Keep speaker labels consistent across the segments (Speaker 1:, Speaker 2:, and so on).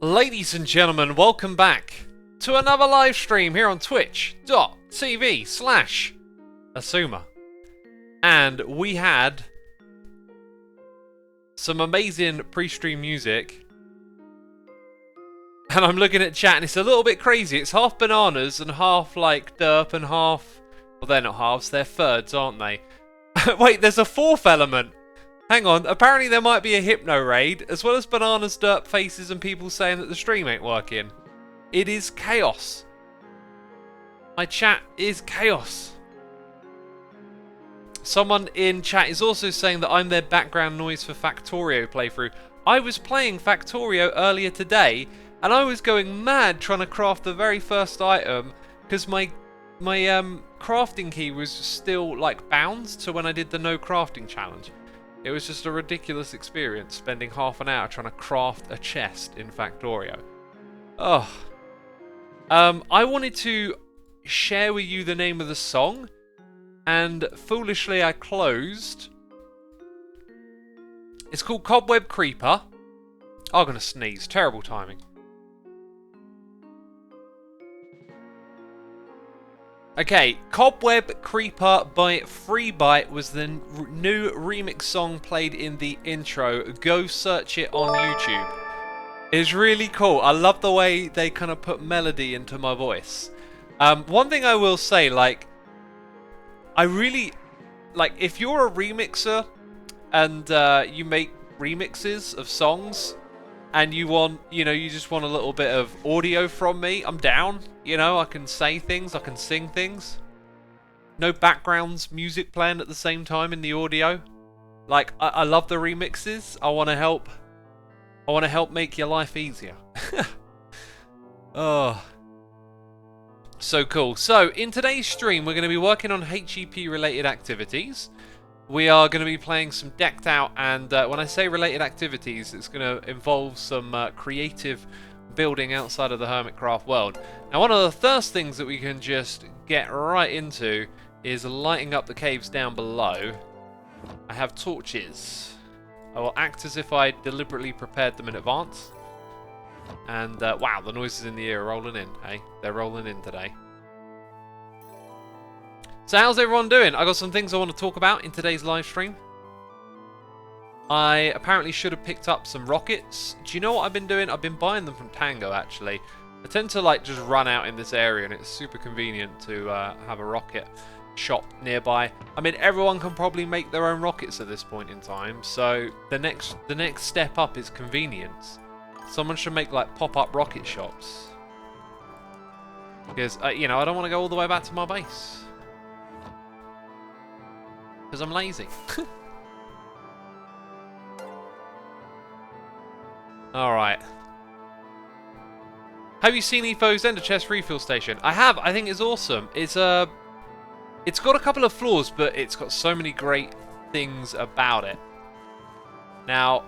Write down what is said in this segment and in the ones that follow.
Speaker 1: Ladies and gentlemen, welcome back to another live stream here on twitch.tv/Xisuma. And we had some amazing pre-stream music. And I'm looking at chat and it's a little bit crazy. It's half bananas and half like derp and half... Well, they're not halves, they're thirds, aren't they? Wait, there's a fourth element. Hang on, apparently there might be a hypno raid, as well as bananas, derp faces, and people saying that the stream ain't working. It is chaos. My chat is chaos. Someone in chat is also saying that I'm their background noise for Factorio playthrough. I was playing Factorio earlier today, and I was going mad trying to craft the very first item, because my crafting key was still like bound to when I did the no crafting challenge. It was just a ridiculous experience spending half an hour trying to craft a chest in Factorio. Oh. I wanted to share with you the name of the song, and foolishly I closed. It's called Cobweb Creeper. Oh, I'm gonna sneeze. Terrible timing. Okay, Cobweb Creeper by Freebyte was the new remix song played in the intro. Go search it on YouTube. It's really cool. I love the way they kind of put melody into my voice. One thing I will say, like, I really, like, if you're a remixer and you make remixes of songs and you want, you know, you just want a little bit of audio from me, I'm down. You know, I can say things, I can sing things. No backgrounds, music playing at the same time in the audio. Like, I love the remixes. I want to help make your life easier. Oh. So cool. So, in today's stream, we're going to be working on HEP related activities. We are going to be playing some decked out, and when I say related activities, it's going to involve some creative building outside of the Hermitcraft world. Now, one of the first things that we can just get right into is lighting up the caves down below. I have torches. I will act as if I deliberately prepared them in advance. And wow, the noises in the ear are rolling in, hey? They're rolling in today. So how's everyone doing? I got some things I want to talk about in today's live stream. I apparently should have picked up some rockets. Do you know what I've been doing? I've been buying them from Tango, actually. I tend to like just run out in this area, and it's super convenient to have a rocket shop nearby. I mean, everyone can probably make their own rockets at this point in time, so the next step up is convenience. Someone should make like pop-up rocket shops, because you know, I don't want to go all the way back to my base because I'm lazy. Alright. Have you seen Etho's Ender Chest refill station? I have. I think it's awesome. It's got a couple of flaws, but it's got so many great things about it. Now,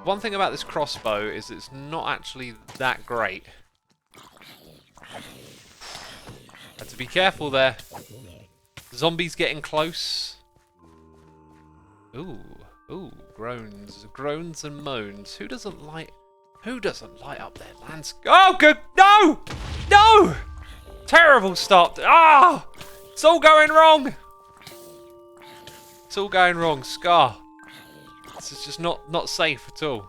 Speaker 1: one thing about this crossbow is it's not actually that great. Have to be careful there. Zombies getting close. Ooh, groans and moans. Who doesn't light up their landscape? Oh, good! No! No! Terrible start. Ah! It's all going wrong. It's all going wrong. Scar. This is just not safe at all.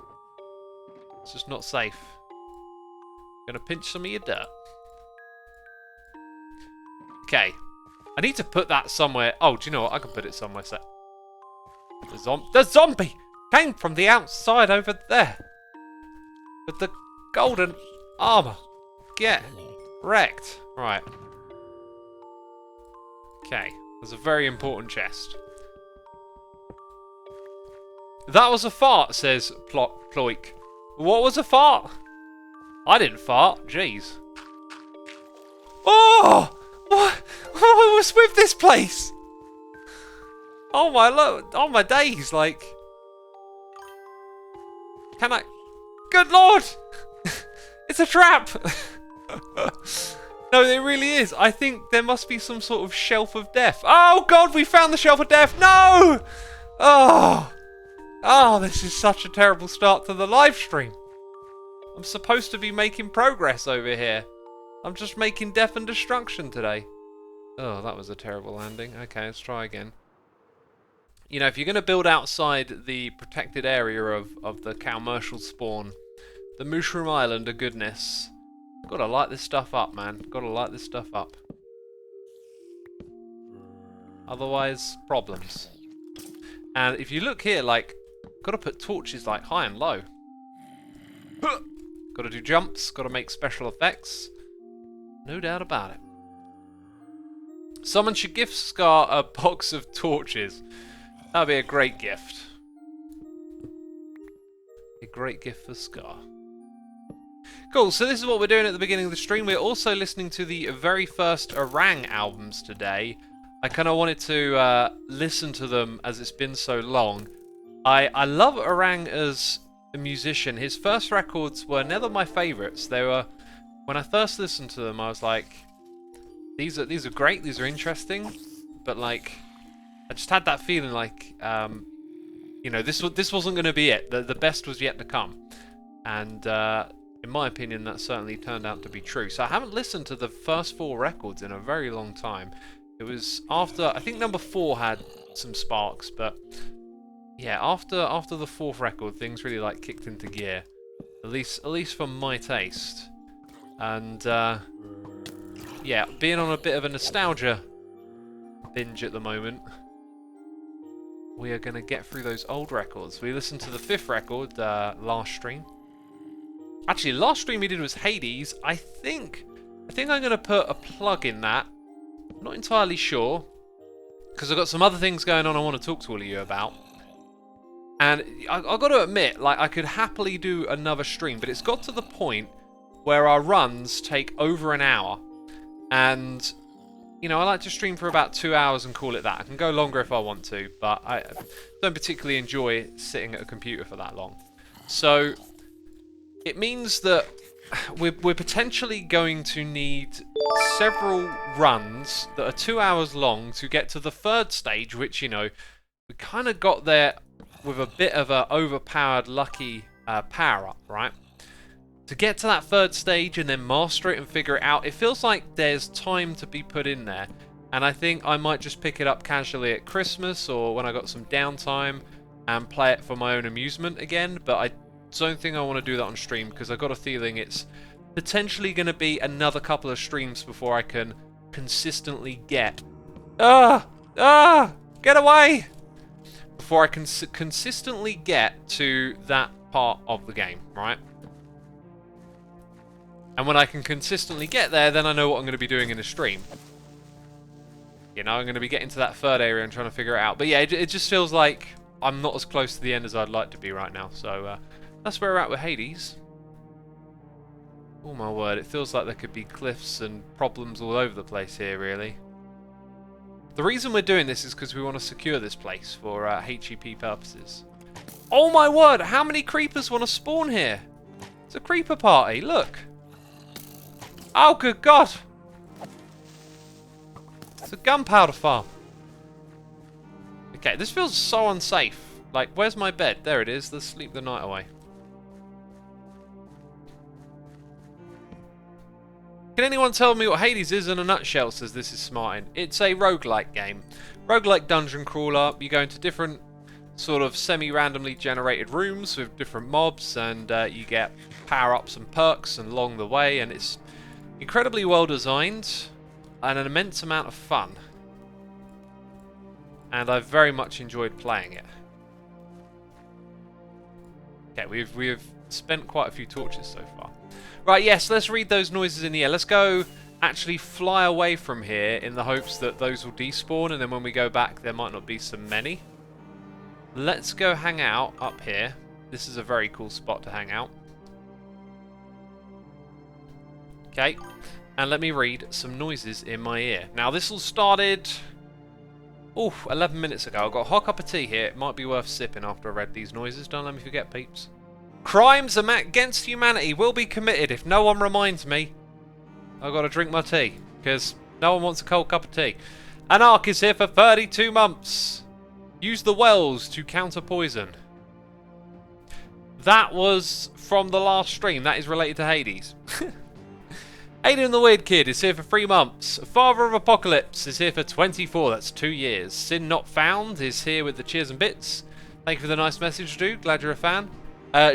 Speaker 1: It's just not safe. Gonna pinch some of your dirt. Okay. I need to put that somewhere. Oh, do you know what? I can put it somewhere. The zombie came from the outside over there with the golden armor. Get wrecked. Right. Okay. There's a very important chest. That was a fart, says Ploik. What was a fart? I didn't fart. Jeez. Oh! What was with this place? Oh my lord! Oh my days! Like, can I? Good lord! It's a trap. No, it really is. I think there must be some sort of shelf of death. Oh god, we found the shelf of death. No! Oh, this is such a terrible start to the live stream. I'm supposed to be making progress over here. I'm just making death and destruction today. Oh, that was a terrible landing. Okay, let's try again. You know, if you're going to build outside the protected area of the commercial spawn, the Mushroom Island of goodness, gotta light this stuff up, man. Gotta light this stuff up. Otherwise, problems. And if you look here, like, gotta put torches like high and low. Gotta do jumps, gotta make special effects. No doubt about it. Someone should gift Scar a box of torches. That'd be a great gift. A great gift for Scar. Cool, so this is what we're doing at the beginning of the stream. We're also listening to the very first Orang albums today. I kind of wanted to listen to them as it's been so long. I love Orang as a musician. His first records were never my favourites. They were, when I first listened to them, I was like, these are great, these are interesting, but like, I just had that feeling like, you know, this wasn't going to be it. The best was yet to come, and in my opinion, that certainly turned out to be true. So I haven't listened to the first 4 records in a very long time. It was after, I think number 4 had some sparks, but yeah, after the 4th record, things really like kicked into gear, at least for my taste, and yeah, being on a bit of a nostalgia binge at the moment. We are going to get through those old records. We listened to the 5th record last stream. Actually, last stream we did was Hades. I think I'm going to put a plug in that. I'm not entirely sure, because I've got some other things going on I want to talk to all of you about. And I've got to admit, like, I could happily do another stream, but it's got to the point where our runs take over an hour. And you know, I like to stream for about 2 hours and call it that. I can go longer if I want to, but I don't particularly enjoy sitting at a computer for that long. So it means that we're potentially going to need several runs that are 2 hours long to get to the 3rd stage, which, you know, we kind of got there with a bit of a overpowered lucky power-up, right? To get to that 3rd stage and then master it and figure it out, it feels like there's time to be put in there. And I think I might just pick it up casually at Christmas or when I got some downtime and play it for my own amusement again. But I don't think I want to do that on stream, because I've got a feeling it's potentially going to be another couple of streams before I can consistently get... Get away! Before I can consistently get to that part of the game, right? And when I can consistently get there, then I know what I'm going to be doing in a stream. You know, I'm going to be getting to that 3rd area and trying to figure it out. But yeah, it just feels like I'm not as close to the end as I'd like to be right now. So that's where we're at with Hades. Oh my word, it feels like there could be cliffs and problems all over the place here, really. The reason we're doing this is because we want to secure this place for HEP purposes. Oh my word, how many creepers want to spawn here? It's a creeper party, look. Oh, good God! It's a gunpowder farm. Okay, this feels so unsafe. Like, where's my bed? There it is. Let's sleep the night away. Can anyone tell me what Hades is in a nutshell, says This Is Smartin? It's a roguelike game. Roguelike dungeon crawler. You go into different sort of semi-randomly generated rooms with different mobs, and you get power-ups and perks along the way, and it's incredibly well designed and an immense amount of fun, and I've very much enjoyed playing it. Okay, we've spent quite a few torches so far. Right, yes, let's read those noises in the air. Let's go actually fly away from here in the hopes that those will despawn, and then when we go back there might not be so many. Let's go hang out up here. This is a very cool spot to hang out. Okay, and let me read some noises in my ear. Now, this all started 11 minutes ago. I've got a hot cup of tea here. It might be worth sipping after I read these noises. Don't let me forget, peeps. Crimes against humanity will be committed if no one reminds me. I've got to drink my tea, because no one wants a cold cup of tea. An arc is here for 32 months. Use the wells to counter poison. That was from the last stream. That is related to Hades. Aiden the Weird Kid is here for 3 months. Father of Apocalypse is here for 24. That's 2 years. Sin Not Found is here with the cheers and bits. Thank you for the nice message, dude. Glad you're a fan.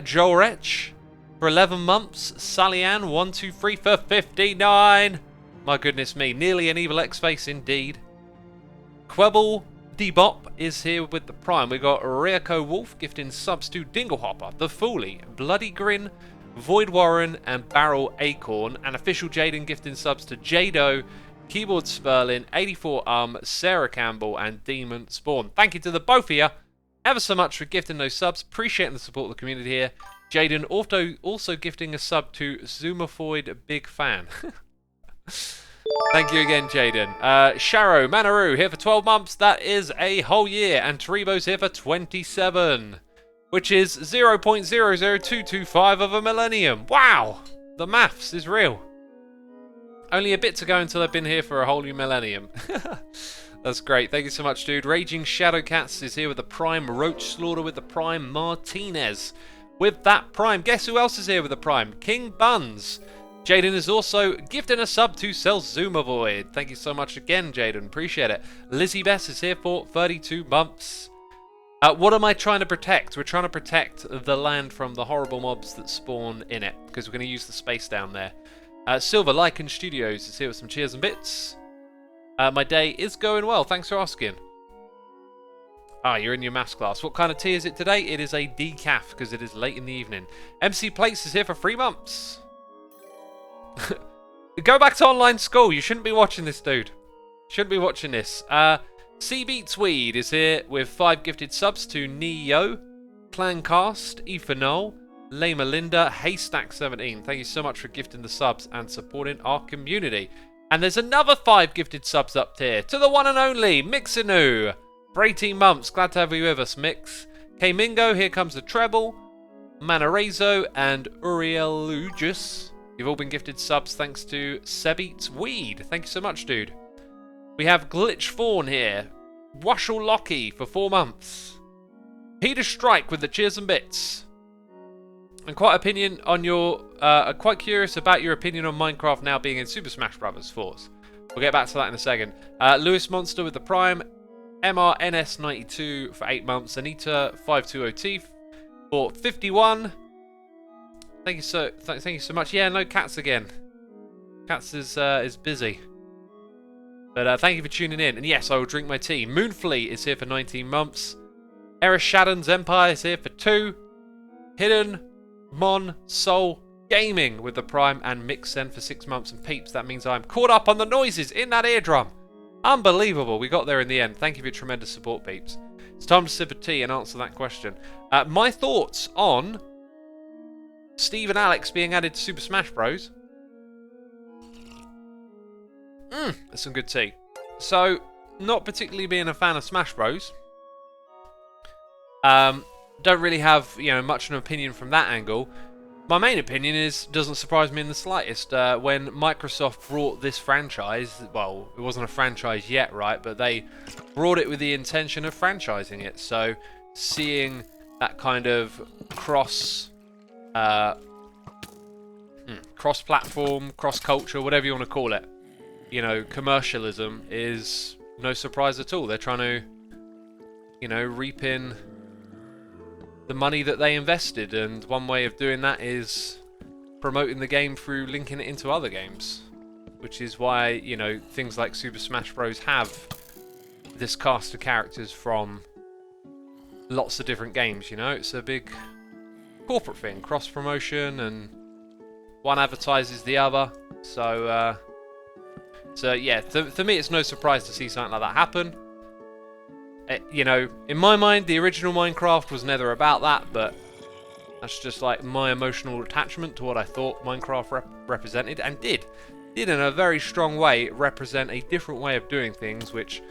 Speaker 1: Joel Wretch for 11 months. Sally Ann 123 for 59. My goodness me. Nearly an evil X-Face indeed. Quebble Debop is here with the Prime. We got Ryoko Wolf gifting subs to Dinglehopper, The Foolie, Bloody Grin, Void Warren, and Barrel Acorn. And Official Jaden gifting subs to Jado, Keyboard Sperlin, 84 Sarah Campbell, and Demon Spawn. Thank you to the both of you ever so much for gifting those subs. Appreciating the support of the community here. Jaden also gifting a sub to Zumafoid Big Fan. Thank you again, Jaden. Sharo Manaru here for 12 months. That is a whole year. And Taribo's here for 27, which is 0.00225 of a millennium. Wow! The maths is real. Only a bit to go until I've been here for a whole new millennium. That's great. Thank you so much, dude. Raging Shadowcats is here with the Prime. Roach Slaughter with the Prime. Martinez with that Prime. Guess who else is here with the Prime? King Buns. Jaden is also gifting a sub to Selzuma Void. Thank you so much again, Jaden. Appreciate it. Lizzie Bess is here for 32 months. What am I trying to protect? We're trying to protect the land from the horrible mobs that spawn in it, because we're going to use the space down there. Silver Lycan Studios is here with some cheers and bits. My day is going well. Thanks for asking. You're in your maths class. What kind of tea is it today? It is a decaf, because it is late in the evening. MC Plates is here for 3 months. Go back to online school. You shouldn't be watching this, dude. Shouldn't be watching this. Seabeats Weed is here with 5 gifted subs to Neo, Clancast, Ethanol, Lama Linda, Haystack17. Thank you so much for gifting the subs and supporting our community. And there's another 5 gifted subs up here to the one and only Mixinu for 18 months. Glad to have you with us, Mix. K-Mingo, here comes the treble. Manarezo and Uriel Lugis. You've all been gifted subs thanks to Sebeats Weed. Thank you so much, dude. We have Glitch Fawn here. Washel Lockie for 4 months. Peter Strike with the cheers and bits. And quite quite curious about your opinion on Minecraft now being in Super Smash Bros. Force. We'll get back to that in a second. Lewis Monster with the Prime. MRNS92 for 8 months. Anita 520T for 51. Thank you so much. Yeah, no Cats again. Cats is busy. But thank you for tuning in. And yes, I will drink my tea. Moonfleet is here for 19 months. Eris Shadden's Empire is here for 2. Hidden Mon Soul Gaming with the Prime, and Mixen for 6 months. And peeps, that means I'm caught up on the noises in that eardrum. Unbelievable. We got there in the end. Thank you for your tremendous support, peeps. It's time to sip a tea and answer that question. My thoughts on Steve and Alex being added to Super Smash Bros. That's some good tea. So, not particularly being a fan of Smash Bros. Don't really have, much of an opinion from that angle. My main opinion is, doesn't surprise me in the slightest. When Microsoft brought this franchise, well, it wasn't a franchise yet, right? But they brought it with the intention of franchising it. So, seeing that kind of cross-platform, cross-culture, whatever you want to call it, commercialism is no surprise at all. They're trying to, reap in the money that they invested, and one way of doing that is promoting the game through linking it into other games, which is why, things like Super Smash Bros. Have this cast of characters from lots of different games, It's a big corporate thing, cross-promotion, and one advertises the other, so yeah, for me it's no surprise to see something like that happen. In my mind, the original Minecraft was never about that, but that's just like my emotional attachment to what I thought Minecraft represented, and did in a very strong way represent a different way of doing things, which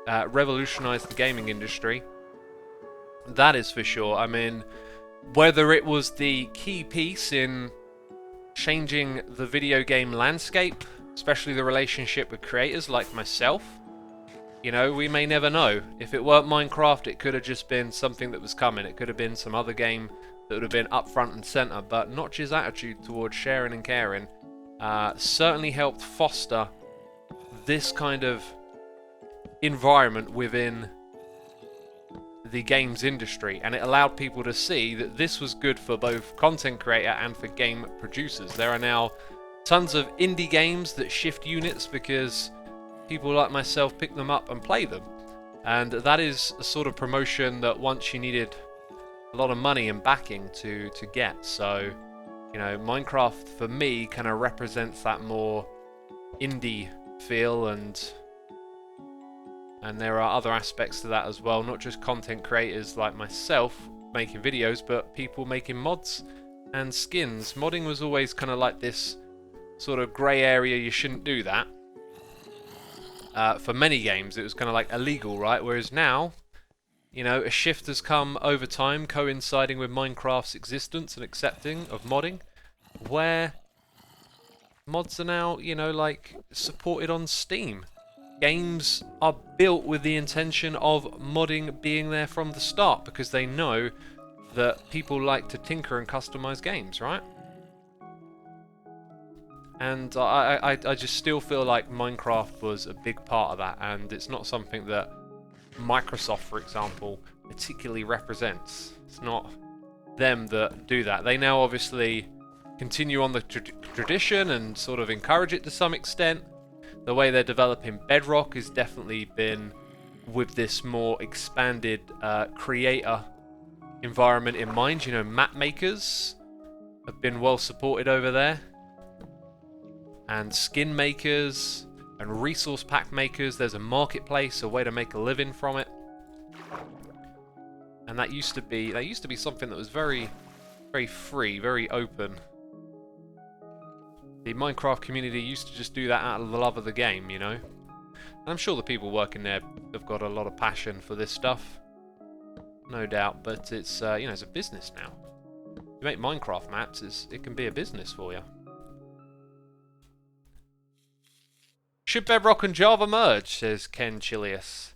Speaker 1: revolutionized the gaming industry. That is for sure. I mean, whether it was the key piece in changing the video game landscape, especially the relationship with creators like myself, we may never know. If it weren't Minecraft, it could have just been something that was coming. It could have been some other game that would have been up front and centre, but Notch's attitude towards sharing and caring certainly helped foster this kind of environment within the games industry, and it allowed people to see that this was good for both content creator and for game producers. There are now tons of indie games that shift units because people like myself pick them up and play them, and that is a sort of promotion that once you needed a lot of money and backing to get. So, you know, Minecraft for me kind of represents that more indie feel, and there are other aspects to that as well, not just content creators like myself making videos, but people making mods and skins. Modding was always kind of like this sort of grey area, you shouldn't do that. For many games it was kind of like illegal, right? Whereas now, you know, a shift has come over time, coinciding with Minecraft's existence and accepting of modding, where mods are now, you know, like supported on Steam. Games are built with the intention of modding being there from the start because they know that people like to tinker and customize games, right? And I just still feel like Minecraft was a big part of that, and it's not something that Microsoft, for example, particularly represents. It's not them that do that. They now obviously continue on the tradition and sort of encourage it to some extent. The way they're developing Bedrock has definitely been with this more expanded creator environment in mind. You know, map makers have been well supported over there, and skin makers and resource pack makers. There's a marketplace, a way to make a living from it, and that used to be something that was very, very free, very open. The Minecraft community used to just do that out of the love of the game, you know. And I'm sure the people working there have got a lot of passion for this stuff, no doubt. But it's you know, it's a business now. You make Minecraft maps, it can be a business for you. Should Bedrock and Java merge? Says Ken Chilius.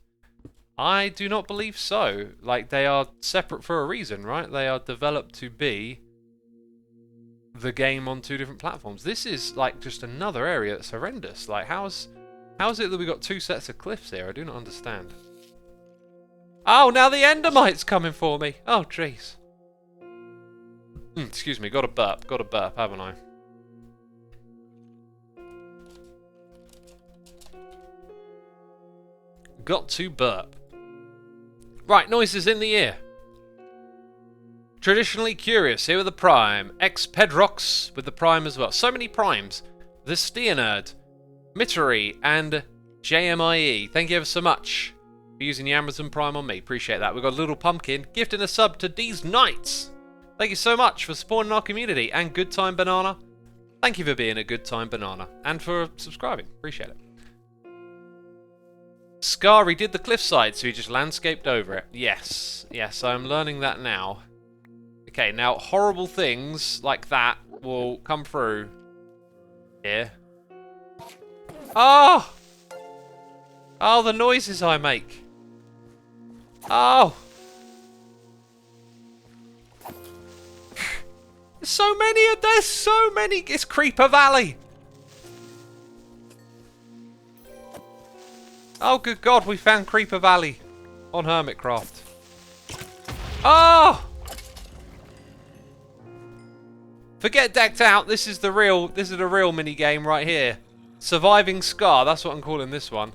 Speaker 1: I do not believe so. Like, they are separate for a reason, right? They are developed to be the game on two different platforms. This is like just another area that's horrendous. Like, how is it that we got two sets of cliffs here? I do not understand. Oh, now the Endermite's coming for me. Oh, jeez. Excuse me, got a burp, haven't I? Got to burp. Right, noises in the ear. Traditionally curious, here with the Prime. X-Pedrox with the Prime as well. So many Primes. The Steernerd, Mittery, and JMIE. Thank you ever so much for using the Amazon Prime on me. Appreciate that. We've got a Little Pumpkin gifting a sub to D's Knights. Thank you so much for supporting our community. And Good Time Banana. Thank you for being a Good Time Banana. And for subscribing. Appreciate it. Scar redid the cliffside, so he just landscaped over it. Yes. Yes, I'm learning that now. Okay, now horrible things like that will come through here. Oh! Oh, the noises I make. Oh! There's so many. There's so many. It's Creeper Valley. Oh, good God, we found Creeper Valley on Hermitcraft. Oh! Forget decked out. This is the real mini game right here. Surviving Scar. That's what I'm calling this one.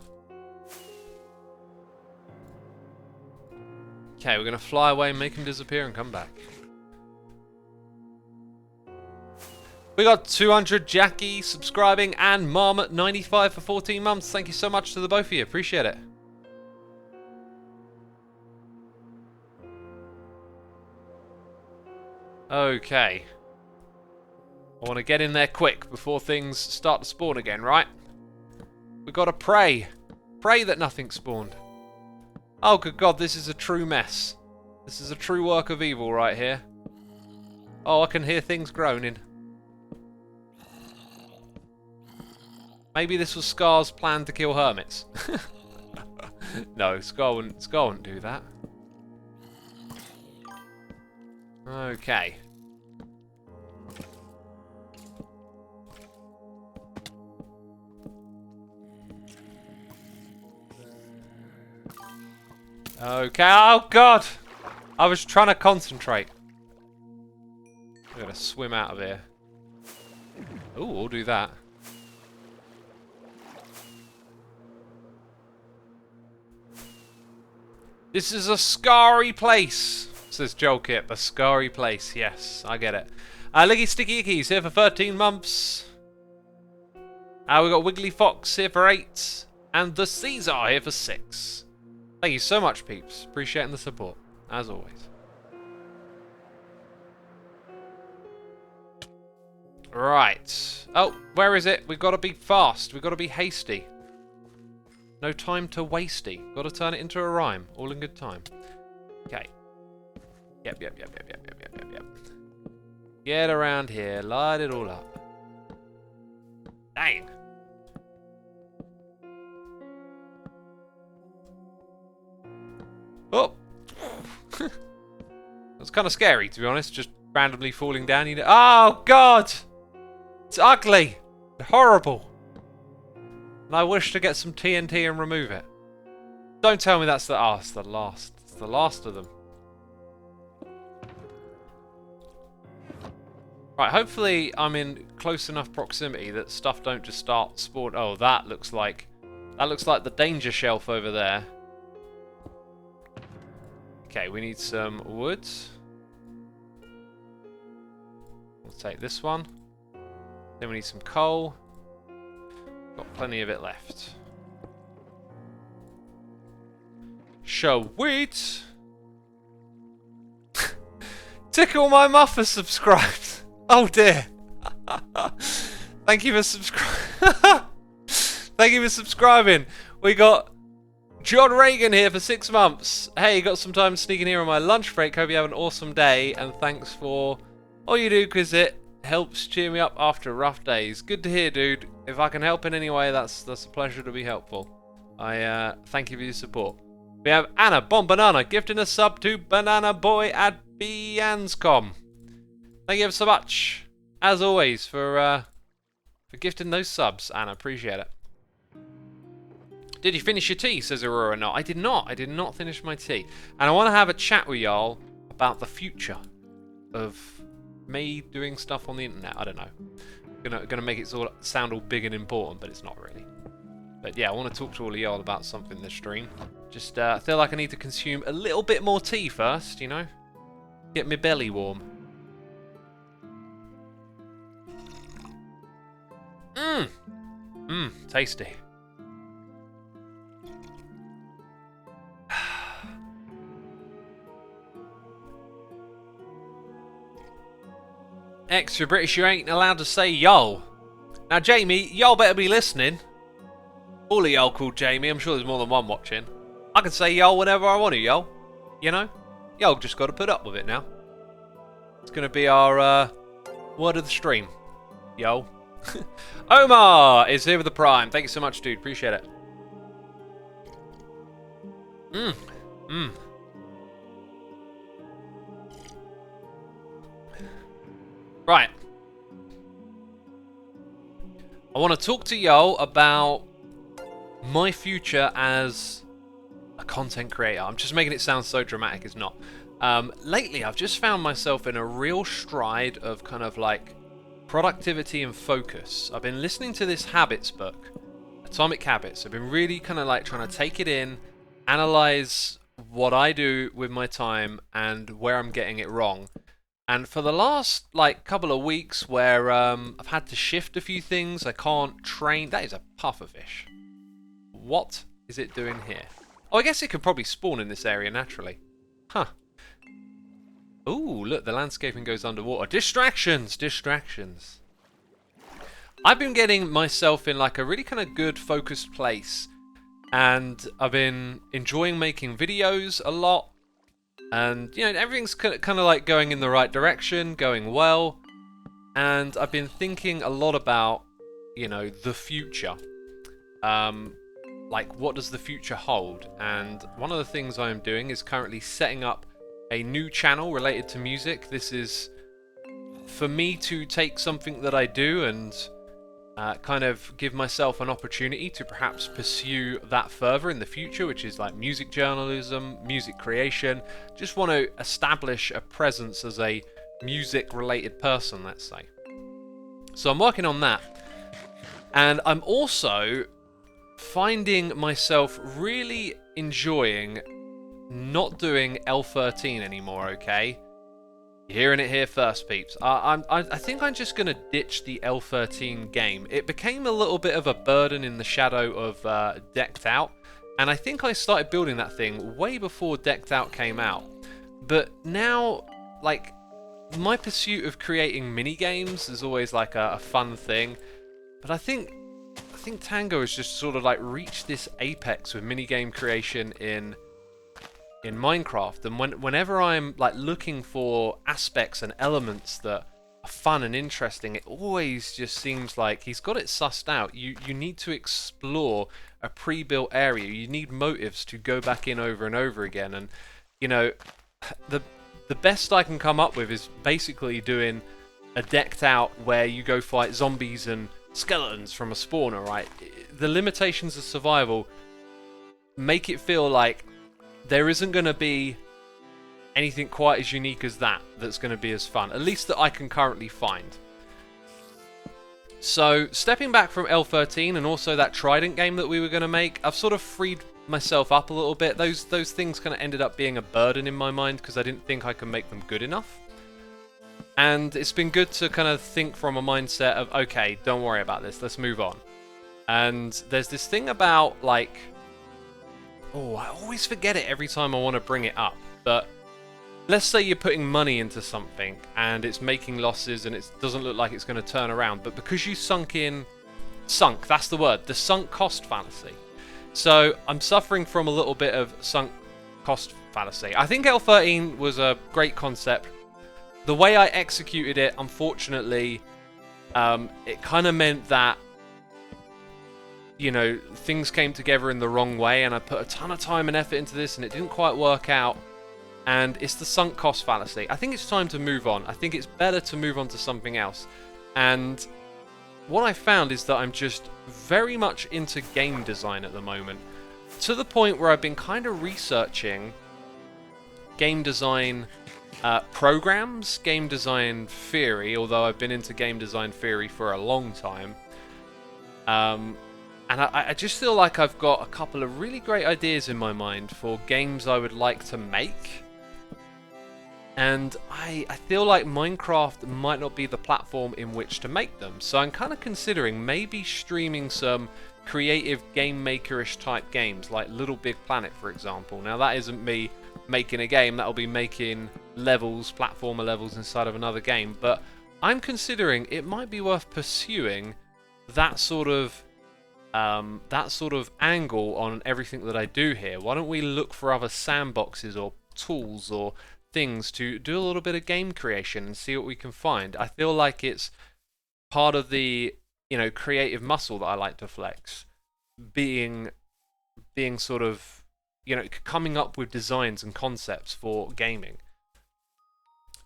Speaker 1: Okay, we're gonna fly away, make him disappear, and come back. We got 200 Jackie subscribing and Marmot 95 for 14 months. Thank you so much to the both of you. Appreciate it. Okay. I want to get in there quick before things start to spawn again, right? We've got to pray. Pray that nothing spawned. Oh, good God, this is a true mess. This is a true work of evil right here. Oh, I can hear things groaning. Maybe this was Scar's plan to kill hermits. No, Scar wouldn't do that. Okay. Okay, oh god! I was trying to concentrate. I'm gonna swim out of here. Ooh, we'll do that. This is a scary place, says Joel Kip. A scary place, yes, I get it. Liggy Sticky Ickies here for 13 months. We got Wiggly Fox here for 8. And the Caesar here for 6. Thank you so much, peeps. Appreciating the support, as always. Right. Oh, where is it? We've got to be fast. We've got to be hasty. No time to wasty. Got to turn it into a rhyme. All in good time. Okay. Yep. Get around here. Light it all up. Dang. Oh! That's kind of scary, to be honest. Just randomly falling down. You know. Oh, God! It's ugly! Horrible! And I wish to get some TNT and remove it. Don't tell me that's the... Oh, it's the last. It's the last of them. Right, hopefully I'm in close enough proximity that stuff don't just start spawn... Oh, that looks like the danger shelf over there. Okay, we need some wood. We'll take this one. Then we need some coal. Got plenty of it left. Sweet! Tickle my muff is subscribed. Oh dear. Thank you for subscribing. Thank you for subscribing. We got John Reagan here for 6 months. Hey, you got some time sneaking here on my lunch break. Hope you have an awesome day, and thanks for all you do, because it helps cheer me up after rough days. Good to hear, dude. If I can help in any way, that's a pleasure to be helpful. I thank you for your support. We have Anna Banana gifting a sub to Banana Boy at Bianscom. Thank you ever so much, as always, for gifting those subs, Anna. Appreciate it. Did you finish your tea, says Aurora? No, I did not. I did not finish my tea. And I want to have a chat with y'all about the future of me doing stuff on the internet. I don't know. Gonna make it sort of sound all big and important, but it's not really. But yeah, I want to talk to all of y'all about something this stream. Just feel like I need to consume a little bit more tea first, you know? Get my belly warm. Tasty. Extra British, you ain't allowed to say yo. Now, Jamie, y'all better be listening. All of y'all called Jamie. I'm sure there's more than one watching. I can say yo whenever I want to, yo. You know? Y'all just got to put up with it now. It's going to be our word of the stream. Yo. Omar is here with the Prime. Thank you so much, dude. Appreciate it. Right. I want to talk to y'all about my future as a content creator. I'm just making it sound so dramatic, it's not. Lately, I've just found myself in a real stride of kind of like productivity and focus. I've been listening to this habits book, Atomic Habits. I've been really kind of like trying to take it in, analyze what I do with my time and where I'm getting it wrong. And for the last like couple of weeks where I've had to shift a few things, I can't train. That is a pufferfish. What is it doing here? Oh, I guess it could probably spawn in this area naturally. Huh. Ooh, look, the landscaping goes underwater. Distractions! Distractions. I've been getting myself in like a really kind of good focused place. And I've been enjoying making videos a lot. And, you know, everything's kind of like going in the right direction, going well. And I've been thinking a lot about, you know, the future. Like, what does the future hold? And one of the things I'm doing is currently setting up a new channel related to music. This is for me to take something that I do and kind of give myself an opportunity to perhaps pursue that further in the future, which is like music journalism, music creation. Just want to establish a presence as a music related person, let's say. So I'm working on that, and I'm also finding myself really enjoying not doing L13 anymore, okay? You're hearing it here first, peeps. I think I'm just going to ditch the L13 game. It became a little bit of a burden in the shadow of Decked Out, and I think I started building that thing way before Decked Out came out. But now, like, my pursuit of creating mini-games is always like a fun thing, but I think Tango has just sort of like reached this apex with minigame creation in Minecraft, and whenever I'm like looking for aspects and elements that are fun and interesting, it always just seems like he's got it sussed out. You need to explore a pre-built area. You need motives to go back in over and over again, and you know, the best I can come up with is basically doing a Decked Out where you go fight zombies and skeletons from a spawner, right? The limitations of survival make it feel like there isn't going to be anything quite as unique as that's going to be as fun, at least that I can currently find. So, stepping back from L13 and also that Trident game that we were going to make, I've sort of freed myself up a little bit. Those things kind of ended up being a burden in my mind because I didn't think I could make them good enough. And it's been good to kind of think from a mindset of, okay, don't worry about this, let's move on. And there's this thing about, like, oh, I always forget it every time I want to bring it up, but let's say you're putting money into something and it's making losses and it doesn't look like it's going to turn around, but because you sunk, that's the word, the sunk cost fallacy. So I'm suffering from a little bit of sunk cost fallacy. I think L13 was a great concept. The way I executed it, unfortunately, it kind of meant that, you know, things came together in the wrong way, and I put a ton of time and effort into this and it didn't quite work out, and it's the sunk cost fallacy. I think it's time to move on. I think it's better to move on to something else. And what I found is that I'm just very much into game design at the moment, to the point where I've been kind of researching game design programs, game design theory, although I've been into game design theory for a long time. And I just feel like I've got a couple of really great ideas in my mind for games I would like to make. And I feel like Minecraft might not be the platform in which to make them. So I'm kind of considering maybe streaming some creative game maker-ish type games, like Little Big Planet, for example. Now that isn't me making a game, that'll be making levels, platformer levels inside of another game. But I'm considering it might be worth pursuing that sort of angle on everything that I do here. Why don't we look for other sandboxes or tools or things to do a little bit of game creation and see what we can find? I feel like it's part of the, you know, creative muscle that I like to flex, being sort of, you know, coming up with designs and concepts for gaming.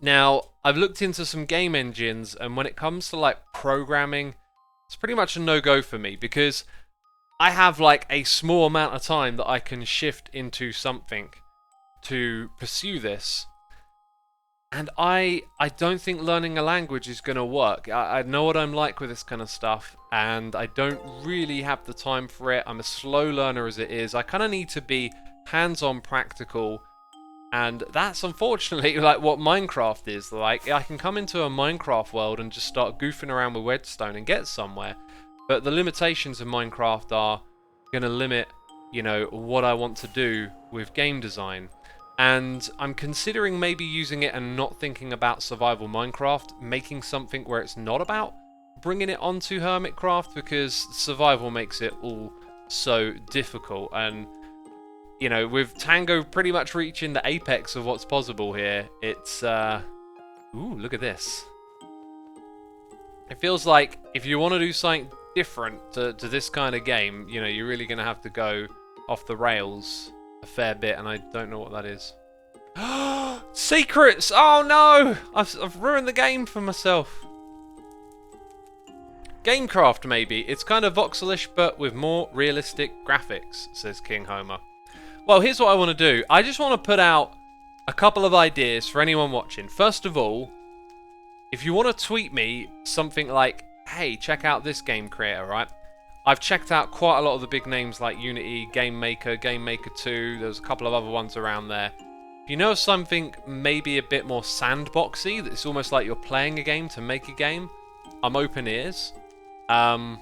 Speaker 1: Now, I've looked into some game engines, and when it comes to like programming, it's pretty much a no-go for me, because I have like a small amount of time that I can shift into something to pursue this. And I don't think learning a language is going to work. I know what I'm like with this kind of stuff, and I don't really have the time for it. I'm a slow learner as it is. I kind of need to be hands-on, practical, and that's unfortunately like what Minecraft is. Like, I can come into a Minecraft world and just start goofing around with Redstone and get somewhere, but the limitations of Minecraft are going to limit, you know, what I want to do with game design. And I'm considering maybe using it and not thinking about survival Minecraft, making something where it's not about bringing it onto Hermitcraft, because survival makes it all so difficult. And, you know, with Tango pretty much reaching the apex of what's possible here, it's, ooh, look at this. It feels like if you want to do something different to this kind of game, you know, you're really going to have to go off the rails a fair bit, and I don't know what that is. Secrets! Oh no! I've ruined the game for myself. Gamecraft, maybe. It's kind of voxelish, but with more realistic graphics, says King Homer. Well, here's what I want to do. I just want to put out a couple of ideas for anyone watching. First of all, if you want to tweet me something like, hey, check out this game creator, right? I've checked out quite a lot of the big names like Unity, Game Maker 2, there's a couple of other ones around there. If you know of something maybe a bit more sandboxy, that it's almost like you're playing a game to make a game, I'm open ears. The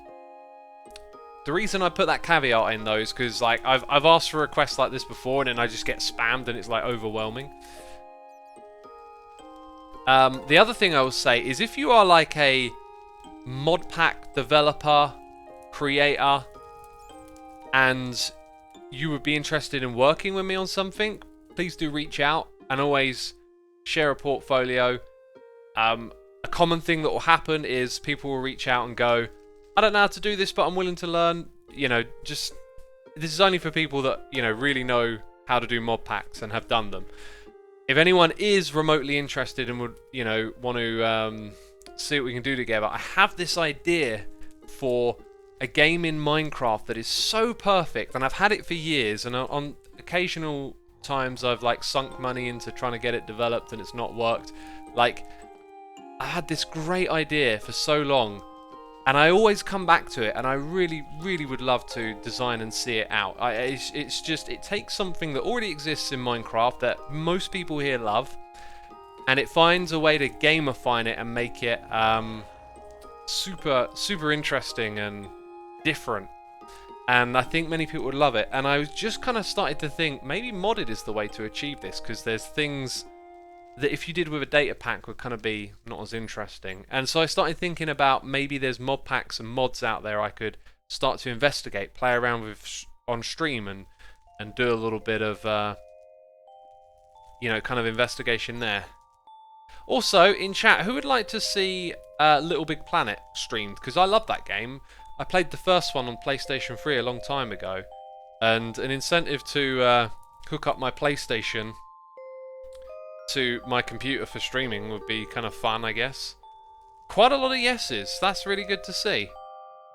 Speaker 1: reason I put that caveat in though is because like I've asked for requests like this before and then I just get spammed and it's like overwhelming. The other thing I will say is if you are like a mod pack developer, creator, and you would be interested in working with me on something, please do reach out and always share a portfolio. A common thing that will happen is people will reach out and go, I don't know how to do this, but I'm willing to learn. You know, just this is only for people that, you know, really know how to do mod packs and have done them. If anyone is remotely interested and would, you know, want to see what we can do together, I have this idea for a game in Minecraft that is so perfect, and I've had it for years, and on occasional times I've like sunk money into trying to get it developed and it's not worked. Like, I had this great idea for so long, and I always come back to it, and I really, really would love to design and see it out. It's just, it takes something that already exists in Minecraft that most people here love, and it finds a way to gamify it and make it super interesting and different. And I think many people would love it. And I was just kind of started to think maybe modded is the way to achieve this, because there's things that if you did with a data pack would kind of be not as interesting. And so I started thinking about maybe there's mod packs and mods out there I could start to investigate, play around with on stream, and do a little bit of you know, kind of investigation there. Also in chat, who would like to see Little Big Planet streamed? Because I love that game. I played the first one on PlayStation 3 a long time ago, and an incentive to hook up my PlayStation to my computer for streaming would be kind of fun, I guess. Quite a lot of yeses. That's really good to see.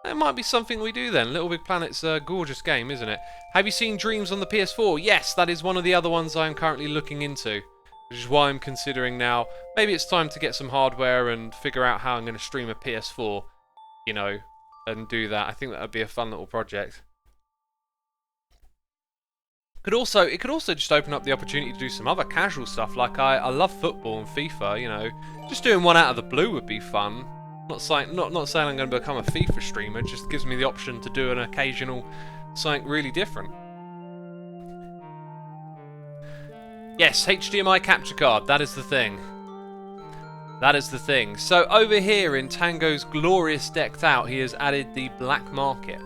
Speaker 1: That might be something we do then. Little Big Planet's a gorgeous game, isn't it? Have you seen Dreams on the PS4? Yes, that is one of the other ones I am currently looking into, which is why I'm considering now, maybe it's time to get some hardware and figure out how I'm going to stream a PS4, you know, and do that. I think that would be a fun little project. It could also just open up the opportunity to do some other casual stuff. Like I love football and FIFA, you know. Just doing one out of the blue would be fun. Not saying I'm going to become a FIFA streamer. It just gives me the option to do an occasional something really different. Yes, HDMI capture card. That is the thing. That is the thing. So over here in Tango's glorious decked out, he has added the black market.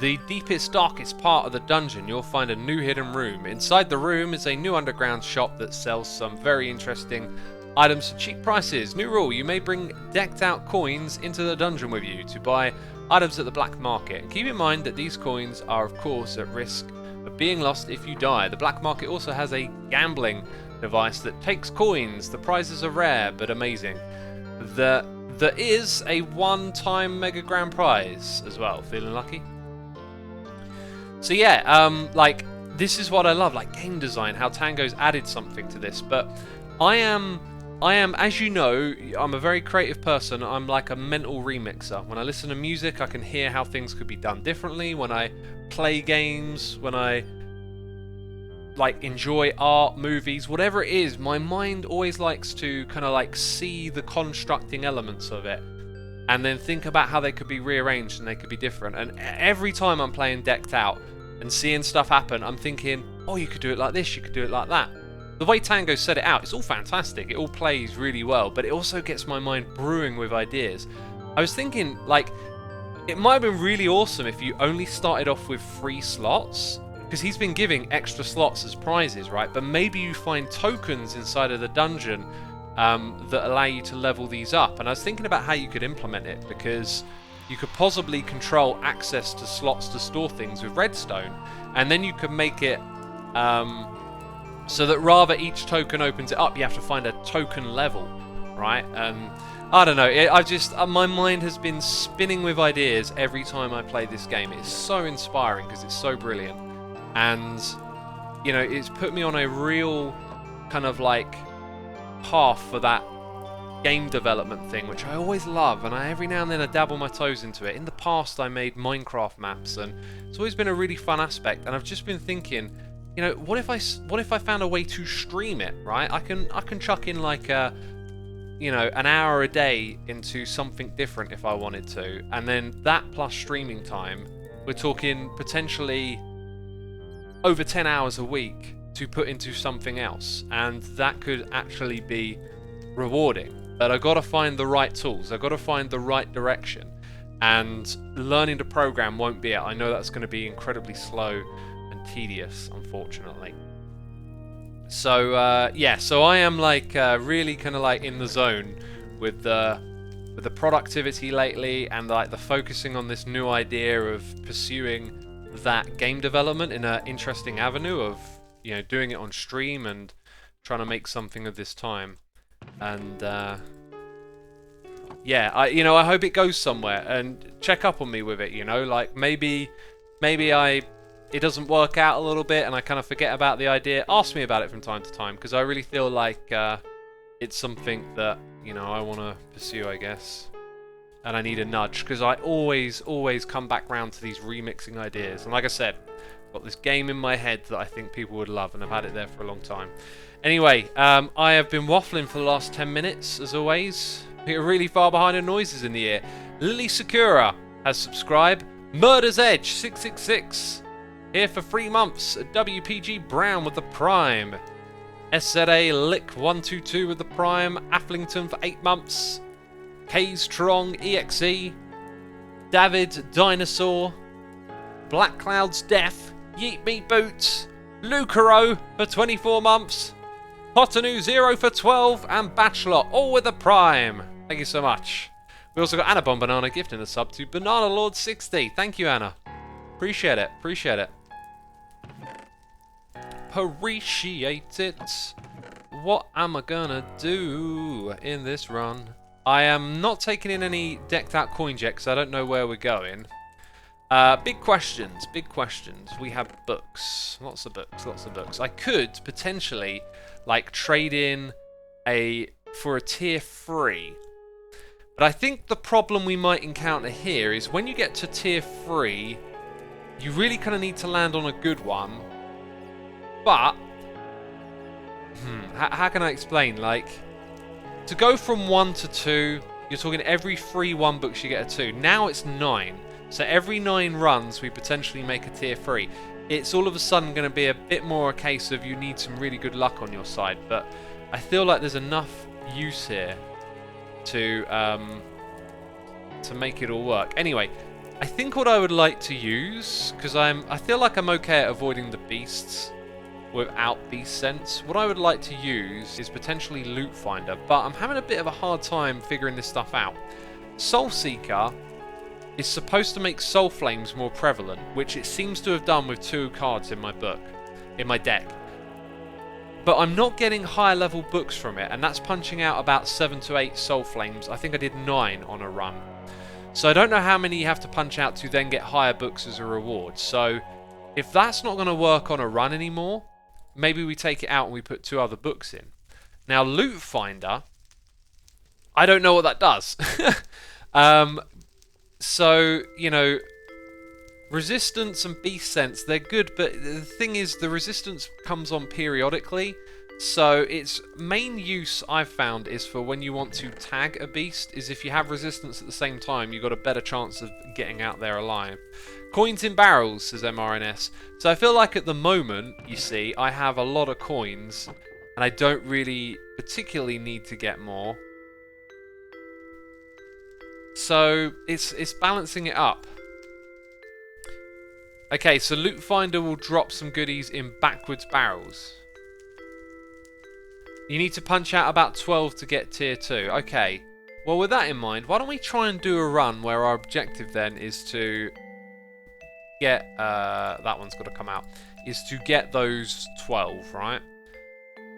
Speaker 1: The deepest, darkest part of the dungeon, you'll find a new hidden room. Inside the room is a new underground shop that sells some very interesting items for cheap prices. New rule, you may bring decked out coins into the dungeon with you to buy items at the black market. And keep in mind that these coins are of course at risk of being lost if you die. The black market also has a gambling device that takes coins. The prizes are rare but amazing. There is a one-time mega grand prize as well. Feeling lucky? So yeah, like, this is what I love, like game design, how Tango's added something to this. But I am, as you know, I'm a very creative person. I'm like a mental remixer. When I listen to music, I can hear how things could be done differently. When I play games, when I like enjoy art, movies, whatever it is, my mind always likes to kind of like see the constructing elements of it, and then think about how they could be rearranged and they could be different. And every time I'm playing decked out and seeing stuff happen, I'm thinking, oh, you could do it like this, you could do it like that. The way Tango set it out, it's all fantastic. It all plays really well, but it also gets my mind brewing with ideas. I was thinking, like, it might have been really awesome if you only started off with 3 slots, because he's been giving extra slots as prizes, right? But maybe you find tokens inside of the dungeon that allow you to level these up. And I was thinking about how you could implement it, because you could possibly control access to slots to store things with Redstone, and then you could make it So that rather each token opens it up, you have to find a token level, right? I don't know. My mind has been spinning with ideas every time I play this game. It's so inspiring because it's so brilliant, and you know, it's put me on a real kind of like path for that game development thing, which I always love, and every now and then I dabble my toes into it. In the past, I made Minecraft maps, and it's always been a really fun aspect. And I've just been thinking, you know, what if I found a way to stream it, right? I can chuck in like a, you know, an hour a day into something different if I wanted to, and then that plus streaming time, we're talking potentially over 10 hours a week to put into something else, and that could actually be rewarding. But I've got to find the right tools, I've got to find the right direction, and learning to program won't be it. I know that's going to be incredibly slow and tedious, unfortunately. So yeah, so I am like really kind of like in the zone with the productivity lately, and like the focusing on this new idea of pursuing that game development in an interesting avenue of, you know, doing it on stream and trying to make something of this time. And yeah, I hope it goes somewhere, and check up on me with it, you know, like maybe it doesn't work out a little bit and I kind of forget about the idea. Ask me about it from time to time, because I really feel like it's something that, you know, I want to pursue, I guess. And I need a nudge, because I always come back round to these remixing ideas. And like I said, I've got this game in my head that I think people would love, and I've had it there for a long time. Anyway, I have been waffling for the last 10 minutes, as always. We are really far behind the noises in the ear. Lily Sakura has subscribed. Murder's Edge 666 here for 3 months. WPG Brown with the Prime. SZA Lick 122 with the Prime. Afflington for 8 months. K's Strong EXE. David Dinosaur. Black Cloud's Death. Yeet Meat Boots. Lucaro for 24 months. Potanu 0 for 12, and Bachelor all with a Prime. Thank you so much. We also got Anna Bomb Banana gifting a sub to Banana Lord 60. Thank you, Anna. Appreciate it. Appreciate it. Appreciate it. What am I gonna do in this run? I am not taking in any decked out coins yet because I don't know where we're going. Big questions, big questions. We have books. Lots of books, lots of books. I could potentially like trade in for a tier 3. But I think the problem we might encounter here is when you get to tier 3, you really kind of need to land on a good one. But how can I explain? Like, to go from 1 to 2, you're talking every 3 1 books you get a 2. Now it's 9. So every 9 runs, we potentially make a tier 3. It's all of a sudden going to be a bit more a case of you need some really good luck on your side. But I feel like there's enough use here to make it all work. Anyway, I think what I would like to use, because I feel like I'm okay at avoiding the beasts without beast sense. What I would like to use is potentially Loot Finder, but I'm having a bit of a hard time figuring this stuff out. Soul Seeker is supposed to make soul flames more prevalent, which it seems to have done with 2 cards in my deck. But I'm not getting higher level books from it, and that's punching out about 7 to 8 soul flames. I think I did 9 on a run. So I don't know how many you have to punch out to then get higher books as a reward. So if that's not going to work on a run anymore, maybe we take it out and we put 2 other books in. Now, Loot Finder, I don't know what that does. So, you know, resistance and beast sense, they're good, but the thing is, the resistance comes on periodically. So its main use, I've found, is for when you want to tag a beast, is if you have resistance at the same time, you've got a better chance of getting out there alive. Coins in barrels, says MRNS. So I feel like at the moment, you see, I have a lot of coins, and I don't really particularly need to get more. So it's balancing it up. Okay, so Loot Finder will drop some goodies in backwards barrels. You need to punch out about 12 to get tier 2. Okay, well with that in mind, why don't we try and do a run where our objective then is to get, that one's got to come out, is to get those 12, right?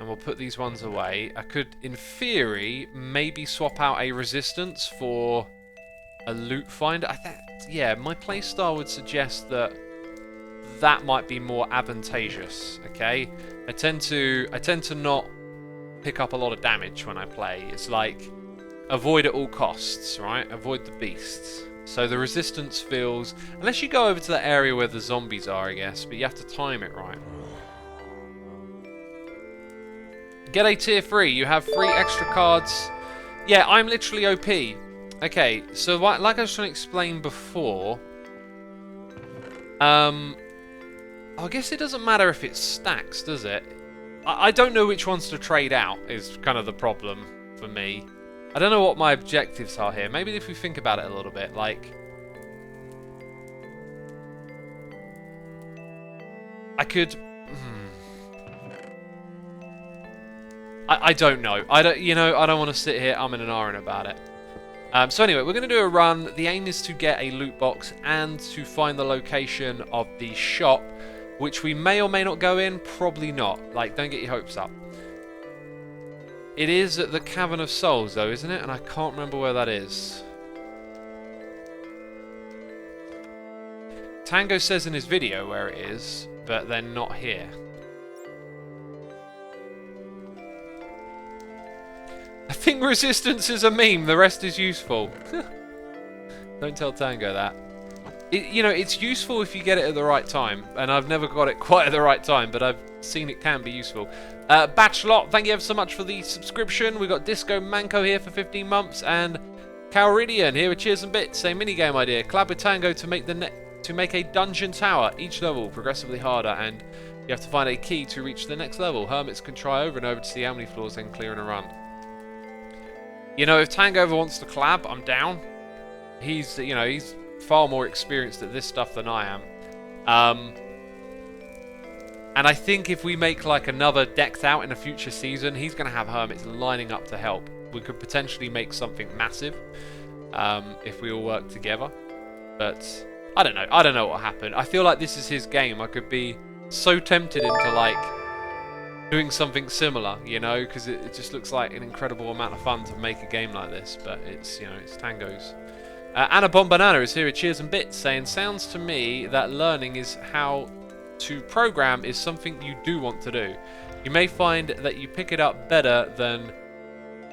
Speaker 1: And we'll put these ones away. I could, in theory, maybe swap out a resistance for a loot finder. Yeah, my playstyle would suggest that that might be more advantageous. Okay, I tend to not pick up a lot of damage when I play. It's like avoid at all costs, right? Avoid the beasts. So the resistance feels, unless you go over to the area where the zombies are, I guess, but you have to time it right. Get a tier 3. You have 3 extra cards. Yeah, I'm literally OP. Okay, so like I was trying to explain before, I guess it doesn't matter if it stacks, does it? I don't know which ones to trade out is kind of the problem for me. I don't know what my objectives are here. Maybe if we think about it a little bit, like, I could. I don't know. I don't want to sit here umming and ahhing about it. So anyway, we're going to do a run. The aim is to get a loot box and to find the location of the shop, which we may or may not go in. Probably not. Like, don't get your hopes up. It is at the Cavern of Souls, though, isn't it? And I can't remember where that is. Tango says in his video where it is, but they're not here. I think resistance is a meme, the rest is useful. Don't tell Tango that. It's useful if you get it at the right time, and I've never got it quite at the right time, but I've seen it can be useful. Batchlot, thank you ever so much for the subscription. We've got Disco Manco here for 15 months, and Calridian here with cheers and bits. Same minigame idea. Collab with Tango to make a dungeon tower. Each level progressively harder, and you have to find a key to reach the next level. Hermits can try over and over to see how many floors they can clear in a run. If Tango ever wants to collab, I'm down. He's far more experienced at this stuff than I am. And I think if we make like another Decked Out in a future season, he's going to have Hermits lining up to help. We could potentially make something massive if we all work together. But I don't know. I don't know what happened. I feel like this is his game. I could be so tempted into like doing something similar, because it just looks like an incredible amount of fun to make a game like this. But it's it's Tango's. Anna Bomb Banana is here with cheers and bits, saying, sounds to me that learning is how to program is something you do want to do. You may find that you pick it up better than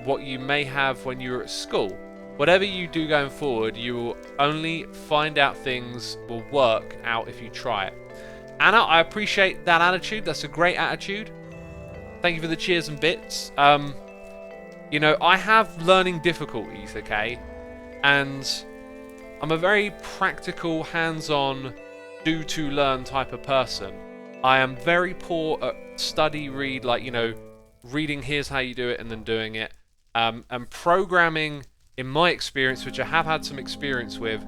Speaker 1: what you may have when you were at school. Whatever you do going forward, you will only find out things will work out if you try it. Anna, I appreciate that attitude. That's a great attitude. Thank you for the cheers and bits. I have learning difficulties, okay? And I'm a very practical, hands-on, do-to-learn type of person. I am very poor at study, read, reading here's how you do it and then doing it. And programming, in my experience, which I have had some experience with,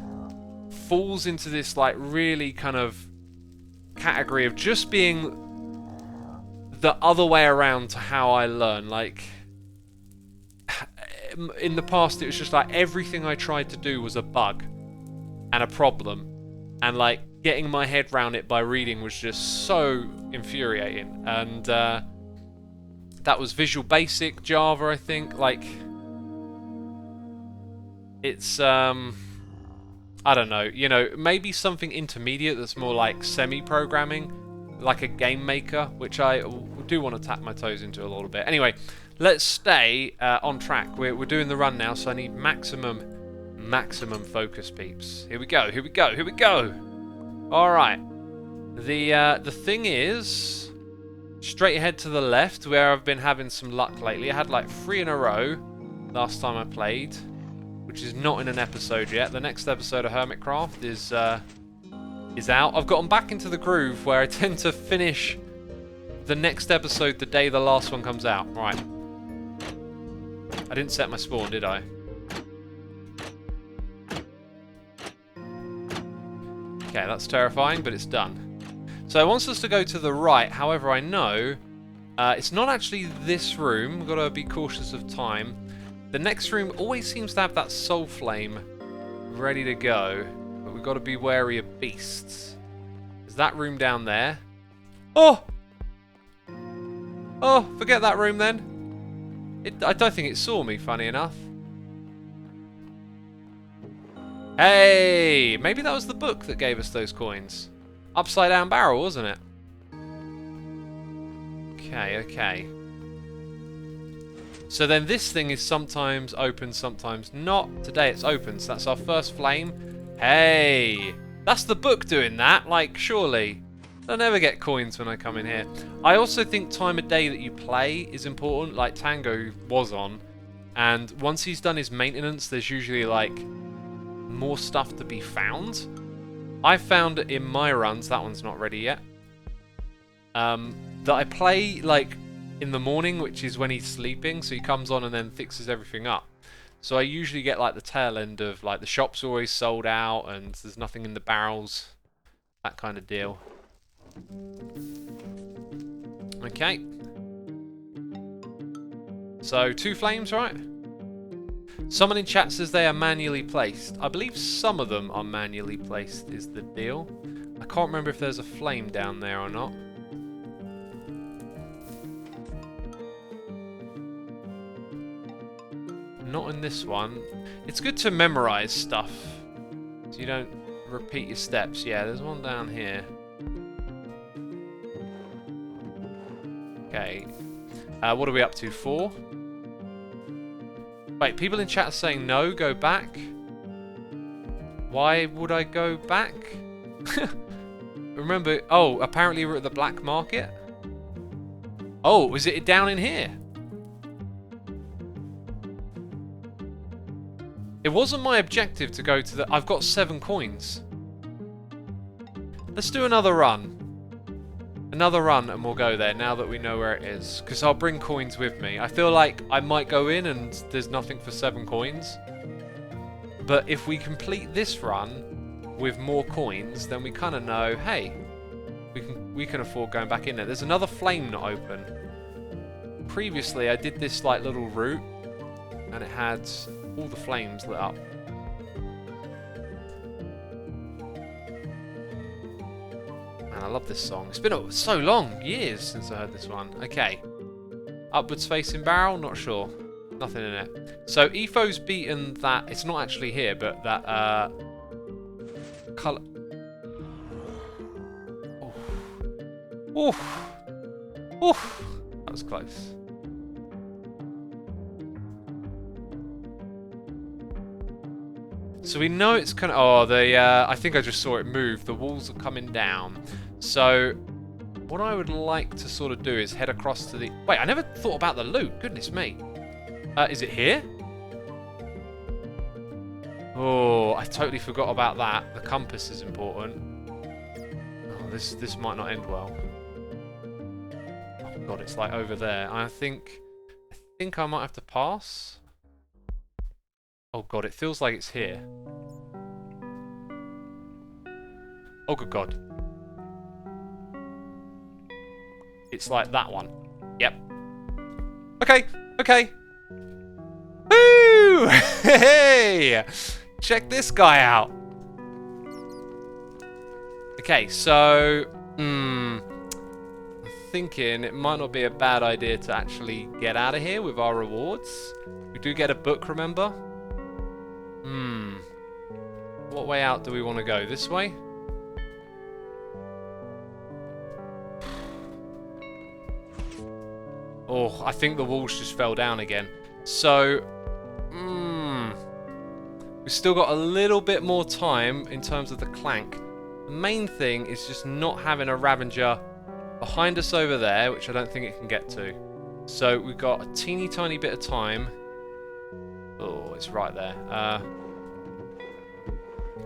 Speaker 1: falls into this really kind of category of just being the other way around to how I learn. In the past, it was just like everything I tried to do was a bug and a problem, and getting my head around it by reading was just so infuriating. And that was Visual Basic, Java, I think. It's I don't know, maybe something intermediate that's more like semi-programming, like a game maker, which I do want to tap my toes into a little bit. Anyway, let's stay on track. We're doing the run now, so I need maximum focus, peeps. Here we go. All right. The thing is, straight ahead to the left, where I've been having some luck lately. I had 3 in a row last time I played, which is not in an episode yet. The next episode of Hermitcraft is out. I've gotten back into the groove where I tend to finish the next episode the day the last one comes out. Right. I didn't set my spawn, did I? Okay, that's terrifying, but it's done. So it wants us to go to the right. However, I know it's not actually this room. We've got to be cautious of time. The next room always seems to have that soul flame ready to go, but we've got to be wary of beasts. Is that room down there? Oh! Oh, forget that room then. I don't think it saw me, funny enough. Hey! Maybe that was the book that gave us those coins. Upside down barrel, wasn't it? Okay, okay. So then this thing is sometimes open, sometimes not. Today it's open, so that's our first flame. Hey! That's the book doing that, like, surely. I'll never get coins when I come in here. I also think time of day that you play is important, like Tango was on. And once he's done his maintenance, there's usually, like, more stuff to be found. I found in my runs, that one's not ready yet, that I play, like, in the morning, which is when he's sleeping, so he comes on and then fixes everything up. So I usually get like the tail end of like the shop's always sold out and there's nothing in the barrels, that kind of deal. Okay. So 2 flames, right? Someone in chat says they are manually placed. I believe some of them are manually placed is the deal. I can't remember if there's a flame down there or not. Not in this one. It's good to memorize stuff so you don't repeat your steps. Yeah, there's one down here. Okay. What are we up to? 4? Wait, people in chat are saying no, go back. Why would I go back? Remember, oh, apparently we're at the black market. Oh, was it down in here? It wasn't my objective to go to the... I've got 7 coins. Let's do another run. Another run and we'll go there now that we know where it is. Because I'll bring coins with me. I feel like I might go in and there's nothing for 7 coins. But if we complete this run with more coins, then we kind of know, hey, we can afford going back in there. There's another flame not open. Previously, I did this like little route and it had all the flames lit up. Man, I love this song. It's been so long, years since I heard this one. Okay. Upwards facing barrel, not sure. Nothing in it. So Etho's beaten that, it's not actually here, but that colour. Oof. Oof. Oof. That was close. So we know it's kind of... Oh, I think I just saw it move. The walls are coming down. So what I would like to sort of do is head across to the... Wait, I never thought about the loot. Goodness me. Is it here? Oh, I totally forgot about that. The compass is important. Oh, this might not end well. Oh god, it's like over there. I think I might have to pass. Oh god, it feels like it's here. Oh good god. It's like that one. Yep. Okay, okay. Woo! Hey! Check this guy out. Okay, so... I'm thinking it might not be a bad idea to actually get out of here with our rewards. We do get a book, remember? What way out do we want to go? This way? Oh, I think the walls just fell down again. So, we've still got a little bit more time in terms of the clank. The main thing is just not having a Ravager behind us over there, which I don't think it can get to. So we've got a teeny tiny bit of time. Oh, it's right there.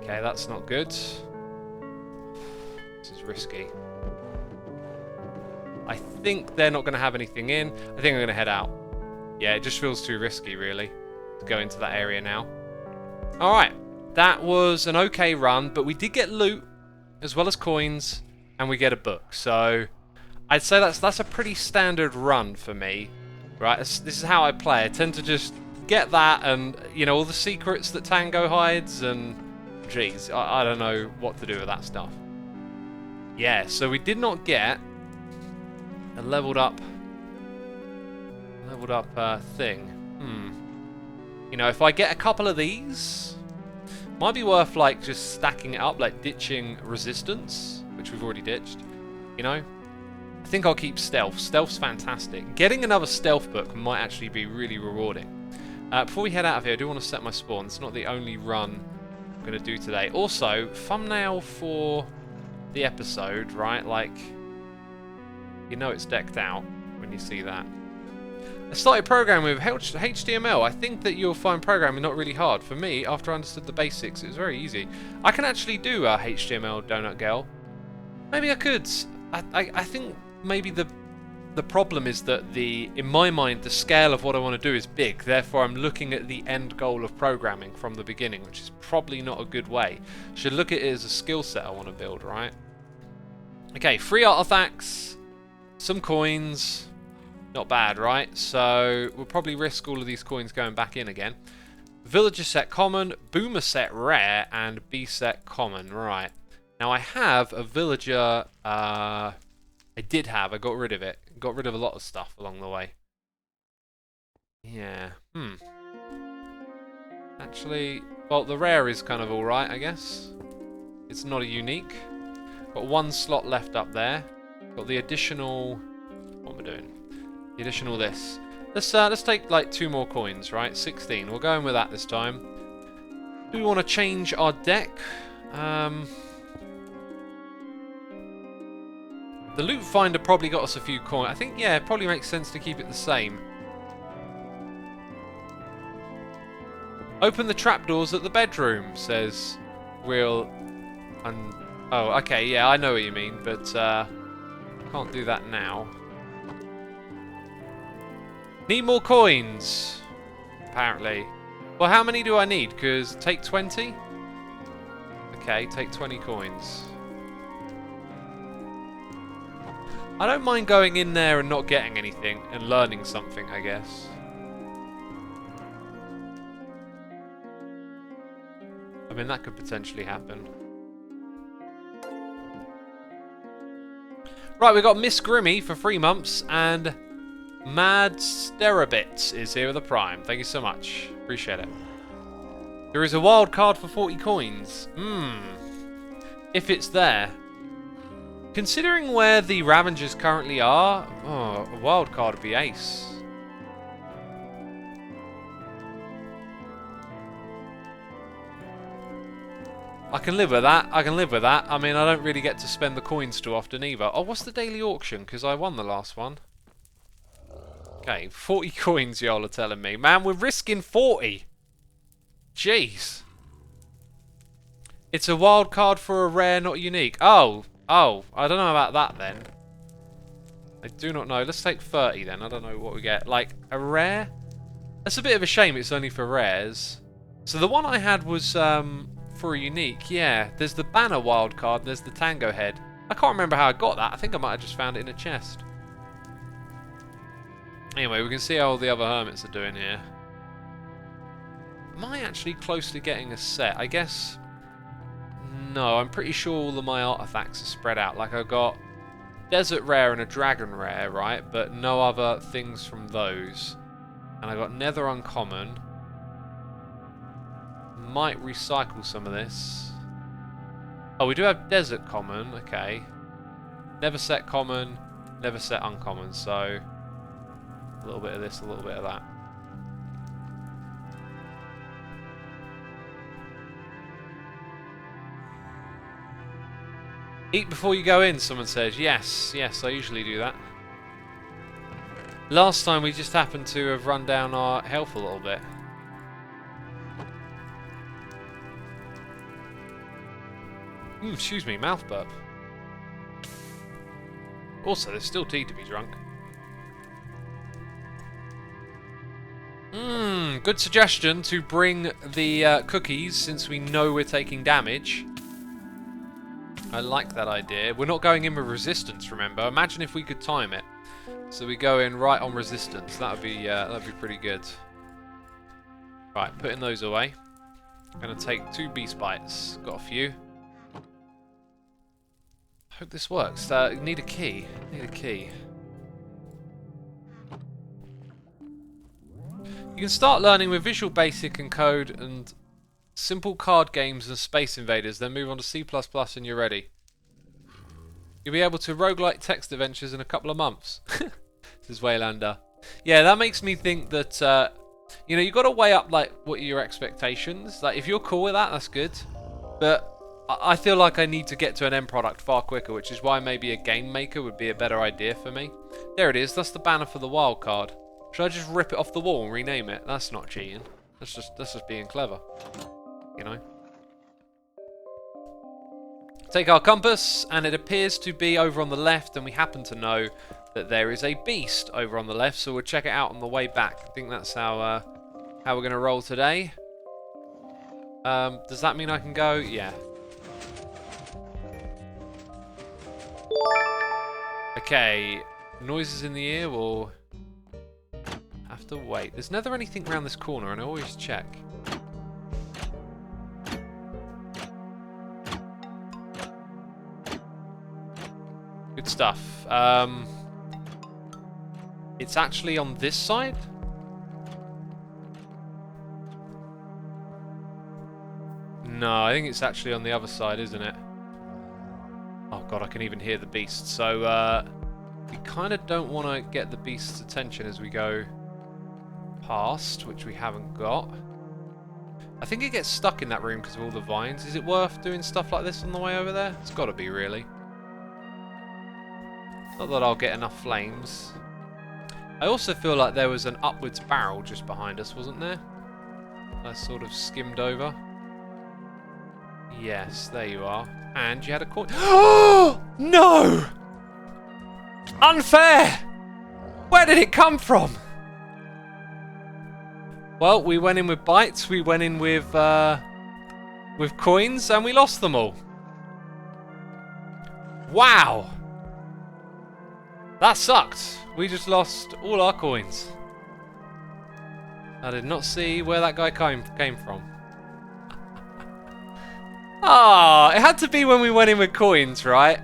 Speaker 1: Okay, that's not good. This is risky. I think they're not going to have anything in. I think I'm going to head out. Yeah, it just feels too risky, really, to go into that area now. Alright, that was an okay run, but we did get loot, as well as coins, and we get a book. So, I'd say that's a pretty standard run for me. Right, this is how I play. I tend to just get that and, you know, all the secrets that Tango hides, and, geez, I don't know what to do with that stuff. Yeah, so we did not get a leveled up Leveled up thing. You know, if I get a couple of these, might be worth like just stacking it up, like ditching resistance, which we've already ditched. You know, I think I'll keep stealth. Stealth's fantastic. Getting another stealth book might actually be really rewarding. Before we head out of here, I do want to set my spawn. It's not the only run I'm going to do today. Also, thumbnail for the episode, right? Like, you know it's decked out when you see that. I started programming with HTML. I think that you'll find programming not really hard. For me, after I understood the basics, it was very easy. I can actually do a HTML donut girl. Maybe I could. I think maybe the problem is that in my mind, the scale of what I want to do is big. Therefore, I'm looking at the end goal of programming from the beginning, which is probably not a good way. Should look at it as a skill set I want to build, right? Okay, 3 artifacts, some coins. Not bad, right? So we'll probably risk all of these coins going back in again. Villager set common, boomer set rare, and bee set common. Right. Now I have a villager. I got rid of it. Got rid of a lot of stuff along the way. Yeah. Actually, well, the rare is kind of alright, I guess. It's not a unique. Got 1 slot left up there. Got the additional. What am I doing? The additional this. Let's take like 2 more coins, right? 16. We'll go in with that this time. Do we want to change our deck? The loot finder probably got us a few coins. I think, yeah, it probably makes sense to keep it the same. Open the trapdoors at the bedroom, says Will. Oh, okay, yeah, I know what you mean, but can't do that now. Need more coins, apparently. Well, how many do I need? Because take 20? Okay, take 20 coins. I don't mind going in there and not getting anything and learning something, I guess. I mean, that could potentially happen. Right, we've got Miss Grimmy for 3 months and Mad Sterabits is here with a prime. Thank you so much. Appreciate it. There is a wild card for 40 coins. If it's there. Considering where the Ravengers currently are, a wild card would be ace. I can live with that. I can live with that. I mean, I don't really get to spend the coins too often either. Oh, what's the daily auction? Because I won the last one. Okay, 40 coins, y'all are telling me. Man, we're risking 40. Jeez. It's a wild card for a rare, not unique. Oh, I don't know about that then. I do not know. Let's take 30 then. I don't know what we get. Like, a rare? That's a bit of a shame it's only for rares. So the one I had was for a unique. Yeah, there's the banner wild card. There's the tango head. I can't remember how I got that. I think I might have just found it in a chest. Anyway, we can see how all the other hermits are doing here. Am I actually close to getting a set? I guess... No, I'm pretty sure all of my artifacts are spread out. Like, I've got desert rare and a dragon rare, right? But no other things from those. And I got nether uncommon. Might recycle some of this. Oh, we do have desert common. Okay. Never set common, never set uncommon. So... a little bit of this, a little bit of that. Eat before you go in, someone says. Yes, I usually do that. Last time we just happened to have run down our health a little bit. Excuse me, mouth burp. Also, there's still tea to be drunk. Good suggestion to bring the cookies since we know we're taking damage. I like that idea. We're not going in with resistance, remember. Imagine if we could time it. So we go in right on resistance. That'd be pretty good. Right, putting those away. Gonna take 2 beast bites. Got a few. Hope this works. Need a key. Need a key. You can start learning with Visual Basic and Code and simple card games and Space Invaders, then move on to C++ and you're ready. You'll be able to roguelike text adventures in a couple of months. This is Waylander. Yeah, that makes me think that, you know, you've got to weigh up, like, what are your expectations. Like, if you're cool with that, that's good. But I feel like I need to get to an end product far quicker, which is why maybe a game maker would be a better idea for me. There it is. That's the banner for the wild card. Should I just rip it off the wall and rename it? That's not cheating. That's just being clever. You know? Take our compass, and it appears to be over on the left, and we happen to know that there is a beast over on the left, so we'll check it out on the way back. I think that's how we're going to roll today. Does that mean I can go? Yeah. Okay. Noises in the ear, we'll have to wait. There's never anything around this corner, and I always check. Good stuff. It's actually on this side? No, I think it's actually on the other side, isn't it? Oh god, I can even hear the beast. So, we kind of don't want to get the beast's attention as we go past, which we haven't got. I think it gets stuck in that room because of all the vines. Is it worth doing stuff like this on the way over there? It's got to be, really. Not that I'll get enough flames. I also feel like there was an upwards barrel just behind us, wasn't there? I sort of skimmed over. Yes, there you are. And you had a coin. Oh no! Unfair! Where did it come from? Well, we went in with bites, we went in with coins, and we lost them all. Wow! That sucked. We just lost all our coins. I did not see where that guy came from. Ah, it had to be when we went in with coins, right?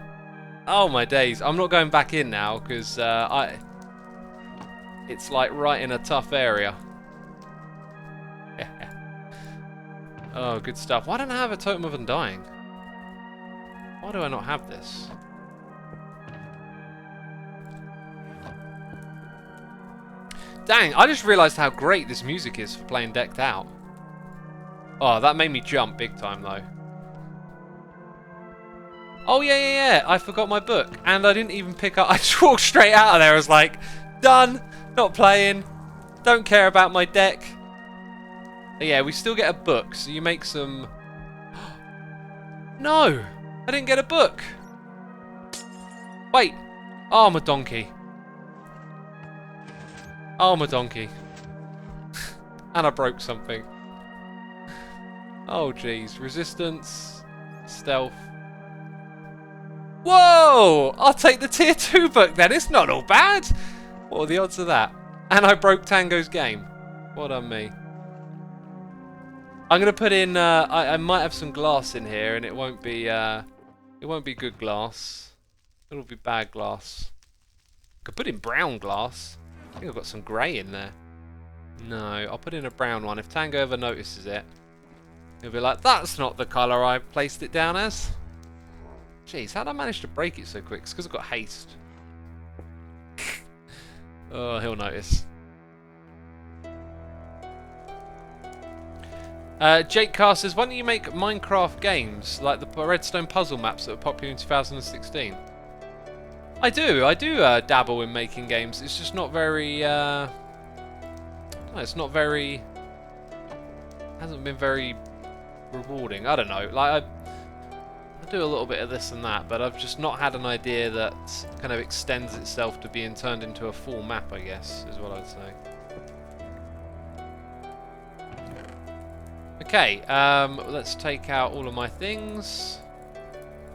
Speaker 1: Oh my days. I'm not going back in now because it's like right in a tough area. Oh, good stuff. Why don't I have a totem of undying? Why do I not have this? Dang, I just realised how great this music is for playing decked out. Oh, that made me jump big time though. Oh yeah, I forgot my book. And I didn't even pick up, I just walked straight out of there. I was like, done, not playing, don't care about my deck. But yeah, we still get a book, so you make some... No, I didn't get a book. Wait, oh, I'm a donkey. Oh, I'm a donkey. And I broke something. Oh, jeez. Resistance. Stealth. Whoa! I'll take the tier 2 book then. It's not all bad. What are the odds of that? And I broke Tango's game. Well done, me. I'm going to put in... I might have some glass in here, and it won't be good glass. It'll be bad glass. I could put in brown glass. I think I've got some grey in there. No, I'll put in a brown one. If Tango ever notices it, he'll be like, that's not the colour I placed it down as. Jeez, how did I manage to break it so quick? It's because I've got haste. Oh, he'll notice. Jake Carr says, why don't you make Minecraft games like the Redstone puzzle maps that were popular in 2016? I do dabble in making games. It's just not very, no, it's not very, hasn't been very rewarding. I don't know, like I do a little bit of this and that, but I've just not had an idea that kind of extends itself to being turned into a full map, I guess, is what I'd say. Okay, let's take out all of my things.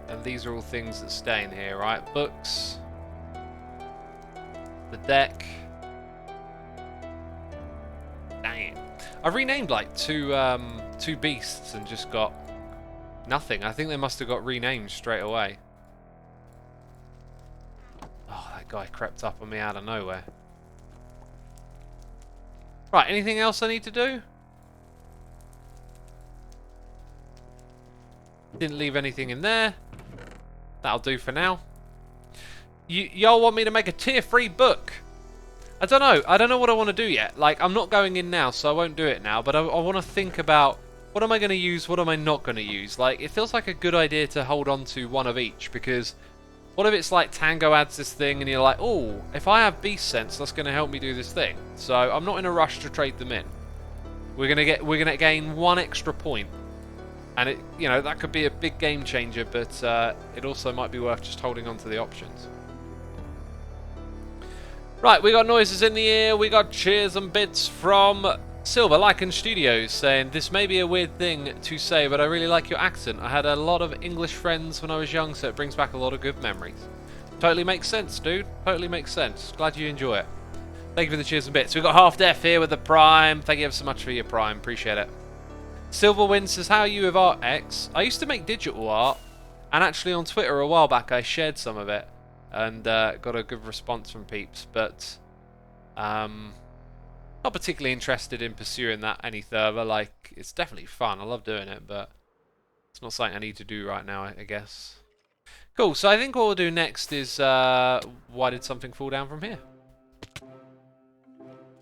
Speaker 1: And these are all things that stay in here, right? Books. The deck. Dang it. I've renamed like two beasts and just got nothing. I think they must have got renamed straight away. Oh, that guy crept up on me out of nowhere. Right, anything else I need to do? Didn't leave anything in there. That'll do for now. Y'all want me to make a tier 3 book? I don't know. I don't know what I want to do yet. Like, I'm not going in now, so I won't do it now. But I want to think about what am I going to use, what am I not going to use. Like, it feels like a good idea to hold on to one of each, because what if it's like Tango adds this thing and you're like, oh, if I have Beast Sense, that's going to help me do this thing. So I'm not in a rush to trade them in. We're gonna gain 1 extra point. And it, you know, that could be a big game changer, but it also might be worth just holding on to the options. Right, we got noises in the ear, we got cheers and bits from Silver Lycan Studios saying, this may be a weird thing to say, but I really like your accent. I had a lot of English friends when I was young, so it brings back a lot of good memories. Totally makes sense, dude. Totally makes sense. Glad you enjoy it. Thank you for the cheers and bits. We've got Half Deaf here with the Prime. Thank you ever so much for your Prime. Appreciate it. Silverwind says, how are you with Art X? I used to make digital art, and actually on Twitter a while back I shared some of it, and got a good response from peeps, but not particularly interested in pursuing that any further. Like, it's definitely fun. I love doing it, but it's not something I need to do right now, I guess. Cool, so I think what we'll do next is, why did something fall down from here?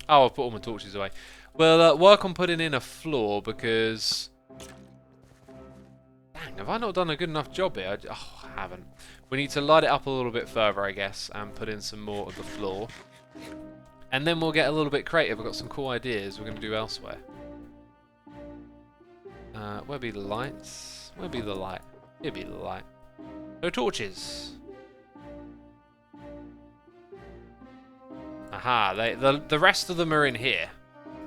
Speaker 1: Oh, I'll put all my torches away. We'll work on putting in a floor, because... Dang, have I not done a good enough job here? I haven't. We need to light it up a little bit further, I guess, and put in some more of the floor. And then we'll get a little bit creative. We've got some cool ideas we're going to do elsewhere. Where'll be the lights? Where'll be the light? Here'll be the light. No torches. Aha, the rest of them are in here,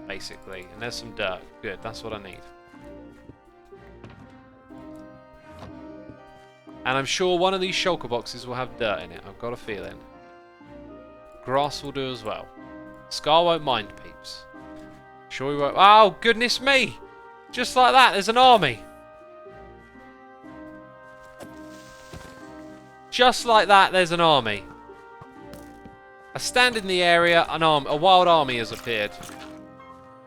Speaker 1: basically. And there's some dirt. Good, that's what I need. And I'm sure one of these shulker boxes will have dirt in it. I've got a feeling. Grass will do as well. Scar won't mind, peeps. Sure we won't. Oh, goodness me! Just like that, there's an army. Just like that, there's an army. I stand in the area, a wild army has appeared.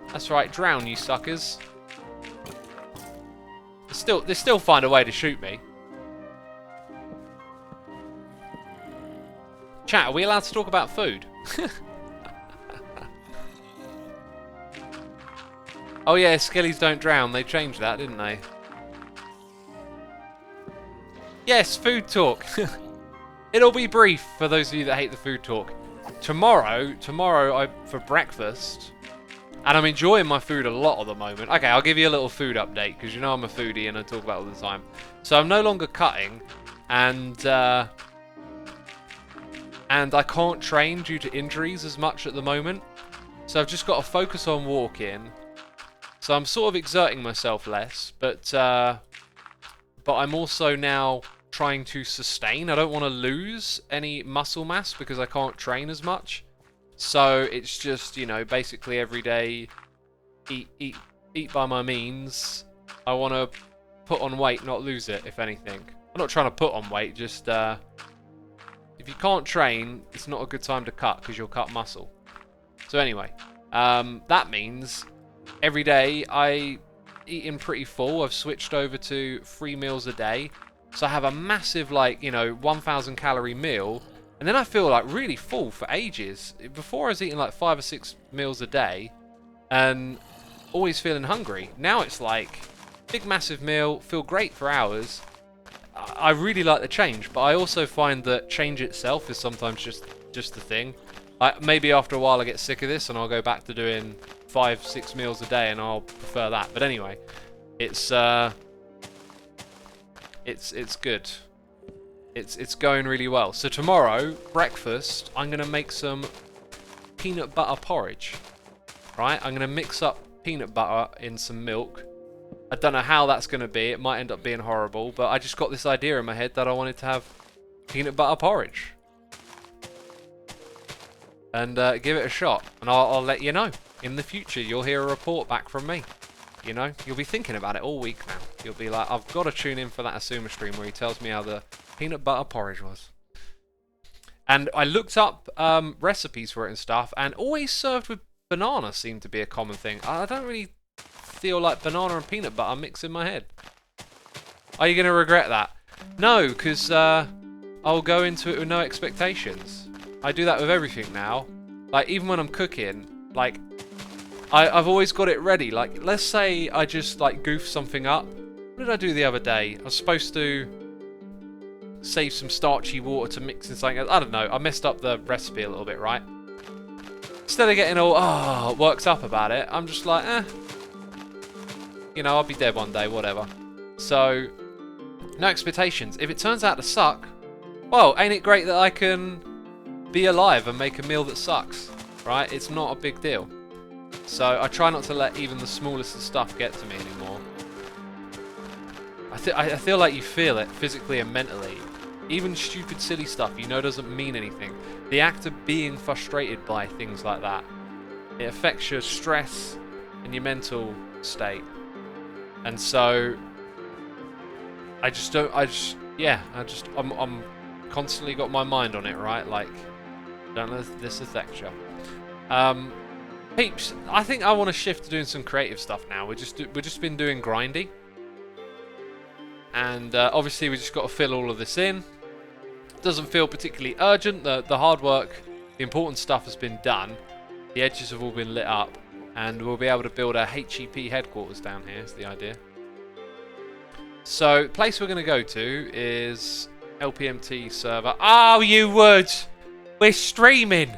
Speaker 1: That's right, drown, you suckers. They still find a way to shoot me. Chat, are we allowed to talk about food? Oh yeah, skellies don't drown. They changed that, didn't they? Yes, food talk. It'll be brief for those of you that hate the food talk. Tomorrow for breakfast, and I'm enjoying my food a lot at the moment. Okay, I'll give you a little food update, because you know I'm a foodie and I talk about it all the time. So I'm no longer cutting, and I can't train due to injuries as much at the moment. So I've just got to focus on walking. So I'm sort of exerting myself less, but I'm also now trying to sustain. I don't want to lose any muscle mass because I can't train as much. So it's just, you know, basically every day, eat by my means. I want to put on weight, not lose it, if anything. I'm not trying to put on weight, just if you can't train, it's not a good time to cut because you'll cut muscle. So anyway, that means every day I eating pretty full. I've switched over to 3 meals a day. So I have a massive, like, you know, 1,000 calorie meal. And then I feel like really full for ages. Before I was eating like 5 or 6 meals a day and always feeling hungry. Now it's like big massive meal, feel great for hours. I really like the change, but I also find that change itself is sometimes just the thing. Maybe after a while I get sick of this and I'll go back to doing 5, 6 meals a day and I'll prefer that. But anyway, it's good. It's going really well. So tomorrow, breakfast, I'm going to make some peanut butter porridge. Right? I'm going to mix up peanut butter in some milk. I don't know how that's going to be. It might end up being horrible, but I just got this idea in my head that I wanted to have peanut butter porridge. And give it a shot. And I'll let you know. In the future, you'll hear a report back from me. You know, you'll be thinking about it all week now. You'll be like, I've got to tune in for that Xisuma stream where he tells me how the peanut butter porridge was. And I looked up recipes for it and stuff, and always served with banana seemed to be a common thing. I don't really feel like banana and peanut butter mix in my head. Are you going to regret that? No, because I'll go into it with no expectations. I do that with everything now. Like, even when I'm cooking, like, I've always got it ready. Like, let's say I just, like, goof something up. What did I do the other day? I was supposed to save some starchy water to mix in something else. I don't know. I messed up the recipe a little bit, right? Instead of getting all, worked up about it, I'm just like, you know, I'll be dead one day, whatever. So, no expectations. If it turns out to suck, well, ain't it great that I can be alive and make a meal that sucks, right? It's not a big deal. So I try not to let even the smallest of stuff get to me anymore. I feel like you feel it physically and mentally. Even stupid, silly stuff you know doesn't mean anything. The act of being frustrated by things like that, it affects your stress and your mental state. And so I'm constantly got my mind on it, right? Like, don't let this affect you. Peeps, I think I want to shift to doing some creative stuff now. We've just been doing grindy, and obviously we just got to fill all of this in. Doesn't feel particularly urgent. The hard work, the important stuff has been done. The edges have all been lit up, and we'll be able to build a HEP headquarters down here. Is the idea. So, the place we're going to go to is LPMT server. Oh, you would! We're streaming!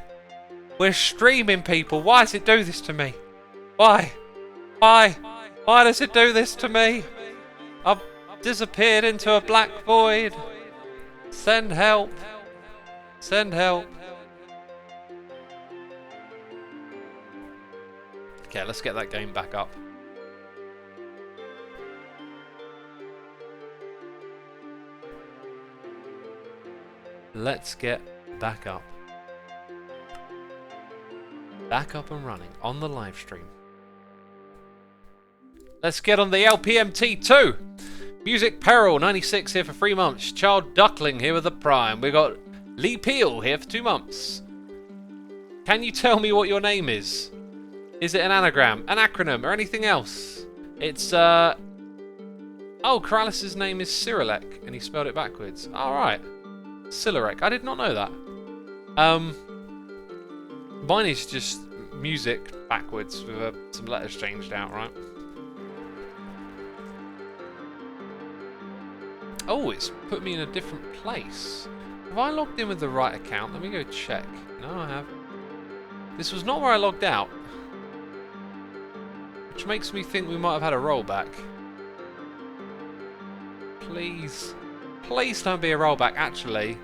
Speaker 1: We're streaming, people! Why does it do this to me? Why? Why? Why does it do this to me? I've disappeared into a black void. Send help. Send help. Okay, let's get that game back up. Let's get back up. Back up and running on the live stream. Let's get on the LPMT2. Music Peril 96 here for 3 months. Child Duckling here with the Prime. We got Lee Peel here for 2 months. Can you tell me what your name is? Is it an anagram, an acronym, or anything else? It's oh, Corrales' name is Cyrilek, and he spelled it backwards. Alright. Cyrilek. I did not know that. Mine is just music backwards with some letters changed out, right? Oh, it's put me in a different place. Have I logged in with the right account? Let me go check. No, I have. This was not where I logged out. Which makes me think we might have had a rollback. Please. Please don't be a rollback. Actually,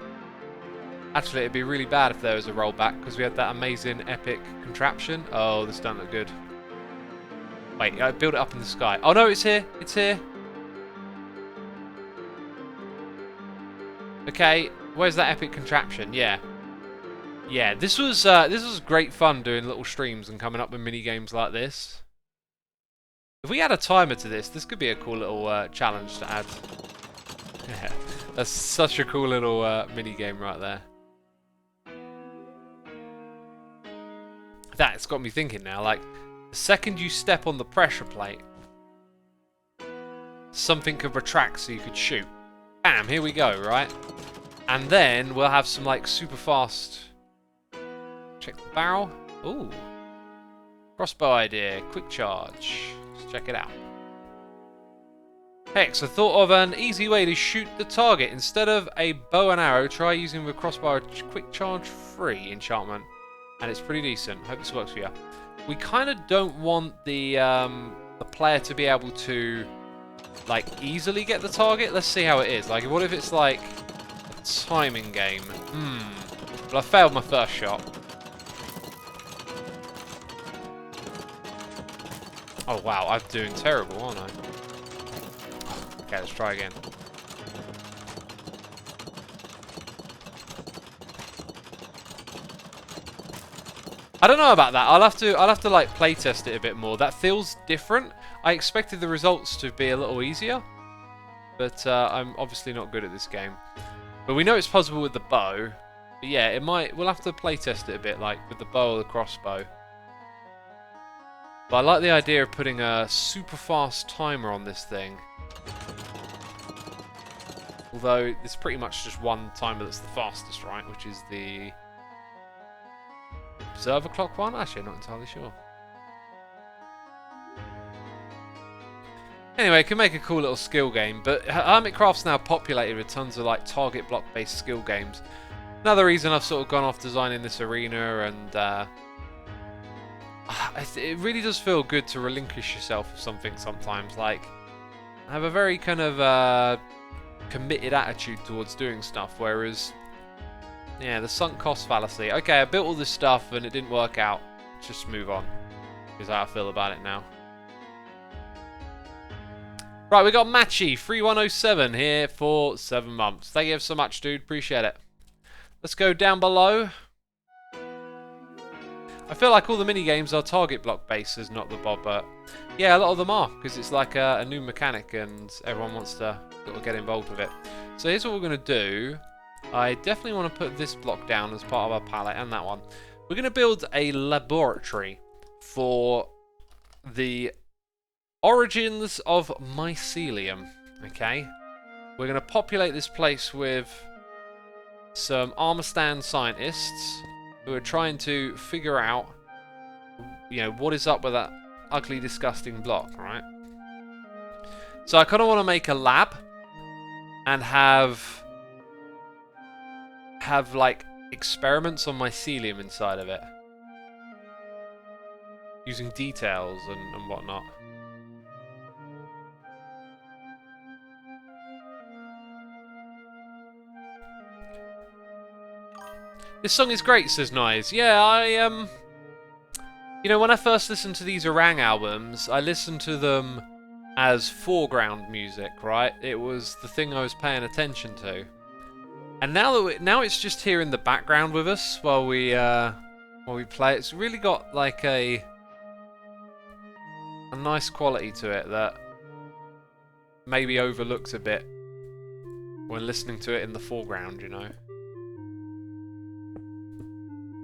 Speaker 1: it'd be really bad if there was a rollback because we had that amazing epic contraption. Oh, this don't look good. Wait, I built it up in the sky. Oh no, it's here. It's here. Okay, where's that epic contraption? Yeah. Yeah, this was great fun doing little streams and coming up with mini games like this. If we add a timer to this, this could be a cool little challenge to add. Yeah, that's such a cool little mini game right there. That's got me thinking now, like, the second you step on the pressure plate, something could retract so you could shoot. Bam, here we go, right? And then we'll have some, like, super fast... Check the barrel. Ooh. Crossbow idea. Quick charge. Let's check it out. Hex, I thought of an easy way to shoot the target. Instead of a bow and arrow, try using the crossbow quick charge free enchantment. And it's pretty decent. Hope this works for you. We kind of don't want the player to be able to, like, easily get the target. Let's see how it is. Like, what if it's like a timing game? Well, I failed my first shot. Oh wow, I'm doing terrible, aren't I? Okay, let's try again. I don't know about that. I'll have to like play test it a bit more. That feels different. I expected the results to be a little easier, but I'm obviously not good at this game. But we know it's possible with the bow. But yeah, it might. We'll have to play test it a bit, like with the bow or the crossbow. But I like the idea of putting a super fast timer on this thing. Although, it's pretty much just one timer that's the fastest, right? Which is the observer clock one? Actually, I'm not entirely sure. Anyway, it can make a cool little skill game, but Hermitcraft's now populated with tons of like target block-based skill games. Another reason I've sort of gone off designing this arena, and it really does feel good to relinquish yourself of something sometimes. Like, I have a very kind of committed attitude towards doing stuff, whereas, yeah, the sunk cost fallacy. Okay, I built all this stuff and it didn't work out. Just move on. Is how I feel about it now. Right, we got Matchy 3107 here for 7 months. Thank you so much, dude. Appreciate it. Let's go down below. I feel like all the mini games are target block based, is not the Bob, but yeah, a lot of them are, because it's like a new mechanic and everyone wants to sort of get involved with it. So here's what we're going to do. I definitely want to put this block down as part of our palette, and that one. We're going to build a laboratory for the origins of mycelium. Okay, we're going to populate this place with some armor-stand scientists who are trying to figure out, you know, what is up with that ugly, disgusting block, right? So I kind of want to make a lab and have like experiments on mycelium inside of it, using details and whatnot. This song is great, says Nice. Yeah, you know, when I first listened to these Orang albums, I listened to them as foreground music, right? It was the thing I was paying attention to. And now it's just here in the background with us while we play. It's really got like a nice quality to it that maybe overlooked a bit when listening to it in the foreground, you know.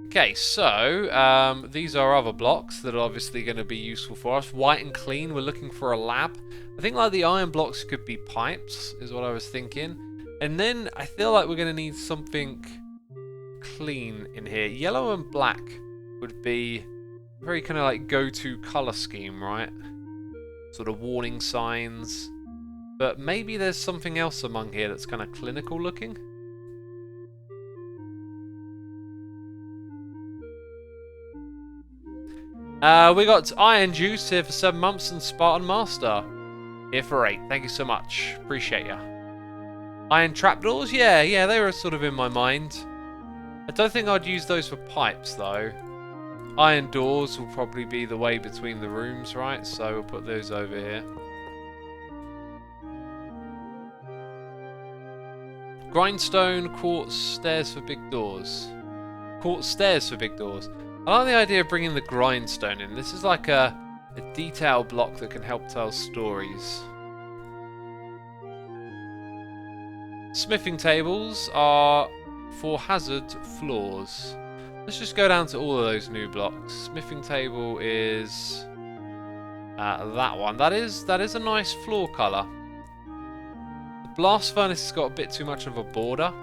Speaker 1: Okay, so these are other blocks that are obviously going to be useful for us. White and clean, we're looking for a lab. I think like the iron blocks could be pipes, is what I was thinking. And then I feel like we're going to need something clean in here. Yellow and black would be very kind of like go-to color scheme, right? Sort of warning signs. But maybe there's something else among here that's kind of clinical looking. We got Iron Juice here for 7 months and Spartan Master here for 8. Thank you so much. Appreciate ya. Iron trapdoors? Yeah, they were sort of in my mind. I don't think I'd use those for pipes though. Iron doors will probably be the way between the rooms, right? So we'll put those over here. Grindstone, quartz, stairs for big doors. Quartz stairs for big doors. I like the idea of bringing the grindstone in. This is like a detail block that can help tell stories. Smithing tables are for hazard floors. Let's just go down to all of those new blocks. Smithing table is that one. That is a nice floor colour. The blast furnace has got a bit too much of a border.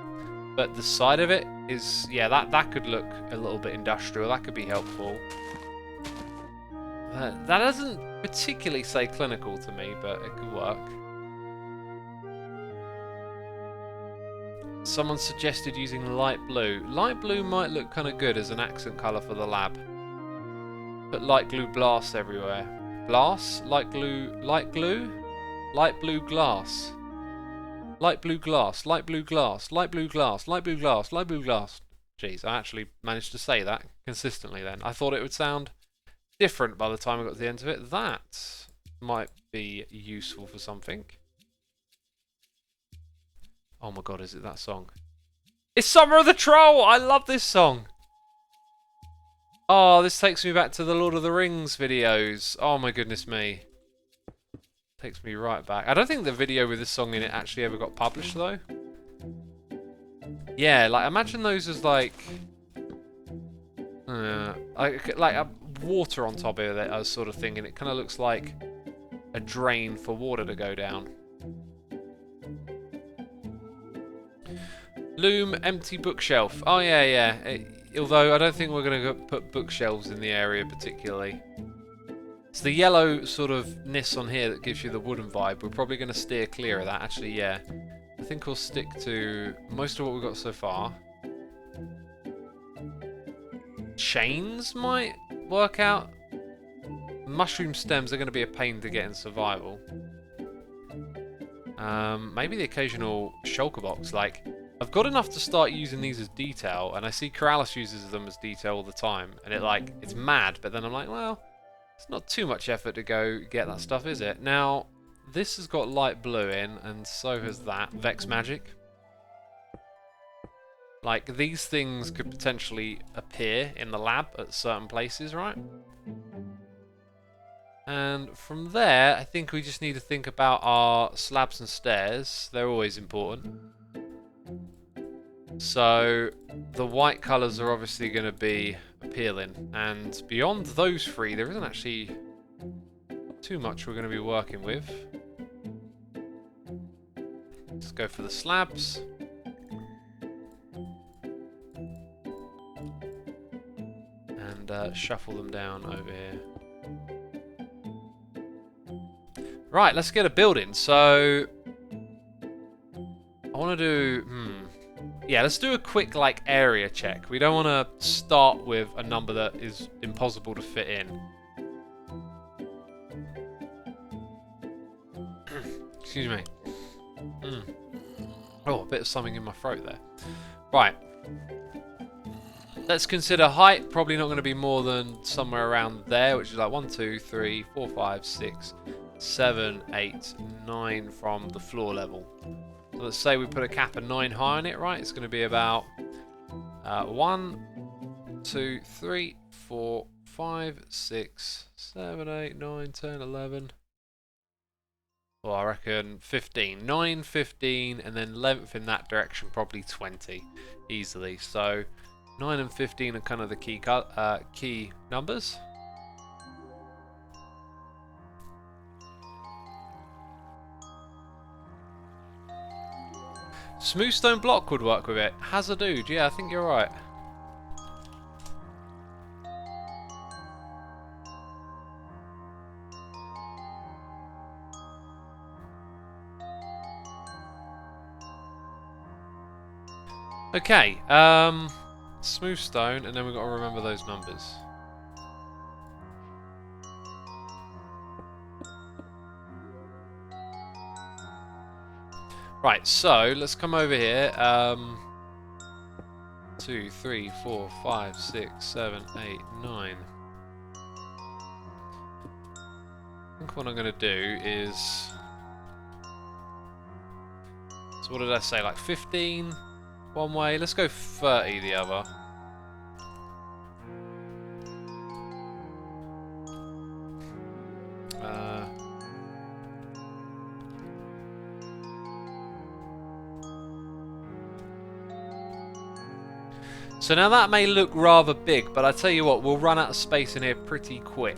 Speaker 1: But the side of it is, yeah, that could look a little bit industrial. That could be helpful. That doesn't particularly say clinical to me, but it could work. Someone suggested using light blue. Light blue might look kind of good as an accent colour for the lab. Put light blue glass everywhere. Glass? Light blue glass. Light blue glass, light blue glass, light blue glass, light blue glass, light blue glass, light blue glass. Jeez, I actually managed to say that consistently then. I thought it would sound different by the time I got to the end of it. That might be useful for something. Oh my god, is it that song? It's Summer of the Troll! I love this song! Oh, this takes me back to the Lord of the Rings videos. Oh my goodness me. Takes me right back. I don't think the video with this song in it actually ever got published though. Yeah, like imagine those as like water on top of it, I was sort of thinking. It kind of looks like a drain for water to go down. Loom, empty bookshelf. Oh, yeah. Although I don't think we're going to put bookshelves in the area particularly. It's the yellow sort of ness on here that gives you the wooden vibe. We're probably going to steer clear of that. Actually, yeah. I think we'll stick to most of what we've got so far. Chains might work out. Mushroom stems are going to be a pain to get in survival. Maybe the occasional shulker box. Like, I've got enough to start using these as detail, and I see Corrales uses them as detail all the time, and it's mad, but then I'm like, well, it's not too much effort to go get that stuff, is it? Now, this has got light blue in, and so has that. Vex magic. Like, these things could potentially appear in the lab at certain places, right? And from there, I think we just need to think about our slabs and stairs. They're always important. So, the white colours are obviously going to be appealing. And beyond those three, there isn't actually too much we're going to be working with. Let's go for the slabs. And shuffle them down over here. Right, let's get a building. So, I want to do... Yeah, let's do a quick, like, area check. We don't want to start with a number that is impossible to fit in. Excuse me. Oh, a bit of something in my throat there. Right. Let's consider height. Probably not going to be more than somewhere around there, which is like 1, 2, 3, 4, 5, 6, 7, 8, 9 from the floor level. So let's say we put a cap of 9 high on it, right? It's going to be about 1, 2, 3, 4, 5, 6, 7, 8, 9, 10, 11. Well, I reckon 15. 9, 15, and then length in that direction, probably 20 easily. So 9 and 15 are kind of the key numbers. Smooth stone block would work with it. Hazardude, yeah, I think you're right. Okay, smooth stone, and then we've got to remember those numbers. Right, so let's come over here. 2, 3, 4, 5, 6, 7, 8, 9. I think what I'm going to do is... So what did I say, like 15 one way? Let's go 30 the other. So now that may look rather big, but I tell you what, we'll run out of space in here pretty quick.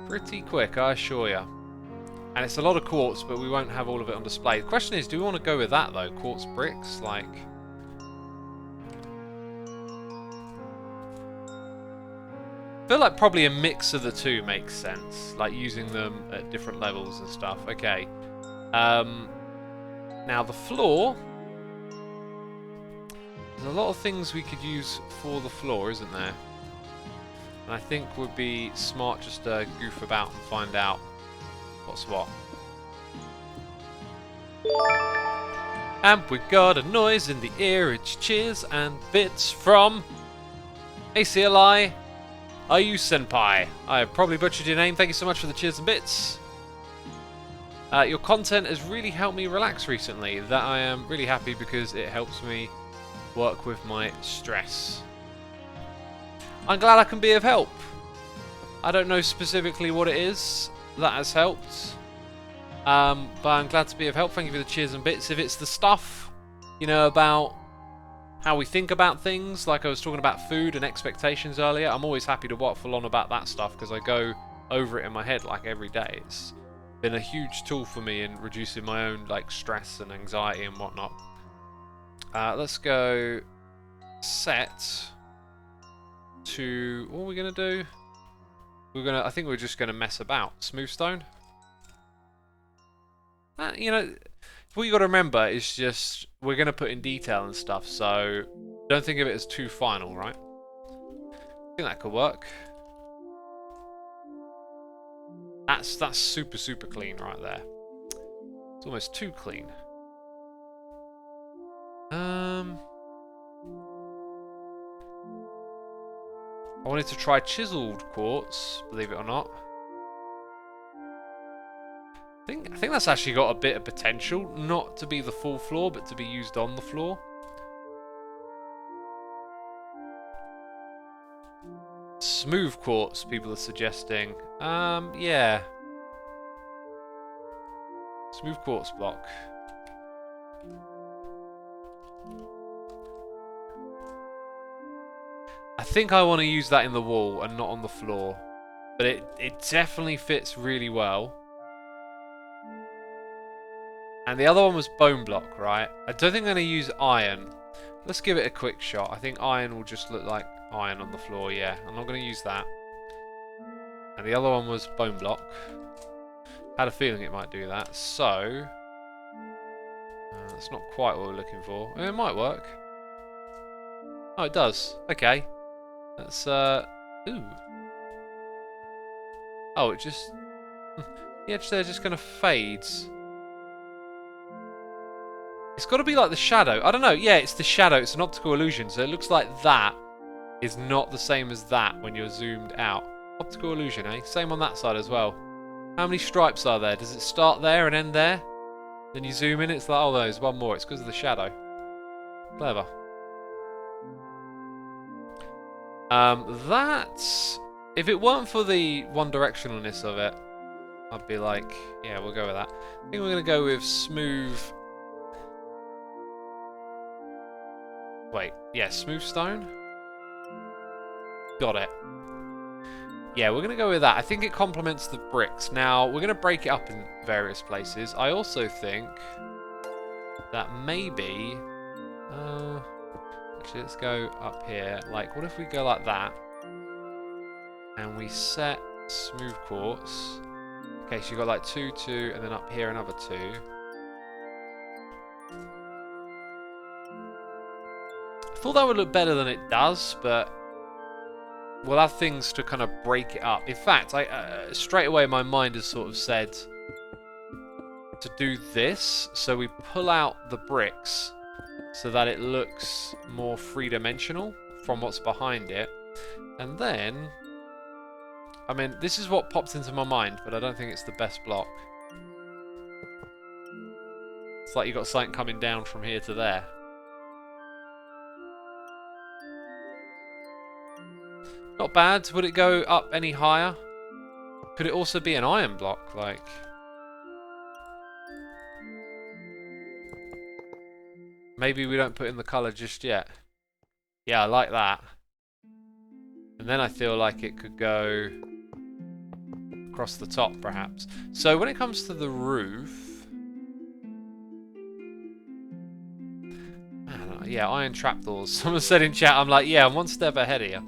Speaker 1: Pretty quick, I assure you. And it's a lot of quartz, but we won't have all of it on display. The question is, do we want to go with that though? Quartz bricks, like... I feel like probably a mix of the two makes sense. Like using them at different levels and stuff. Okay. Now the floor... There's a lot of things we could use for the floor, isn't there? And I think would be smart just to goof about and find out what's what. And we got a noise in the air, it's cheers and bits from ACLI Ayu Senpai. I probably butchered your name, thank you so much for the cheers and bits. Your content has really helped me relax recently. That I am really happy because it helps me work with my stress. I'm glad I can be of help. I don't know specifically what it is that has helped, but I'm glad to be of help. Thank you for the cheers and bits. If it's the stuff, you know, about how we think about things. Like I was talking about food and expectations earlier. I'm always happy to waffle on about that stuff because I go over it in my head like every day. It's been a huge tool for me in reducing my own like stress and anxiety and whatnot. Let's go set to, what are we gonna do? I think we're just gonna mess about. Smooth stone. You know, what you got to remember is just we're gonna put in detail and stuff, so don't think of it as too final, right? I think that could work. That's super clean right there. It's almost too clean. I wanted to try chiseled quartz, believe it or not. I think that's actually got a bit of potential, not to be the full floor, but to be used on the floor. Smooth quartz, people are suggesting. Yeah. Smooth quartz block. I think I want to use that in the wall and not on the floor. But it definitely fits really well. And the other one was bone block, right? I don't think I'm going to use iron. Let's give it a quick shot. I think iron will just look like iron on the floor, yeah. I'm not going to use that. And the other one was bone block. Had a feeling it might do that. So, that's not quite what we're looking for. It might work. Oh, it does. Okay. That's, ooh. Oh, it just... the edge there just kind of fades. It's got to be like the shadow. I don't know. Yeah, it's the shadow. It's an optical illusion. So it looks like that is not the same as that when you're zoomed out. Optical illusion, eh? Same on that side as well. How many stripes are there? Does it start there and end there? Then you zoom in, it's like, oh, there's one more. It's because of the shadow. Clever. That's... if it weren't for the one-directionalness of it, I'd be like, yeah, we'll go with that. I think we're going to go with smooth... wait, yeah, smooth stone? Got it. Yeah, we're going to go with that. I think it complements the bricks. Now, we're going to break it up in various places. I also think that maybe... actually, let's go up here. Like, what if we go like that? And we set smooth quartz. Okay, so you've got like 2, 2, and then up here another 2. I thought that would look better than it does, but we'll have things to kind of break it up. In fact, straight away my mind has sort of said to do this, so we pull out the bricks so that it looks more three-dimensional from what's behind it. And then, I mean, this is what popped into my mind, but I don't think it's the best block. It's like you've got something coming down from here to there. Not bad. Would it go up any higher? Could it also be an iron block? Like... maybe we don't put in the colour just yet. Yeah, I like that. And then I feel like it could go across the top, perhaps. So when it comes to the roof... man, yeah, iron trapdoors. Someone said in chat, I'm like, yeah, I'm one step ahead of you.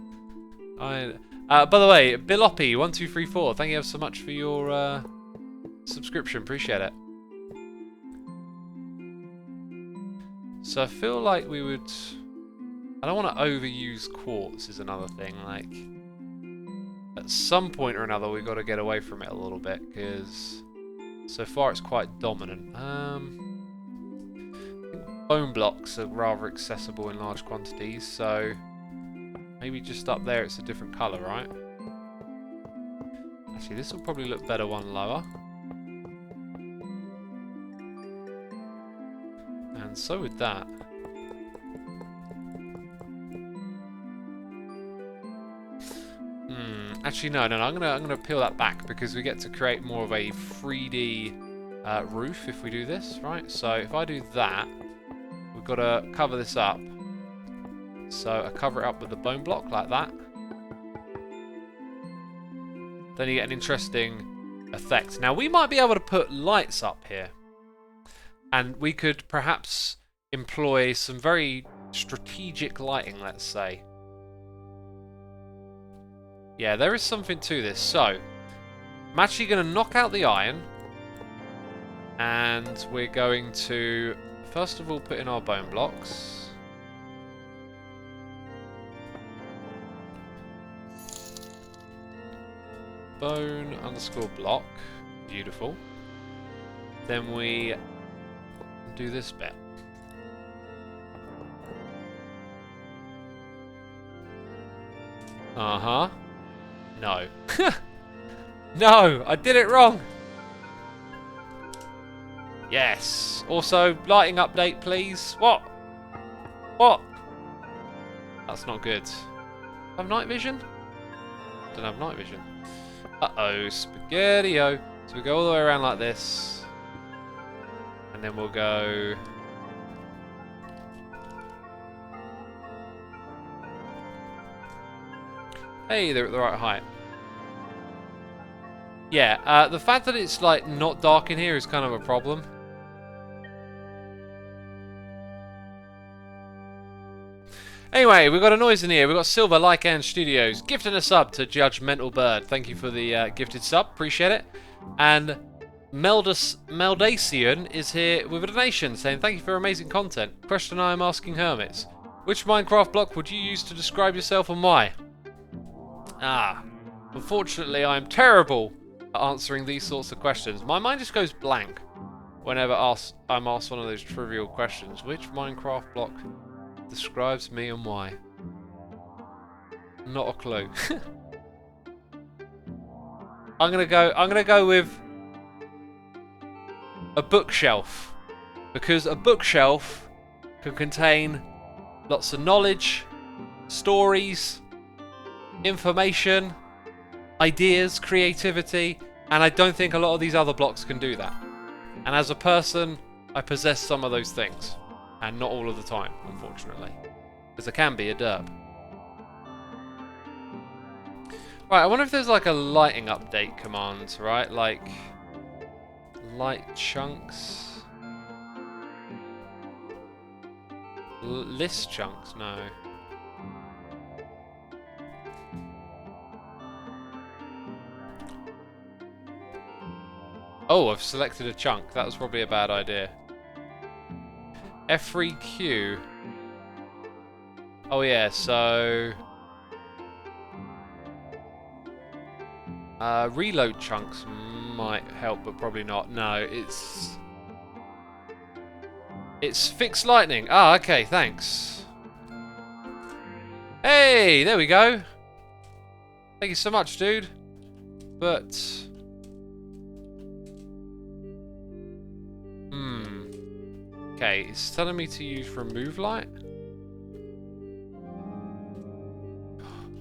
Speaker 1: By the way, Billoppy1234, thank you so much for your subscription. Appreciate it. So I feel like we would... I don't want to overuse quartz is another thing. Like, at some point or another, we've got to get away from it a little bit because so far it's quite dominant. I think bone blocks are rather accessible in large quantities, so maybe just up there it's a different colour, right? Actually, this will probably look better one lower. And so would that. Actually, no. I'm gonna peel that back because we get to create more of a 3D roof if we do this, right? So if I do that, we've got to cover this up, So I cover it up with the bone block like that. Then you get an interesting effect. Now we might be able to put lights up here. And we could perhaps employ some very strategic lighting, let's say. Yeah, there is something to this. So, I'm actually going to knock out the iron. And we're going to, first of all, put in our bone blocks. Bone underscore block. Beautiful. Then we do this bit. Uh-huh. No. No, I did it wrong. Yes. Also, lighting update, please. What? What? That's not good. Have night vision? Don't have night vision. Uh-oh, spaghetti-o. So we go all the way around like this. And then we'll go... Hey, they're at the right height. Yeah, the fact that it's like not dark in here is kind of a problem. Anyway, we've got a noise in here. We've got Silver Lycan Studios gifting a sub to Judgmental Bird. Thank you for the gifted sub. Appreciate it. And Meldacian is here with a donation saying thank you for amazing content. Question I am asking hermits. Which Minecraft block would you use to describe yourself and why? Unfortunately I am terrible at answering these sorts of questions. My mind just goes blank whenever I'm asked one of those trivial questions. Which Minecraft block describes me and why? Not a clue. I'm gonna go with a bookshelf, because a bookshelf can contain lots of knowledge, stories, information, ideas, creativity, and I don't think a lot of these other blocks can do that. And as a person, I possess some of those things, and not all of the time, unfortunately, because I can be a derp. Right, I wonder if there's like a lighting update command, right? Like light chunks, list chunks, no. Oh, I've selected a chunk. That was probably a bad idea. F3Q. Oh yeah, so... reload chunks might help, but probably not. No, it's fixed lightning. Ah, okay, thanks. Hey, there we go. Thank you so much, dude. But... Okay, it's telling me to use remove light.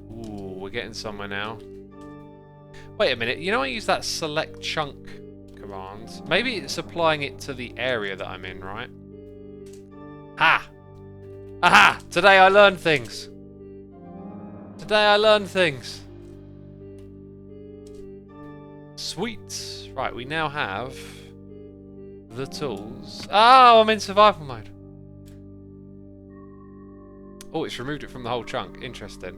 Speaker 1: Ooh, we're getting somewhere now. Wait a minute, you know I use that select chunk command. Maybe it's applying it to the area that I'm in, right? Ha! Aha! Today I learned things. Today I learned things. Sweet. Right, we now have the tools. Oh, I'm in survival mode. Oh, it's removed it from the whole chunk. Interesting.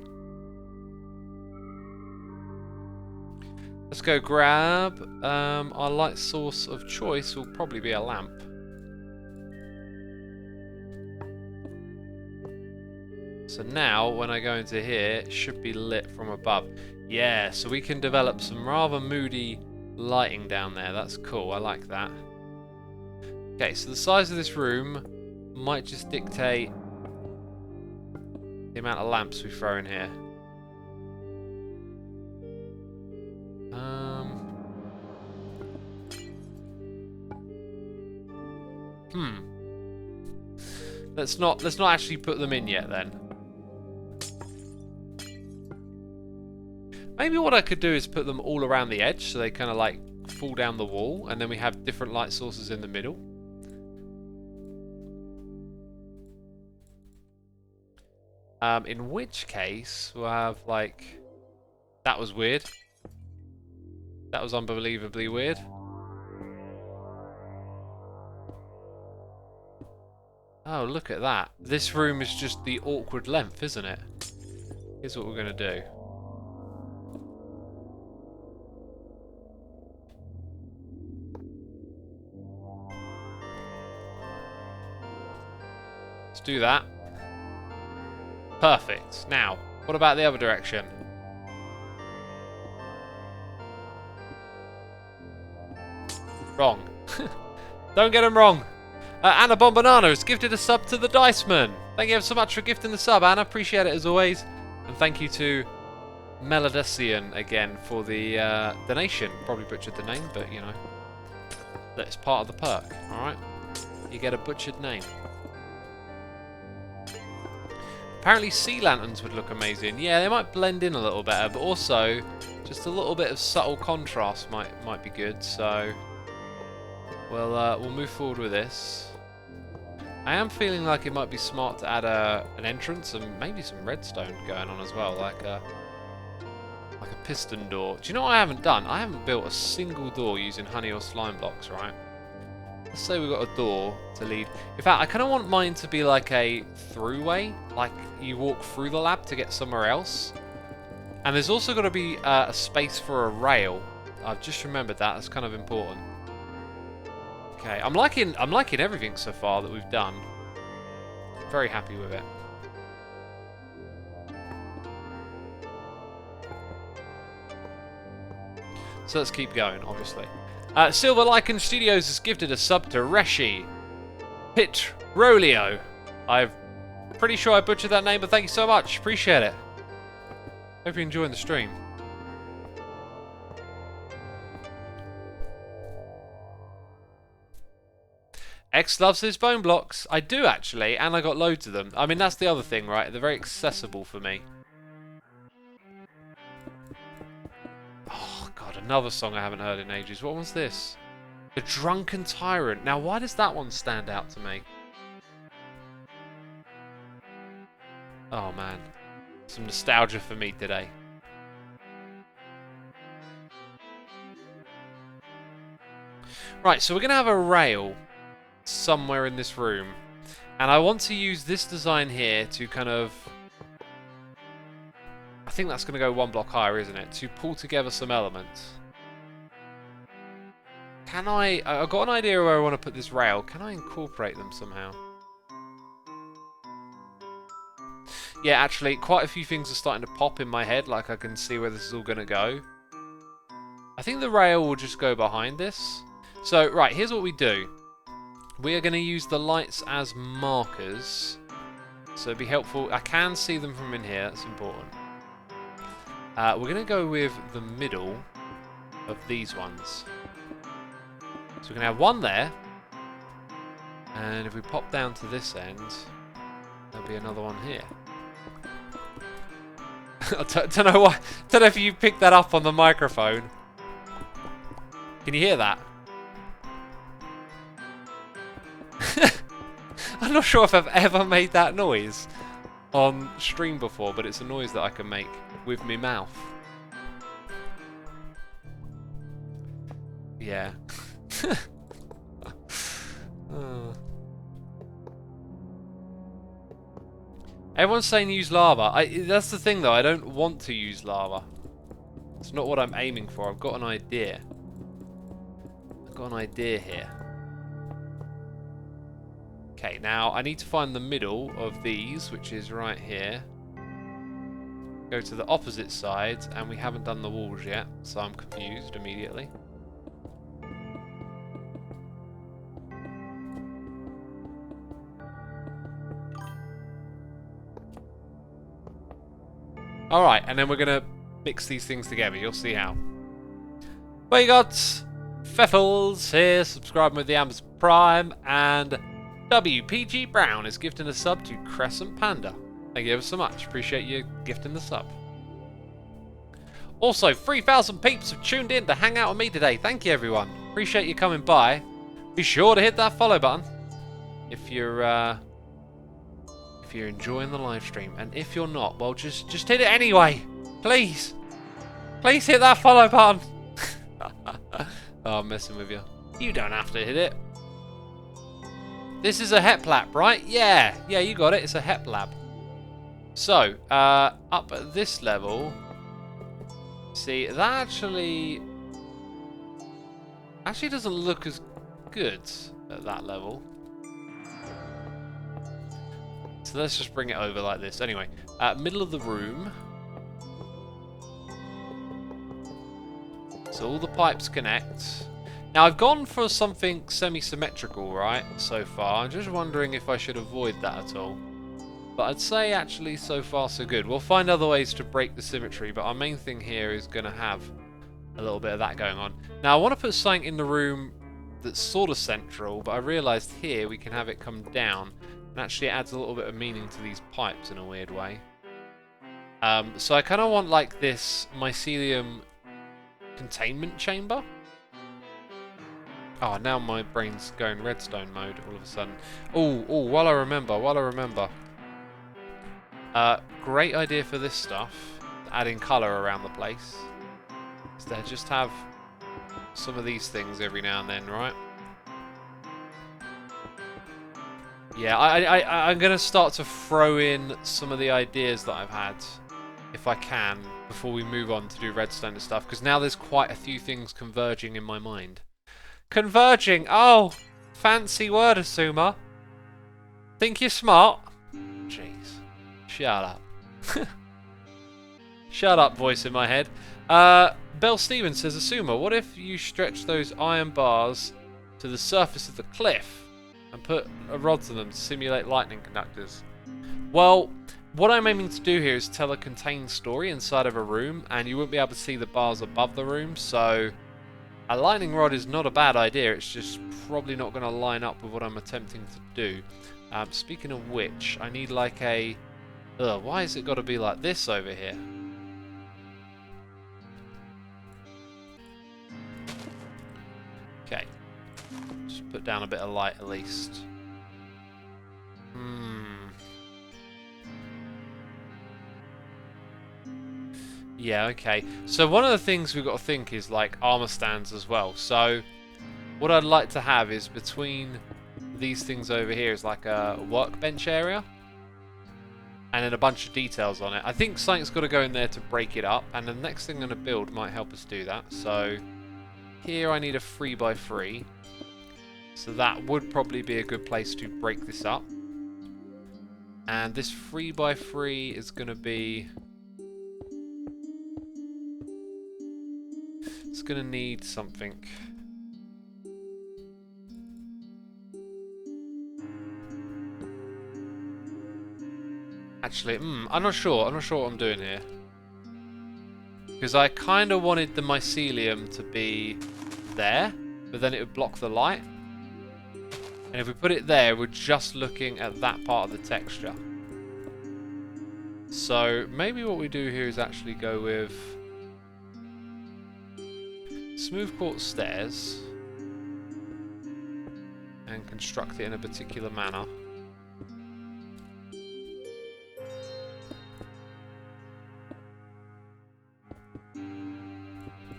Speaker 1: Let's go grab our light source of choice will probably be a lamp. So now when I go into here, it should be lit from above. Yeah, so we can develop some rather moody lighting down there. That's cool. I like that. Okay, so the size of this room might just dictate the amount of lamps we throw in here. Let's not actually put them in yet then. Maybe what I could do is put them all around the edge so they kind of like fall down the wall, and then we have different light sources in the middle. In which case, we'll have, like... That was weird. That was unbelievably weird. Oh, look at that. This room is just the awkward length, isn't it? Here's what we're going to do. Let's do that. Perfect. Now, what about the other direction? Wrong. Don't get them wrong. Anna Bombanano has gifted a sub to the Diceman. Thank you ever so much for gifting the sub, Anna. Appreciate it as always. And thank you to Melodesian again for the donation. Probably butchered the name, but you know, that's part of the perk. Alright? You get a butchered name. Apparently sea lanterns would look amazing. Yeah, they might blend in a little better, but also just a little bit of subtle contrast might be good. So we'll move forward with this. I am feeling like it might be smart to add an entrance and maybe some redstone going on as well, like a piston door. Do you know what I haven't done? I haven't built a single door using honey or slime blocks, right? Let's say we've got a door to lead. In fact, I kind of want mine to be like a throughway, like you walk through the lab to get somewhere else. And there's also got to be a space for a rail. I've just remembered that. That's kind of important. Okay, I'm liking everything so far that we've done. Very happy with it. So let's keep going, obviously. Silver Lycan Studios has gifted a sub to Reshi Pitrolio. I'm pretty sure I butchered that name, but thank you so much. Appreciate it. Hope you're enjoying the stream. X loves his bone blocks. I do actually, and I got loads of them. I mean, that's the other thing, right? They're very accessible for me. Oh, God, another song I haven't heard in ages. What was this? The Drunken Tyrant. Now, why does that one stand out to me? Oh, man. Some nostalgia for me today. Right, so we're going to have a rail somewhere in this room. And I want to use this design here to kind of... I think that's going to go one block higher, isn't it? To pull together some elements. Can I... I've got an idea where I want to put this rail. Can I incorporate them somehow? Yeah, actually, quite a few things are starting to pop in my head. Like, I can see where this is all going to go. I think the rail will just go behind this. So, right, here's what we do. We are going to use the lights as markers. So it'd be helpful. I can see them from in here. That's important. We're going to go with the middle of these ones. So we're going to have one there. And if we pop down to this end, there'll be another one here. I don't know why. Don't know if you picked that up on the microphone. Can you hear that? I'm not sure if I've ever made that noise on stream before, but it's a noise that I can make with my mouth. Yeah. Everyone's saying use lava. That's the thing though, I don't want to use lava. It's not what I'm aiming for. I've got an idea. I've got an idea here. Okay, now I need to find the middle of these, which is right here. Go to the opposite side, and we haven't done the walls yet, so I'm confused immediately. Alright, and then we're going to mix these things together. You'll see how. We got Pfeffles here, subscribing with the Amazon Prime, and WPG Brown is gifting a sub to Crescent Panda. Thank you ever so much. Appreciate you gifting the sub. Also, 3,000 peeps have tuned in to hang out with me today. Thank you, everyone. Appreciate you coming by. Be sure to hit that follow button if you're if you're enjoying the live stream. And if you're not, well, just hit it anyway. Please. Please hit that follow button. Oh, I'm messing with you. You don't have to hit it. This is a HEP lab, right? Yeah, you got it. It's a HEP lab. So, up at this level, see, that actually doesn't look as good at that level. So let's just bring it over like this. Anyway, middle of the room. So all the pipes connect. Now I've gone for something semi-symmetrical, right, so far. I'm just wondering if I should avoid that at all. But I'd say actually so far so good. We'll find other ways to break the symmetry, but our main thing here is going to have a little bit of that going on. Now I want to put something in the room that's sort of central, but I realised here we can have it come down. And actually it adds a little bit of meaning to these pipes in a weird way. So I kind of want like this mycelium containment chamber. Oh, now my brain's going redstone mode all of a sudden. Oh, while I remember. Great idea for this stuff, adding colour around the place, is to just have some of these things every now and then, right? Yeah, I'm going to start to throw in some of the ideas that I've had, if I can, before we move on to do redstone and stuff, because now there's quite a few things converging in my mind. Converging! Oh! Fancy word, Xisuma. Think you're smart? Jeez. Shut up. Shut up, voice in my head. Bell Stevens says, Xisuma, what if you stretch those iron bars to the surface of the cliff and put rods in them to simulate lightning conductors? Well, what I'm aiming to do here is tell a contained story inside of a room, and you won't be able to see the bars above the room, so a lightning rod is not a bad idea. It's just probably not going to line up with what I'm attempting to do. Speaking of which, I need like a... why has it got to be like this over here? Okay. Just put down a bit of light at least. Yeah, okay. So one of the things we've got to think is like armor stands as well. So what I'd like to have is between these things over here is like a workbench area. And then a bunch of details on it. I think something's got to go in there to break it up. And the next thing I'm going to build might help us do that. So here I need a 3x3. So that would probably be a good place to break this up. And this 3x3 is going to be... It's going to need something. Actually, I'm not sure. I'm not sure what I'm doing here. Because I kind of wanted the mycelium to be there, but then it would block the light. And if we put it there, we're just looking at that part of the texture. So maybe what we do here is actually go with smooth quartz stairs and construct it in a particular manner.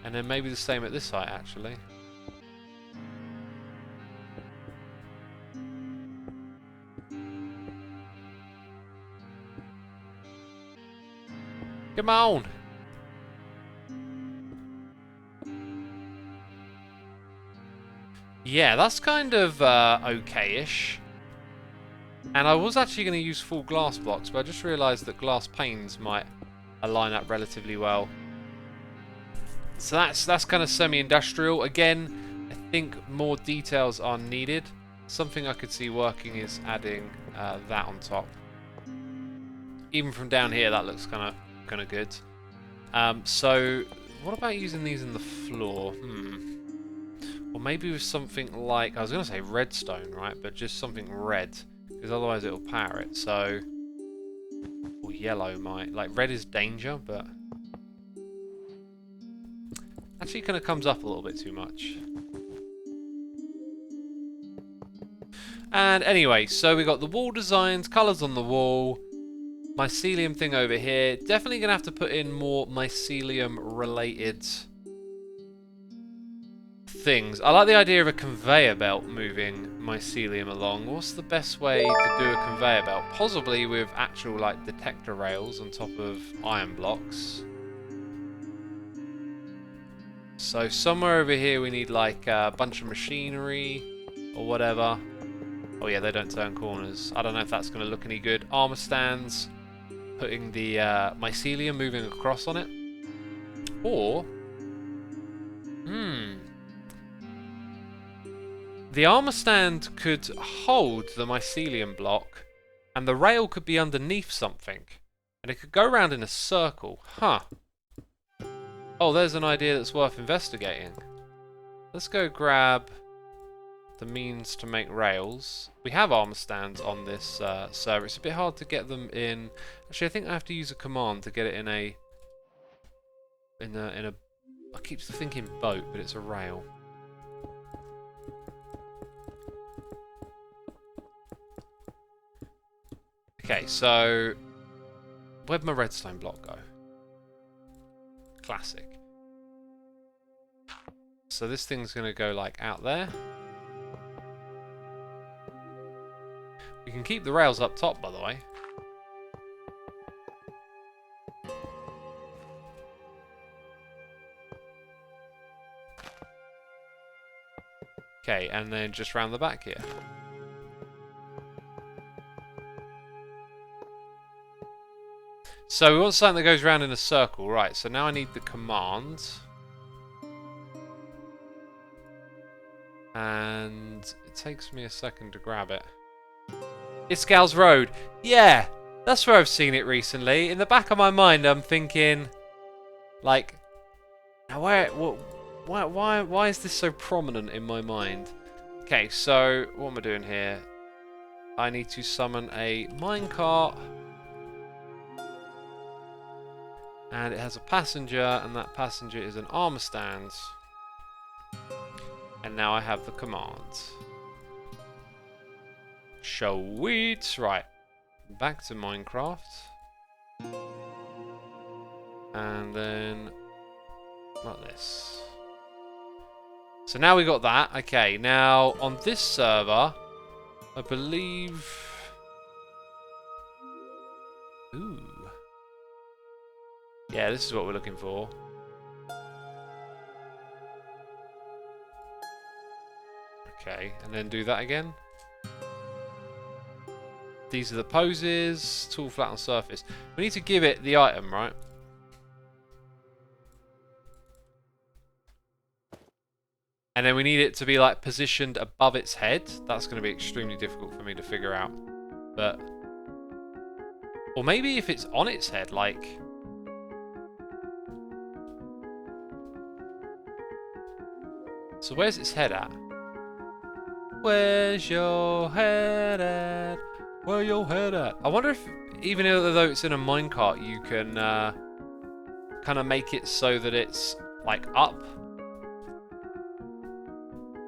Speaker 1: And then maybe the same at this site, actually. Come on! Yeah, that's kind of okay-ish. And I was actually going to use full glass blocks, but I just realised that glass panes might align up relatively well. So that's kind of semi-industrial. Again, I think more details are needed. Something I could see working is adding that on top. Even from down here, that looks kind of good. So what about using these in the floor? Or maybe with something like, I was going to say redstone, right? But just something red, because otherwise it'll power it. So, or yellow might. Like red is danger, but actually kind of comes up a little bit too much. And anyway, so we got the wall designs, colours on the wall, mycelium thing over here. Definitely going to have to put in more mycelium related things. I like the idea of a conveyor belt moving mycelium along. What's the best way to do a conveyor belt? Possibly with actual like detector rails on top of iron blocks. So somewhere over here we need like a bunch of machinery or whatever. Oh yeah, they don't turn corners. I don't know if that's going to look any good. Armor stands, putting the mycelium moving across on it. Or, the armor stand could hold the mycelium block, and the rail could be underneath something, and it could go around in a circle. Huh. Oh, there's an idea that's worth investigating. Let's go grab the means to make rails. We have armor stands on this server. It's a bit hard to get them in. Actually, I think I have to use a command to get it in a. I keep thinking boat, but it's a rail. Okay, so where'd my redstone block go? Classic. So this thing's gonna go like out there. We can keep the rails up top, by the way. Okay, and then just round the back here. So we want something that goes around in a circle, right? So now I need the command. And it takes me a second to grab it. Iscal's Road. Yeah, that's where I've seen it recently. In the back of my mind, I'm thinking, like, why is this so prominent in my mind? Okay, so what am I doing here? I need to summon a minecart. And it has a passenger, and that passenger is an armor stand. And now I have the command. Sweet. Right. Back to Minecraft. And then like this. So now we got that. Okay, now on this server, I believe... Ooh. Yeah, this is what we're looking for. Okay, and then do that again. These are the poses. Tool flat on surface. We need to give it the item, right? And then we need it to be like positioned above its head. That's going to be extremely difficult for me to figure out. But... Or maybe if it's on its head, like... So where's its head at? Where's your head at? Where your head at? I wonder if, even though it's in a minecart, you can kind of make it so that it's like up.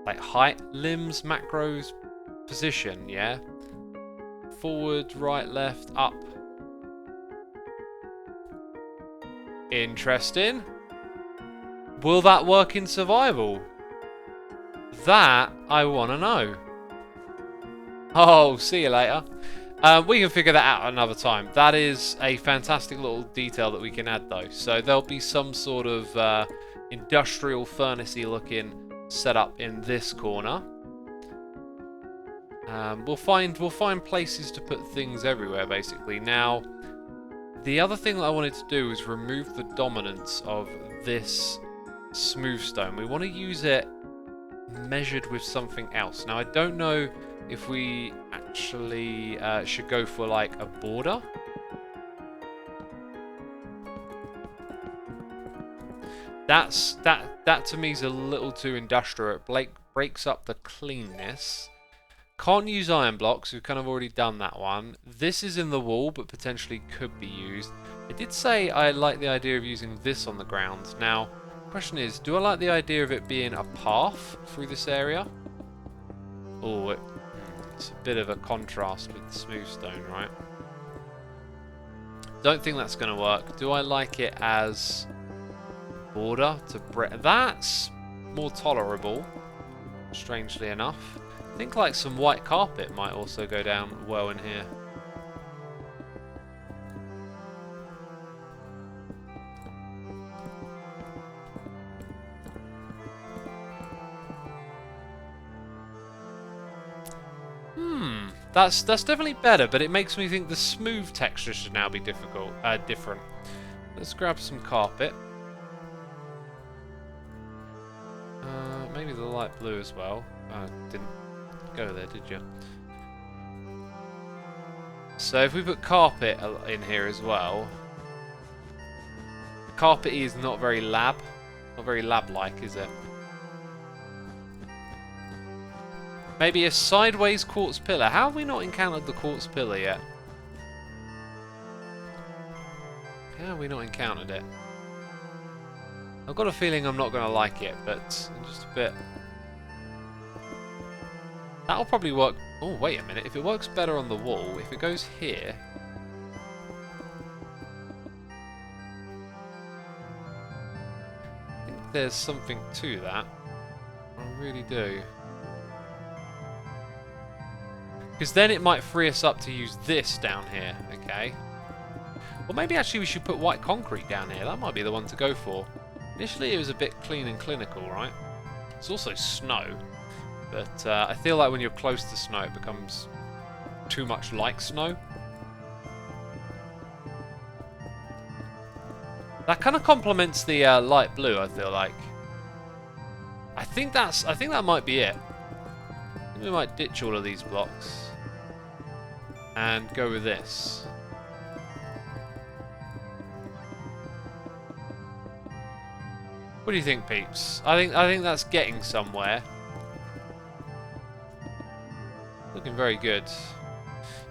Speaker 1: Like height, limbs, macros, position, yeah? Forward, right, left, up. Interesting. Will that work in survival? That I want to know. Oh, see you later. We can figure that out another time. That is a fantastic little detail that we can add though. So there'll be some sort of industrial furnace-y looking setup in this corner. We'll find places to put things everywhere basically. Now, the other thing that I wanted to do is remove the dominance of this smooth stone. We want to use it measured with something else. Now I don't know if we actually should go for like a border. That to me is a little too industrial. It breaks up the cleanness. Can't use iron blocks. We've kind of already done that one. This is in the wall, but potentially could be used. I did say I like the idea of using this on the ground. Now, question is, do I like the idea of it being a path through this area? Oh, It's a bit of a contrast with the smooth stone, right? Don't think that's going to work. Do I like it as border to bread? That's more tolerable, strangely enough. I think like some white carpet might also go down well in here. That's definitely better, but it makes me think the smooth texture should now be different. Let's grab some carpet. Maybe the light blue as well. Didn't go there, did you? So if we put carpet in here as well, carpet is not very lab-like, is it? Maybe a sideways quartz pillar. How have we not encountered the quartz pillar yet? How have we not encountered it? I've got a feeling I'm not going to like it, but I'm just a bit... That'll probably work... Oh, wait a minute. If it works better on the wall, if it goes here... I think there's something to that. I really do. Because then it might free us up to use this down here, okay? Well, maybe actually we should put white concrete down here. That might be the one to go for. Initially it was a bit clean and clinical, right? It's also snow. But I feel like when you're close to snow, it becomes too much like snow. That kind of complements the light blue, I feel like. I think that might be it. I think we might ditch all of these blocks and go with this. What do you think, peeps? I think that's getting somewhere. Looking very good.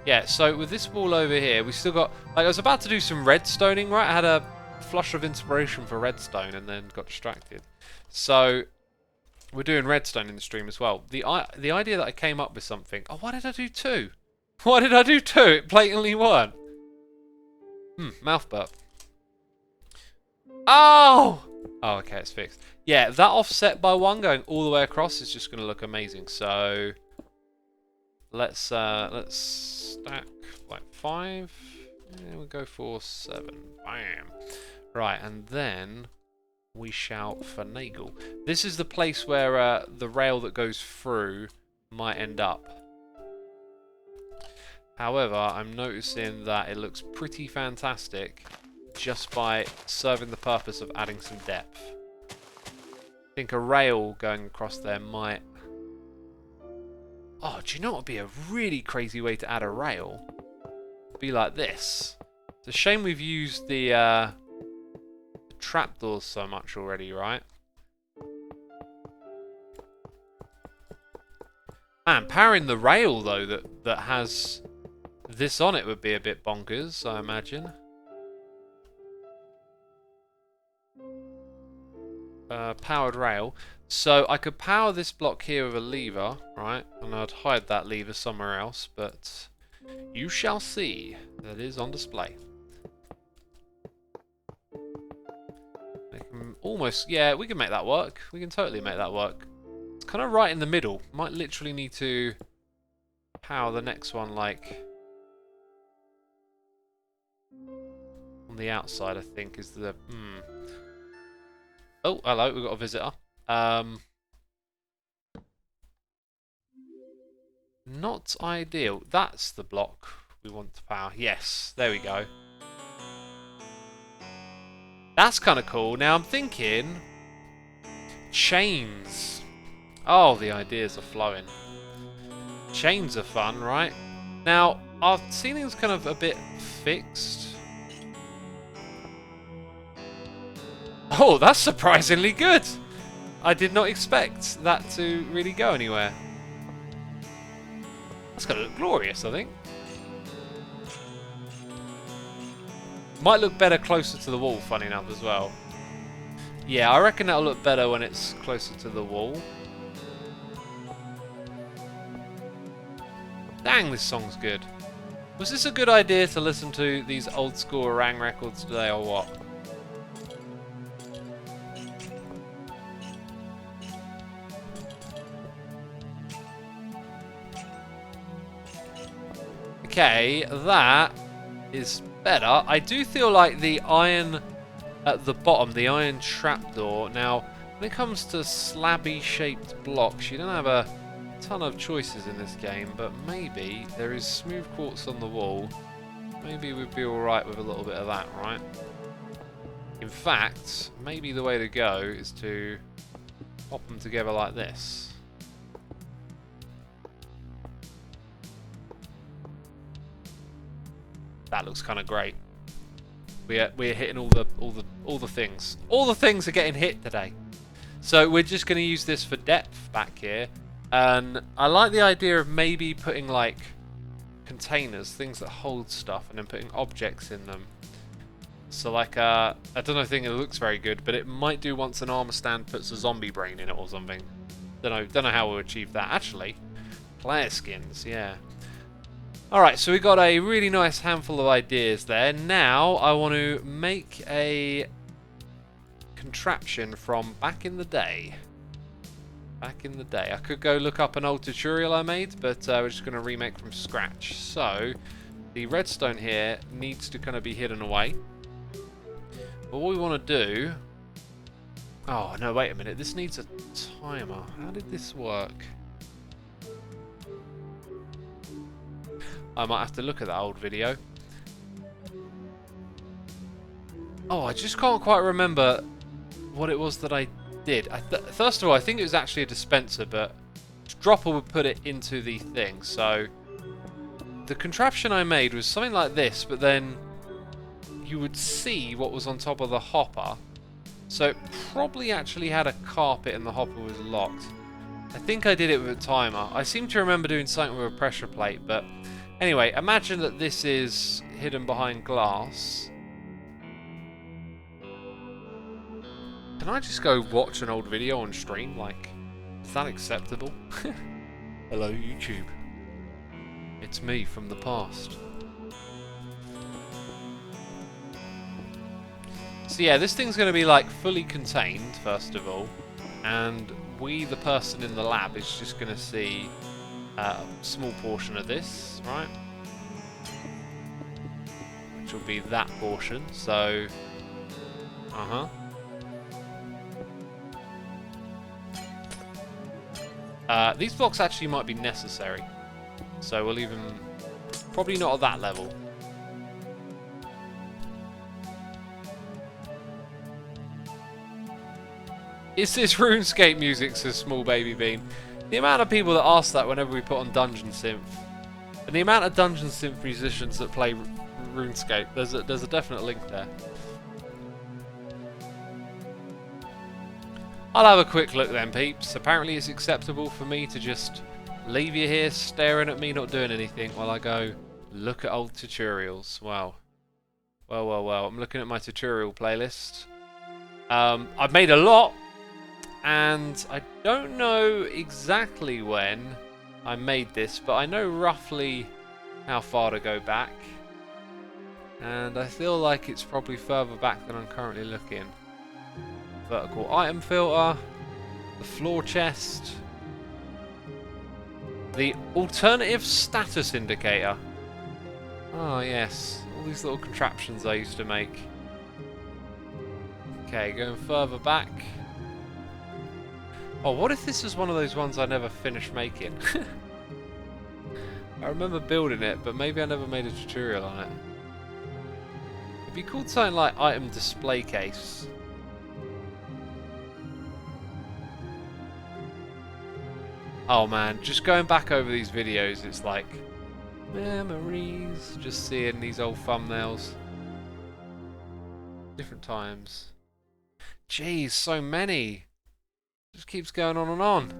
Speaker 1: Yeah, so with this wall over here, we still got... Like, I was about to do some redstoning, right? I had a flush of inspiration for redstone and then got distracted. So... We're doing redstone in the stream as well. The idea that I came up with something... Oh, why did I do two? Why did I do two? It blatantly weren't. Mouth burp. Oh! Oh, okay, it's fixed. Yeah, that offset by one going all the way across is just going to look amazing. So, let's stack like 5. Yeah, we'll go for 7. Bam. Right, and then... we shall finagle. This is the place where the rail that goes through might end up. However, I'm noticing that it looks pretty fantastic just by serving the purpose of adding some depth. I think a rail going across there might... Oh, do you know what would be a really crazy way to add a rail? It'd be like this. It's a shame we've used the trapdoors so much already, right? Man, powering the rail though that has this on it would be a bit bonkers, I imagine. Powered rail. So I could power this block here with a lever, right? And I'd hide that lever somewhere else, but you shall see. That is on display. Almost, yeah, we can make that work. We can totally make that work. It's kind of right in the middle. Might literally need to power the next one, like, on the outside, I think, is the... Oh, hello, we've got a visitor. Not ideal. That's the block we want to power. Yes, there we go. That's kind of cool. Now I'm thinking... chains. Oh, the ideas are flowing. Chains are fun, right? Now, our ceiling's kind of a bit fixed. Oh, that's surprisingly good! I did not expect that to really go anywhere. That's going to look glorious, I think. Might look better closer to the wall, funny enough, as well. Yeah, I reckon that'll look better when it's closer to the wall. Dang, this song's good. Was this a good idea to listen to these old school Orang records today or what? Okay, that is better. I do feel like the iron at the bottom, the iron trapdoor. Now, when it comes to slabby shaped blocks, you don't have a ton of choices in this game, but maybe there is smooth quartz on the wall. Maybe we'd be alright with a little bit of that, right? In fact, maybe the way to go is to pop them together like this. That looks kind of great. We're hitting all the things. All the things are getting hit today. So we're just going to use this for depth back here. And I like the idea of maybe putting like containers, things that hold stuff, and then putting objects in them. So like I don't think it looks very good, but it might do once an armor stand puts a zombie brain in it or something. Don't know how we'll achieve that. Actually, player skins, yeah. Alright, so we got a really nice handful of ideas there. Now I want to make a contraption from back in the day. Back in the day. I could go look up an old tutorial I made, but we're just going to remake from scratch. So, the redstone here needs to kind of be hidden away. But what we want to do... Oh, no, wait a minute. This needs a timer. How did this work? I might have to look at that old video. Oh, I just can't quite remember what it was that I did. First of all, I think it was actually a dispenser, but Dropper would put it into the thing. So the contraption I made was something like this, but then you would see what was on top of the hopper. So it probably actually had a carpet and the hopper was locked. I think I did it with a timer. I seem to remember doing something with a pressure plate, but anyway, imagine that this is hidden behind glass. Can I just go watch an old video on stream? Like, is that acceptable? Hello, YouTube. It's me from the past. So yeah, this thing's going to be like fully contained, first of all. And we, the person in the lab, is just going to see a small portion of this, right? Which will be that portion, so... these blocks actually might be necessary. So we'll leave them... Probably not at that level. Is this RuneScape music, says Small Baby Bean? The amount of people that ask that whenever we put on Dungeon Synth, and the amount of Dungeon Synth musicians that play RuneScape, there's a definite link there. I'll have a quick look then, peeps. Apparently it's acceptable for me to just leave you here staring at me not doing anything while I go look at old tutorials. Wow. Well. I'm looking at my tutorial playlist. I've made a lot, and I don't know exactly when I made this, but I know roughly how far to go back. And I feel like it's probably further back than I'm currently looking. Vertical item filter, the floor chest, the alternative status indicator. Oh yes, all these little contraptions I used to make. Okay, going further back. Oh, what if this is one of those ones I never finished making? I remember building it, but maybe I never made a tutorial on it. It'd be called something like item display case. Oh man, just going back over these videos, it's like memories, just seeing these old thumbnails. Different times. Jeez, so many. Just keeps going on and on.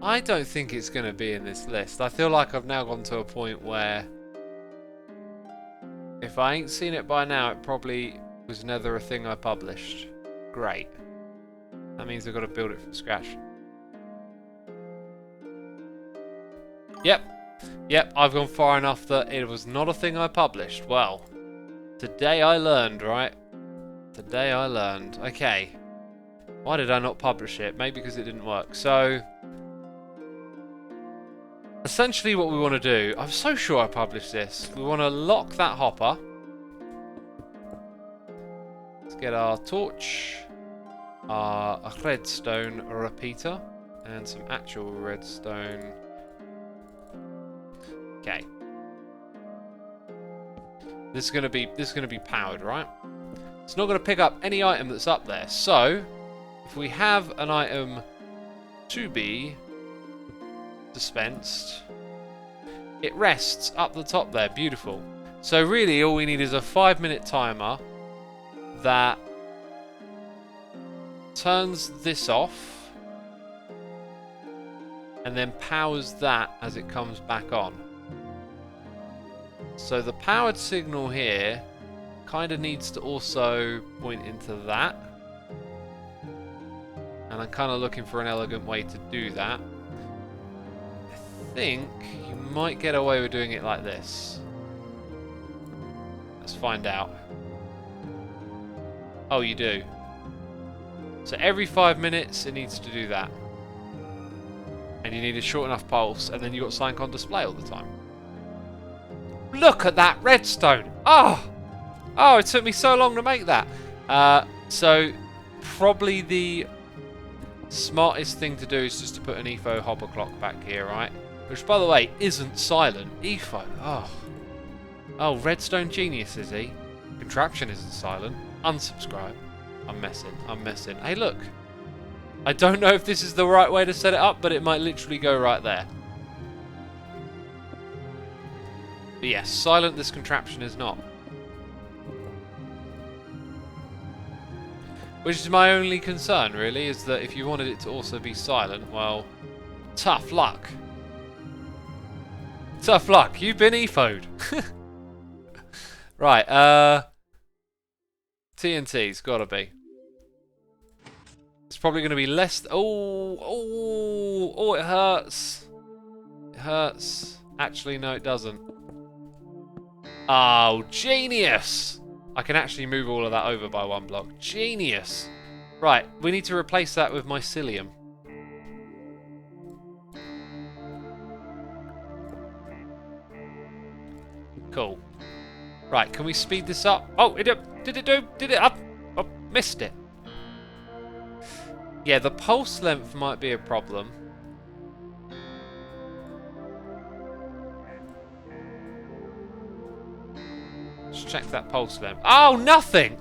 Speaker 1: I don't think it's going to be in this list. I feel like I've now gone to a point where if I ain't seen it by now, it probably was never a thing I published. Great. That means I've got to build it from scratch. Yep. Yep, I've gone far enough that it was not a thing I published. Well, today I learned, right? Today I learned. Okay. Why did I not publish it? Maybe because it didn't work. So, essentially what we want to do, I'm so sure I published this. We want to lock that hopper. Let's get our torch, our redstone repeater, and some actual redstone. Okay. This is gonna be powered, right? It's not gonna pick up any item that's up there. So, if we have an item to be dispensed, it rests up the top there. Beautiful. So really, all we need is a 5-minute timer that turns this off and then powers that as it comes back on. So the powered signal here kind of needs to also point into that. And I'm kind of looking for an elegant way to do that. I think you might get away with doing it like this. Let's find out. Oh, you do. So every 5 minutes it needs to do that. And you need a short enough pulse, and then you've got something on display all the time. Look at that redstone! Oh! Oh, it took me so long to make that. So, probably the smartest thing to do is just to put an EFO hopper clock back here, right? Which, by the way, isn't silent. EFO. Oh. Oh, redstone genius, is he? Contraption isn't silent. Unsubscribe. I'm messing. Hey, look. I don't know if this is the right way to set it up, but it might literally go right there. But yes, silent this contraption is not. Which is my only concern, really, is that if you wanted it to also be silent, well, tough luck. Tough luck, you've been EFO'd. Right, TNT's gotta be. It's probably gonna be less. Oh, it hurts. It hurts. Actually, no, it doesn't. Oh, genius! I can actually move all of that over by 1 block. Genius! Right, we need to replace that with mycelium. Cool. Right, can we speed this up? Oh, did it up? Oh, missed it. Yeah, the pulse length might be a problem. Let's check that pulse length. Oh, nothing!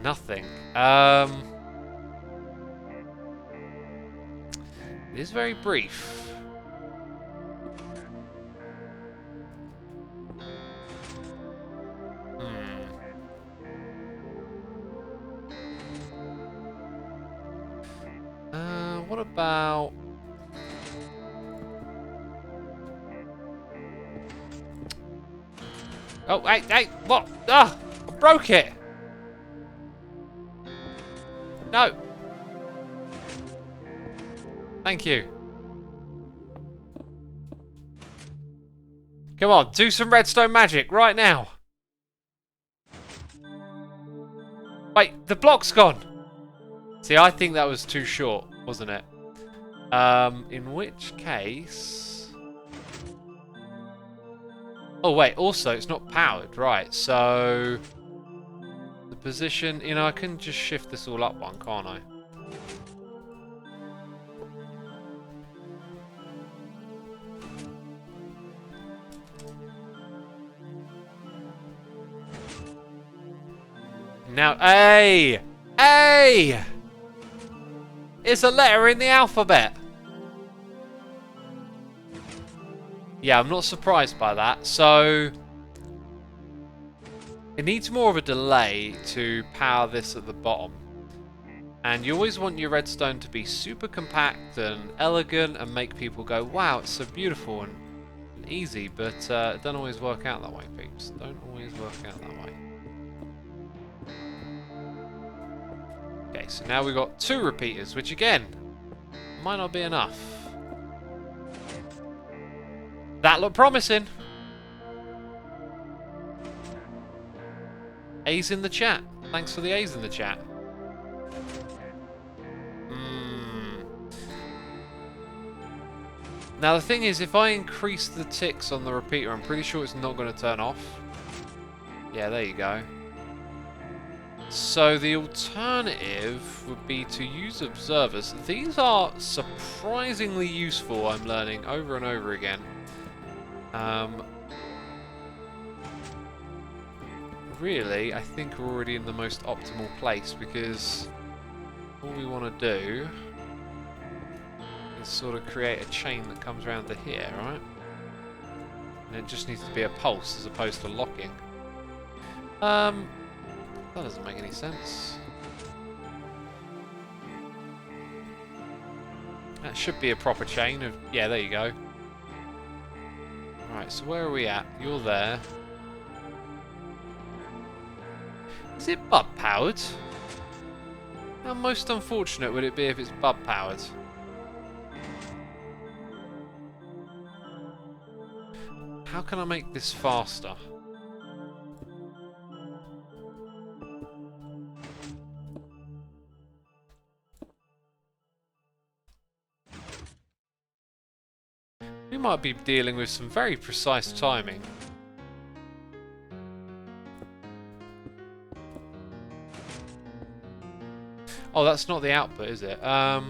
Speaker 1: Nothing. It is very brief. What about... Oh, hey, what? Ah, I broke it. No. Thank you. Come on, do some redstone magic right now. Wait, the block's gone. See, I think that was too short, wasn't it? In which case... Oh, wait, also, it's not powered, right, so... The position, you know, I can just shift this all up one, can't I? Now, hey! Hey! It's a letter in the alphabet! Yeah, I'm not surprised by that. So, it needs more of a delay to power this at the bottom. And you always want your redstone to be super compact and elegant and make people go, wow, it's so beautiful and easy. But it doesn't always work out that way, peeps. Don't always work out that way. Okay, Okay, so now we've got 2 repeaters, which again, might not be enough. That looked promising. A's in the chat. Thanks for the A's in the chat. Now the thing is, if I increase the ticks on the repeater, I'm pretty sure it's not going to turn off. Yeah, there you go. So the alternative would be to use observers. These are surprisingly useful, I'm learning over and over again. Really, I think we're already in the most optimal place, because all we want to do is sort of create a chain that comes around to here, right? And it just needs to be a pulse as opposed to locking. That doesn't make any sense. That should be a proper chain of... Yeah, there you go. Right, so where are we at? You're there. Is it bub powered? How most unfortunate would it be if it's bub powered? How can I make this faster? We might be dealing with some very precise timing. Oh, that's not the output, is it? Do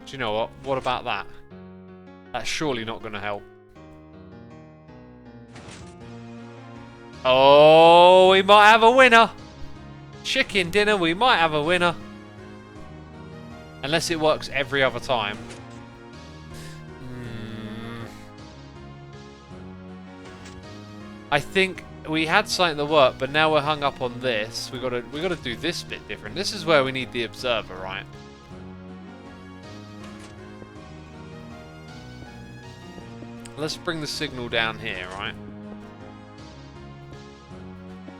Speaker 1: you know what? What about that? That's surely not going to help. Oh, we might have a winner. Chicken dinner, we might have a winner. Unless it works every other time. I think we had something that worked, but now we're hung up on this. We gotta do this bit different. This is where we need the observer, right? Let's bring the signal down here, right?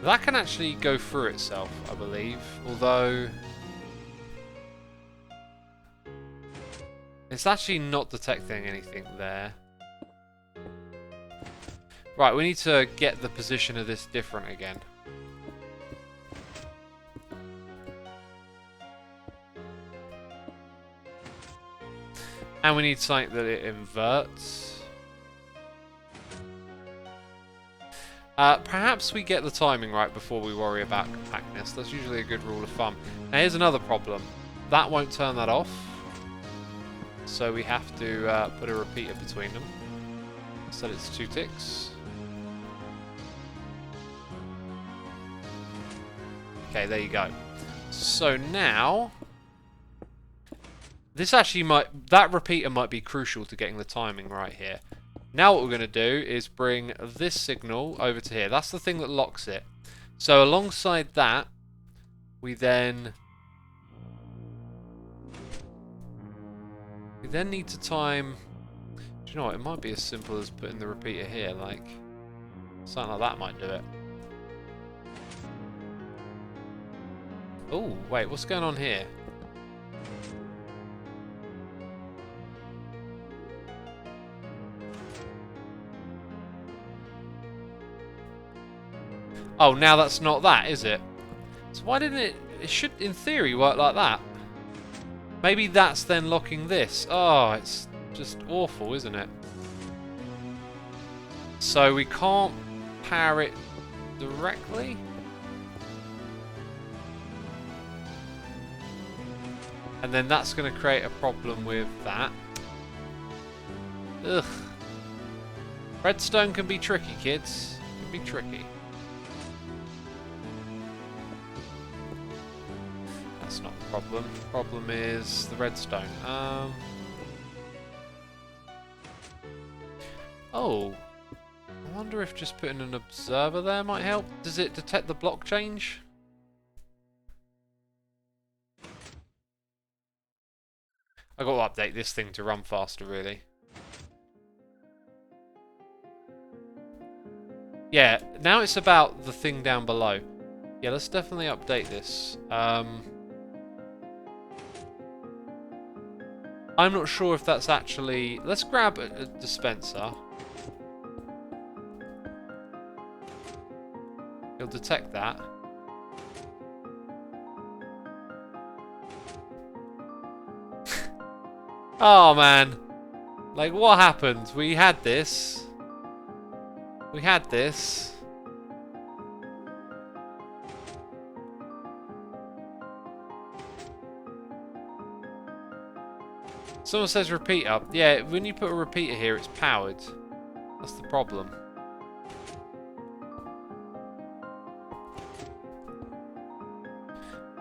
Speaker 1: That can actually go through itself, I believe. Although it's actually not detecting anything there. Right, we need to get the position of this different again. And we need something that it inverts. Perhaps we get the timing right before we worry about compactness. That's usually a good rule of thumb. Now here's another problem. That won't turn that off. So we have to put a repeater between them. So it's 2 ticks. Okay, there you go. So now, this actually that repeater might be crucial to getting the timing right here. Now what we're going to do is bring this signal over to here. That's the thing that locks it. So alongside that, we then need to time... Do you know what? It might be as simple as putting the repeater here. Like, something like that might do it. Oh, wait, what's going on here? Oh, now that's not that, is it? So why didn't it... It should, in theory, work like that. Maybe that's then locking this. Oh, it's just awful, isn't it? So we can't power it directly? And then that's going to create a problem with that. Ugh. Redstone can be tricky, kids. It can be tricky. That's not the problem. The problem is the redstone. Oh. I wonder if just putting an observer there might help. Does it detect the block change? I've got to update this thing to run faster, really. Yeah, now it's about the thing down below. Yeah, let's definitely update this. I'm not sure if that's actually... Let's grab a dispenser. He'll detect that. Oh, man. Like, what happened? We had this. We had this. Someone says repeater. Yeah, when you put a repeater here, it's powered. That's the problem.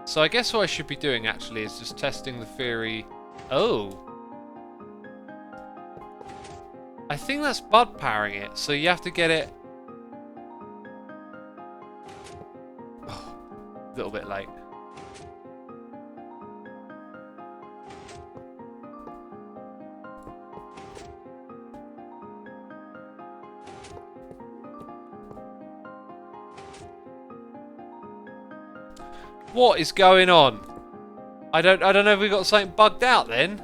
Speaker 1: So I guess what I should be doing, actually, is just testing the theory... Oh! I think that's bud powering it, so you have to get it... Oh, a little bit late. What is going on? I don't know if we got something bugged out then.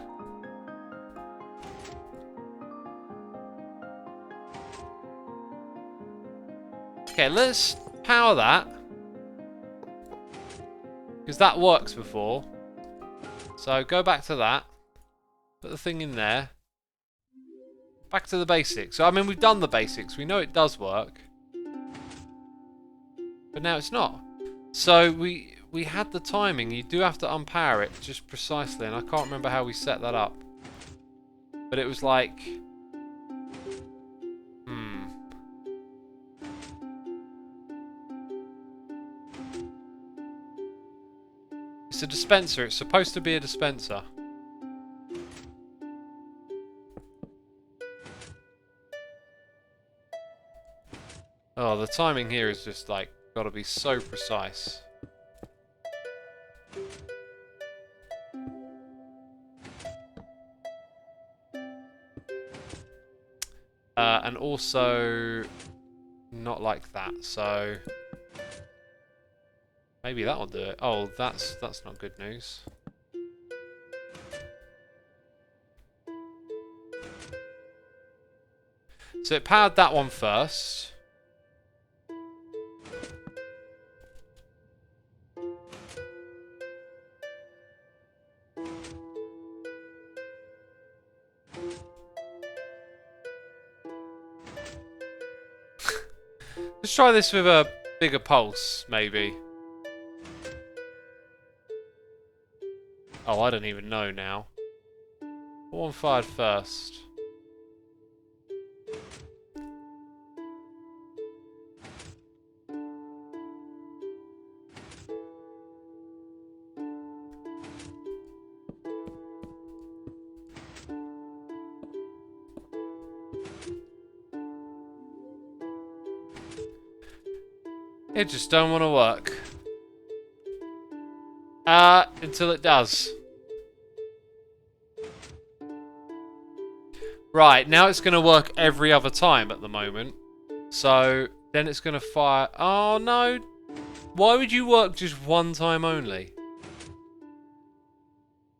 Speaker 1: Okay, let's power that. Because that works before. So go back to that. Put the thing in there. Back to the basics. So I mean, we've done the basics. We know it does work. But now it's not. So we had the timing. You do have to unpower it just precisely, and I can't remember how we set that up. But it was like... It's a dispenser. It's supposed to be a dispenser. Oh, the timing here is just like, gotta be so precise. And also not like that, so maybe that'll do it. Oh, that's not good news. So it powered that one first. Let's try this with a bigger pulse, maybe. Oh, I don't even know now. What one fired first? It just don't want to work. Until it does. Right, now it's going to work every other time at the moment. So, then it's going to fire... Oh, no. Why would you work just one time only?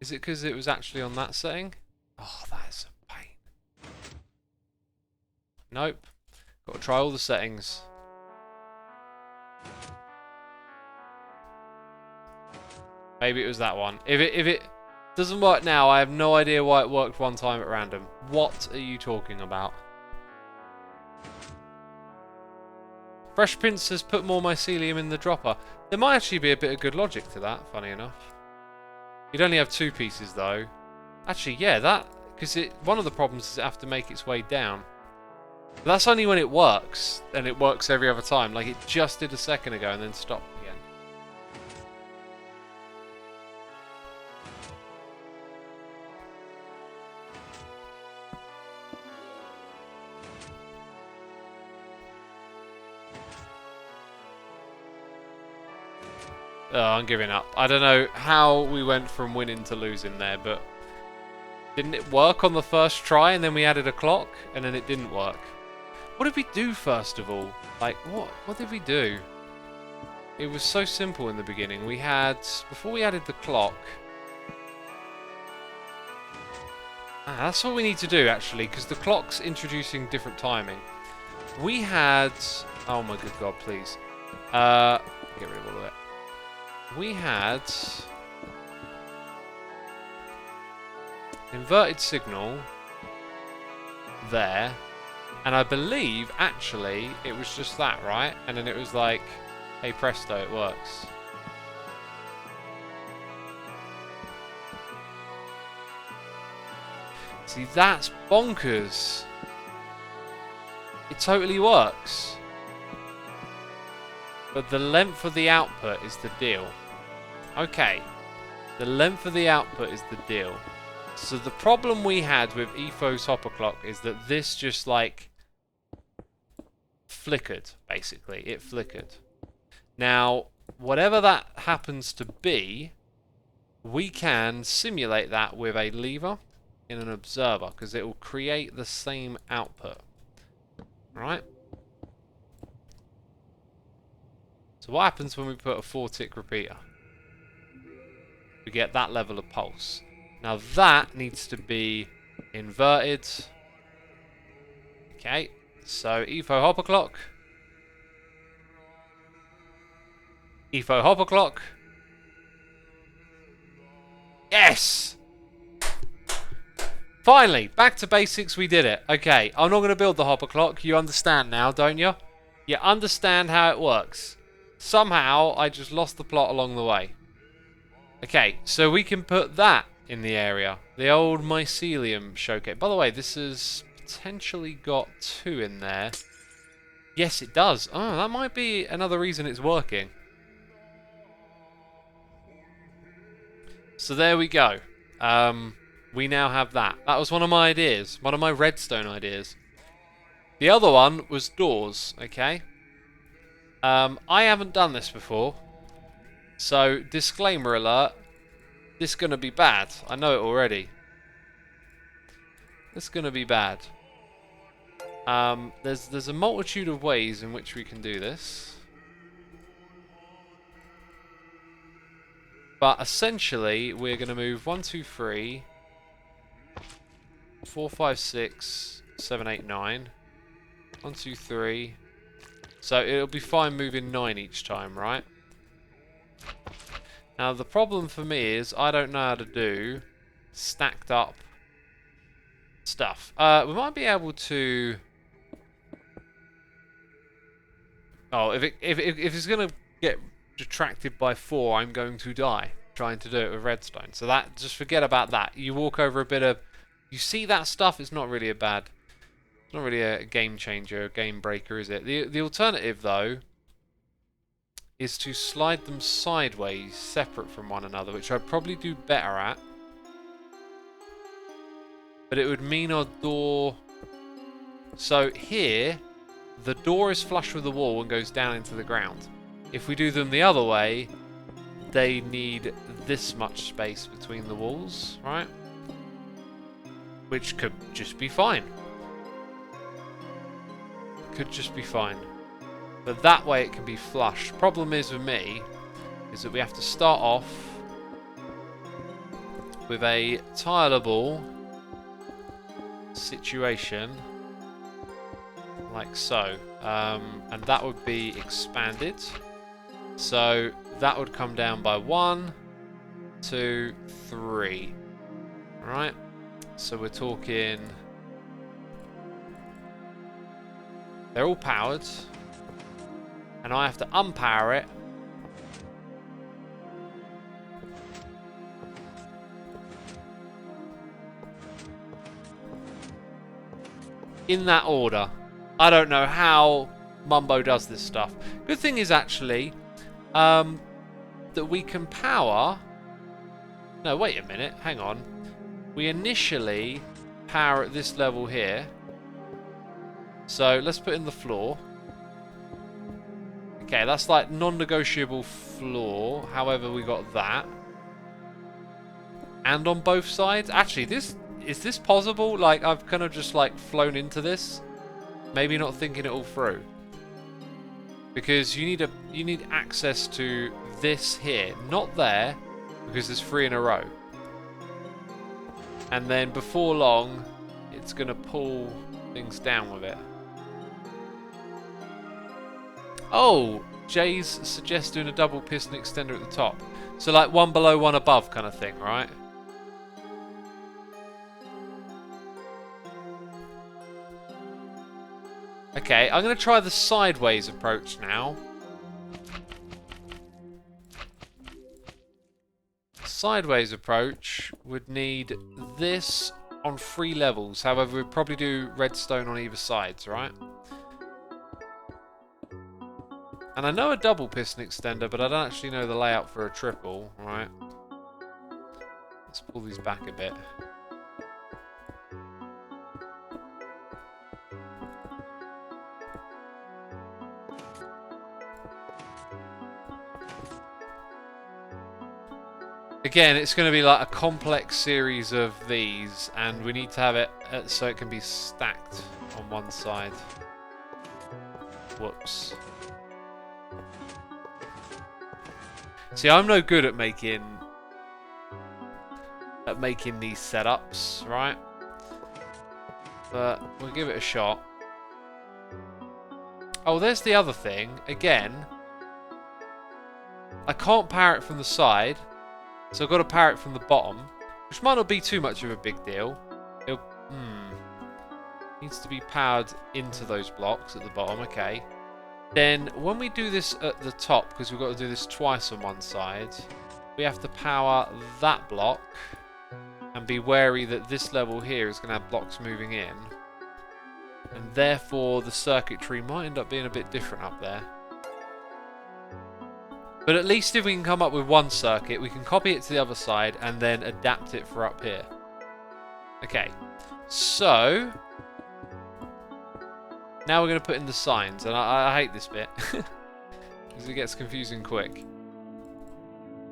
Speaker 1: Is it because it was actually on that setting? Oh, that is a pain. Nope. Got to try all the settings. Maybe it was that one. If it doesn't work now, I have no idea why it worked one time at random. What are you talking about? Fresh Prince has put more mycelium in the dropper. There might actually be a bit of good logic to that, funny enough. You'd only have 2 pieces though. Actually, yeah, that... Because one of the problems is it have to make its way down. But that's only when it works. And it works every other time. Like it just did a second ago and then stopped again. Oh, I'm giving up. I don't know how we went from winning to losing there, but didn't it work on the first try and then we added a clock and then it didn't work? What did we do first of all? Like, what did we do? It was so simple in the beginning. We had, before we added the clock, That's what we need to do, actually, because the clock's introducing different timing. We had... Oh my good god, please. Get rid of all of it. We had... inverted signal there. And I believe, actually, it was just that, right? And then it was like, hey presto, it works. See, that's bonkers. It totally works. But the length of the output is the deal. Okay. The length of the output is the deal. So the problem we had with Etho's hopper clock is that this just like flickered, basically. It flickered. Now, whatever that happens to be, we can simulate that with a lever in an observer, because it will create the same output. Right? So what happens when we put a 4-tick repeater? We get that level of pulse. Now that needs to be inverted. Okay, so Etho hopper clock. Etho hopper clock. Yes! Finally, back to basics, we did it. Okay, I'm not going to build the hopper clock. You understand now, don't you? You understand how it works. Somehow, I just lost the plot along the way. Okay, so we can put that in the area. The old mycelium showcase. By the way, this has potentially got 2 in there. Yes, it does. Oh, that might be another reason it's working. So there we go. We now have that. That was one of my ideas. One of my redstone ideas. The other one was doors, okay? I haven't done this before. So, disclaimer alert. This is going to be bad. I know it already. It's going to be bad. There's a multitude of ways in which we can do this. But essentially, we're going to move 1, 2, 3... 4, 5, 6, 7, 8, 9. 1, 2, 3. So it'll be fine moving 9 each time, right? Now the problem for me is I don't know how to do stacked up stuff. We might be able to... Oh, if it's going to get detracted by 4, I'm going to die trying to do it with redstone. So that, just forget about that. You walk over a bit of... You see that stuff? It's not really a bad... It's not really a game changer, a game breaker, is it? The alternative, though, is to slide them sideways, separate from one another, which I'd probably do better at. But it would mean our door... So here, the door is flush with the wall and goes down into the ground. If we do them the other way, they need this much space between the walls, right? Which could just be fine. Could just be fine. But that way it can be flush. Problem is with me, is that we have to start off with a tileable situation, like so. And that would be expanded. So that would come down by 1, 2, 3. Alright? So we're talking... They're all powered. And I have to unpower it. In that order. I don't know how Mumbo does this stuff. Good thing is actually that we can power... No, wait a minute. Hang on. We initially power at this level here. So let's put in the floor. Okay, that's like non-negotiable floor. However, we got that. And on both sides. Actually, is this possible? Like, I've kind of just like flown into this. Maybe not thinking it all through. Because you need access to this here. Not there, because there's 3 in a row. And then before long, it's going to pull things down with it. Oh, Jay's suggests doing a double piston extender at the top. So like one below, one above kind of thing, right? Okay, I'm going to try the sideways approach now. Sideways approach would need this on 3 levels. However, we'd probably do redstone on either sides, right? And I know a double piston extender, but I don't actually know the layout for a triple, right? Let's pull these back a bit. Again, it's going to be like a complex series of these, and we need to have it so it can be stacked on one side. Whoops. See, I'm no good at making these setups, right? But we'll give it a shot. Oh, there's the other thing. Again, I can't power it from the side. So I've got to power it from the bottom, which might not be too much of a big deal. It needs to be powered into those blocks at the bottom, okay. Then when we do this at the top, because we've got to do this twice on one side, we have to power that block and be wary that this level here is going to have blocks moving in. And therefore the circuitry might end up being a bit different up there. But at least if we can come up with one circuit, we can copy it to the other side and then adapt it for up here. Okay, so now we're going to put in the signs, and I hate this bit because it gets confusing quick.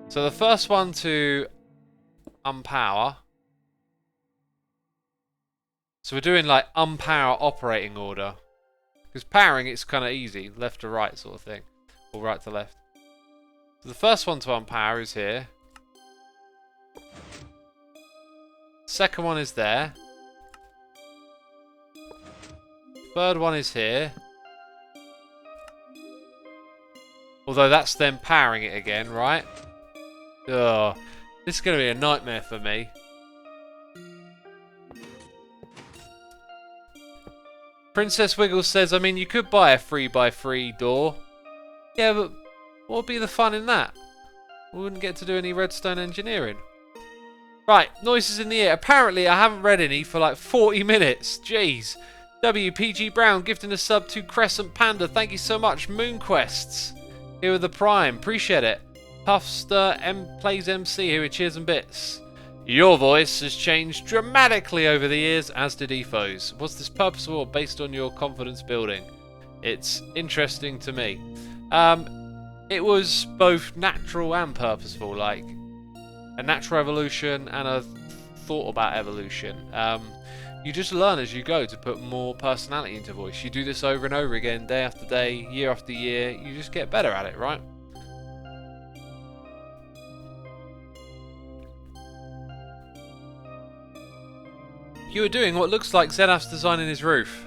Speaker 1: So the first one to unpower. So we're doing like unpower operating order, because powering it's kind of easy, left to right sort of thing, or right to left. So the first one to unpower is here. Second one is there. Third one is here. Although that's them powering it again, right? Ugh. This is going to be a nightmare for me. Princess Wiggles says, I mean, you could buy a 3x3 door. Yeah, but what would be the fun in that? We wouldn't get to do any redstone engineering. Right, noises in the air. Apparently, I haven't read any for like 40 minutes. Jeez. WPG Brown gifting a sub to Crescent Panda. Thank you so much. Moonquests. Here with the Prime. Appreciate it. Puffster plays MC here with cheers and bits. Your voice has changed dramatically over the years, as did Etho's. Was this purposeful or based on your confidence building? It's interesting to me. It was both natural and purposeful, like a natural evolution and a thought about evolution. You just learn as you go to put more personality into voice. You do this over and over again, day after day, year after year. You just get better at it, right? You were doing what looks like Zenaf's design in his roof.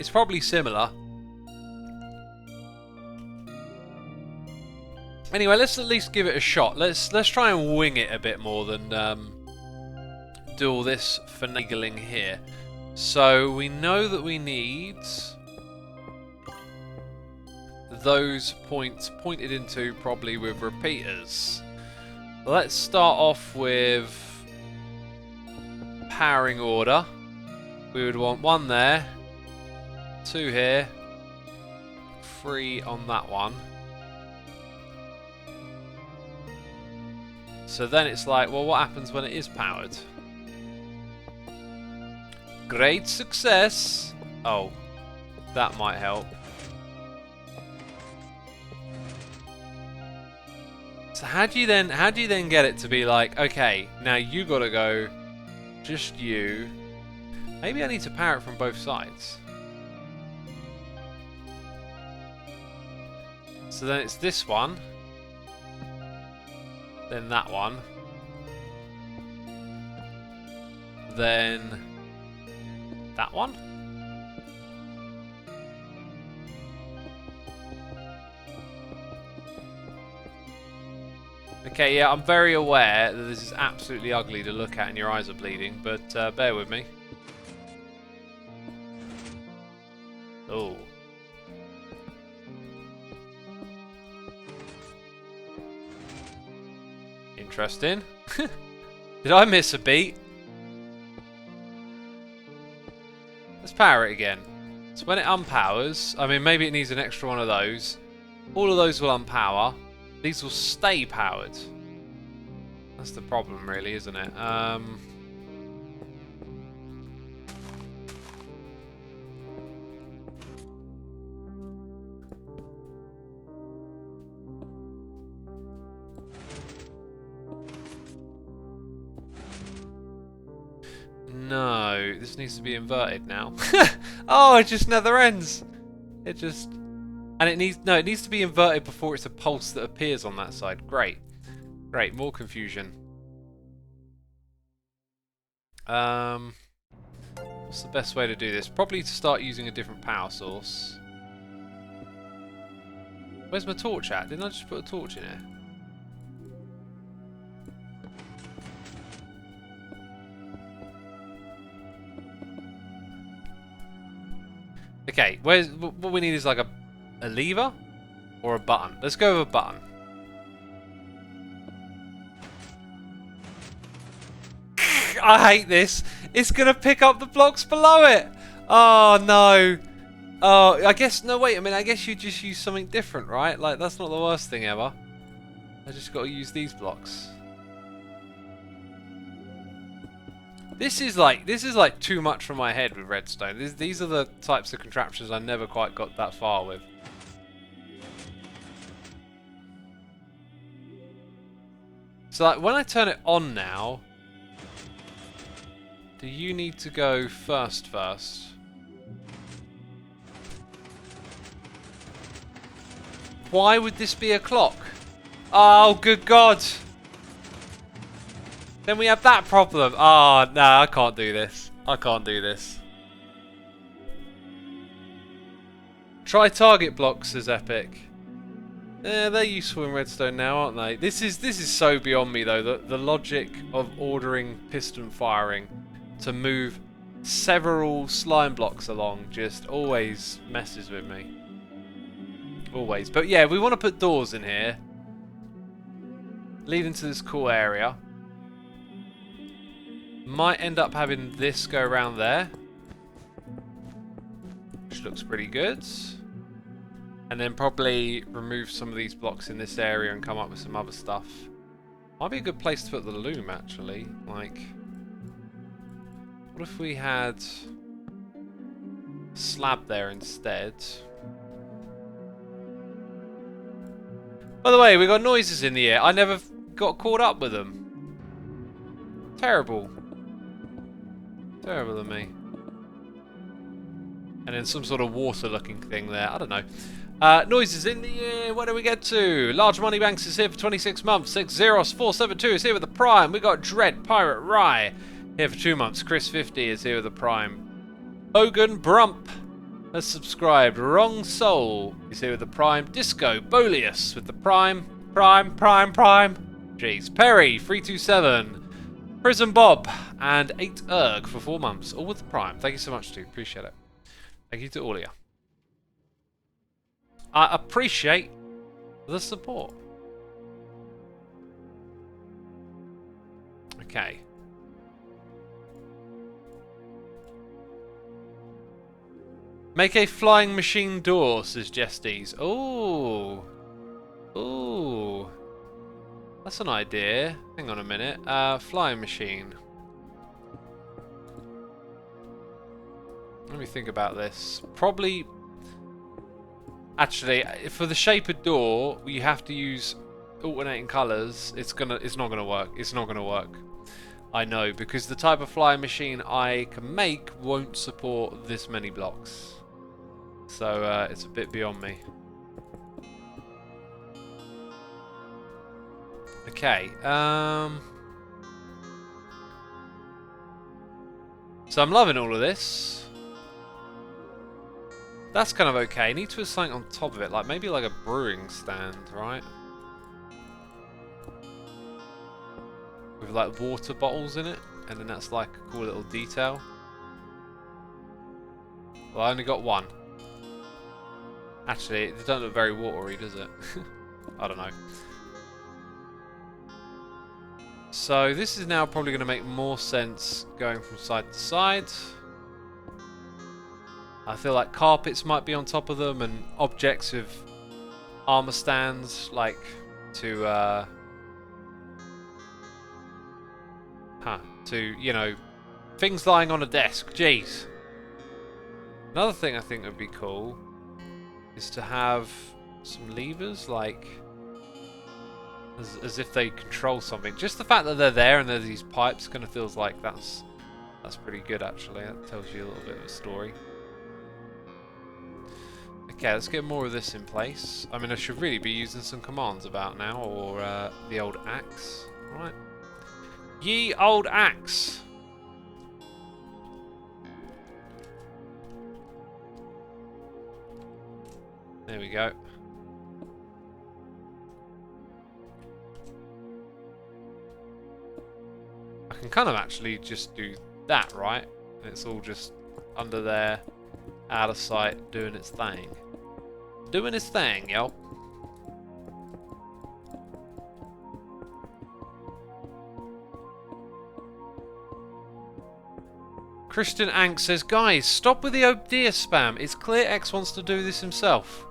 Speaker 1: It's probably similar. Anyway, let's at least give it a shot. Let's try and wing it a bit more than do all this finagling here. So we know that we need those points pointed into probably with repeaters. Let's start off with powering order. We would want 1 there, 2 here, 3 on that one. So then it's like, well, what happens when it is powered? Great success! Oh, that might help. So how do you then get it to be like, okay, now you gotta go, just you. Maybe I need to power it from both sides. So then it's this one. Then that one. then that one. Okay, yeah, I'm very aware that this is absolutely ugly to look at and your eyes are bleeding, but bear with me. Oh. Interesting. Did I miss a beat? Let's power it again. So when it unpowers, I mean, maybe it needs an extra one of those. All of those will unpower. These will stay powered. That's the problem, really, isn't it? No, this needs to be inverted now. Oh, it just never ends. It just... And it needs... No, it needs to be inverted before it's a pulse that appears on that side. Great. Great, more confusion. What's the best way to do this? Probably to start using a different power source. Where's my torch at? Didn't I just put a torch in here? Okay, what we need is like a lever or a button. Let's go with a button. I hate this. It's gonna pick up the blocks below it. Oh no. Oh, I guess no. Wait a minute. I guess you just use something different, right? Like that's not the worst thing ever. I just got to use these blocks. This is like too much for my head with redstone. These are the types of contraptions I never quite got that far with. So like when I turn it on now, do you need to go first? Why would this be a clock? Oh, good God. Then we have that problem. Oh, no, I can't do this. I can't do this. Try target blocks, says Epic. Yeah, they're useful in redstone now, aren't they? This is so beyond me, though. The logic of ordering piston firing to move several slime blocks along just always messes with me. Always. But yeah, we want to put doors in here, leading to this cool area. Might end up having this go around there, which looks pretty good. And then probably remove some of these blocks in this area and come up with some other stuff. Might be a good place to put the loom, actually. Like, what if we had a slab there instead? By the way, we got noises in the air. I never got caught up with them. Terrible. Terrible of me. And then some sort of water-looking thing there. I don't know. Noises in the air. Where do we get to? Large Money Banks is here for 26 months. 60472 is here with the Prime. We got Dread Pirate Rye here for 2 months. Chris50 is here with the Prime. Bogan Brump has subscribed. Wrong Soul is here with the Prime. Disco Boleus with the Prime. Prime. Jeez. Perry 327. Prison Bob and 8erg for 4 months. All with the Prime. Thank you so much, dude. Appreciate it. Thank you to all of you. I appreciate the support. Okay. Make a flying machine door, says Jestys. Oh. Ooh. That's an idea. Hang on a minute. Flying machine. Let me think about this. Probably... Actually, for the shape of door, you have to use alternating colours. It's not gonna work. It's not gonna work. I know, because the type of flying machine I can make won't support this many blocks. So it's a bit beyond me. Okay. So I'm loving all of this. That's kind of okay. I need to put something on top of it, like maybe like a brewing stand, right? With like water bottles in it, and then that's like a cool little detail. Well, I only got one. Actually, it doesn't look very watery, does it? I don't know. So this is now probably going to make more sense going from side to side. I feel like carpets might be on top of them and objects with armor stands, like to you know, things lying on a desk. Jeez. Another thing I think would be cool is to have some levers, like as if they control something. Just the fact that they're there and there's these pipes kind of feels like that's pretty good actually. That tells you a little bit of a story. Okay, let's get more of this in place. I mean, I should really be using some commands about now, or the old axe. Right. Ye old axe! There we go. I can kind of actually just do that, right? And it's all just under there, out of sight, doing its thing. Doing its thing, yo. Christian Ank says, guys, stop with the oh dear spam. It's clear X wants to do this himself.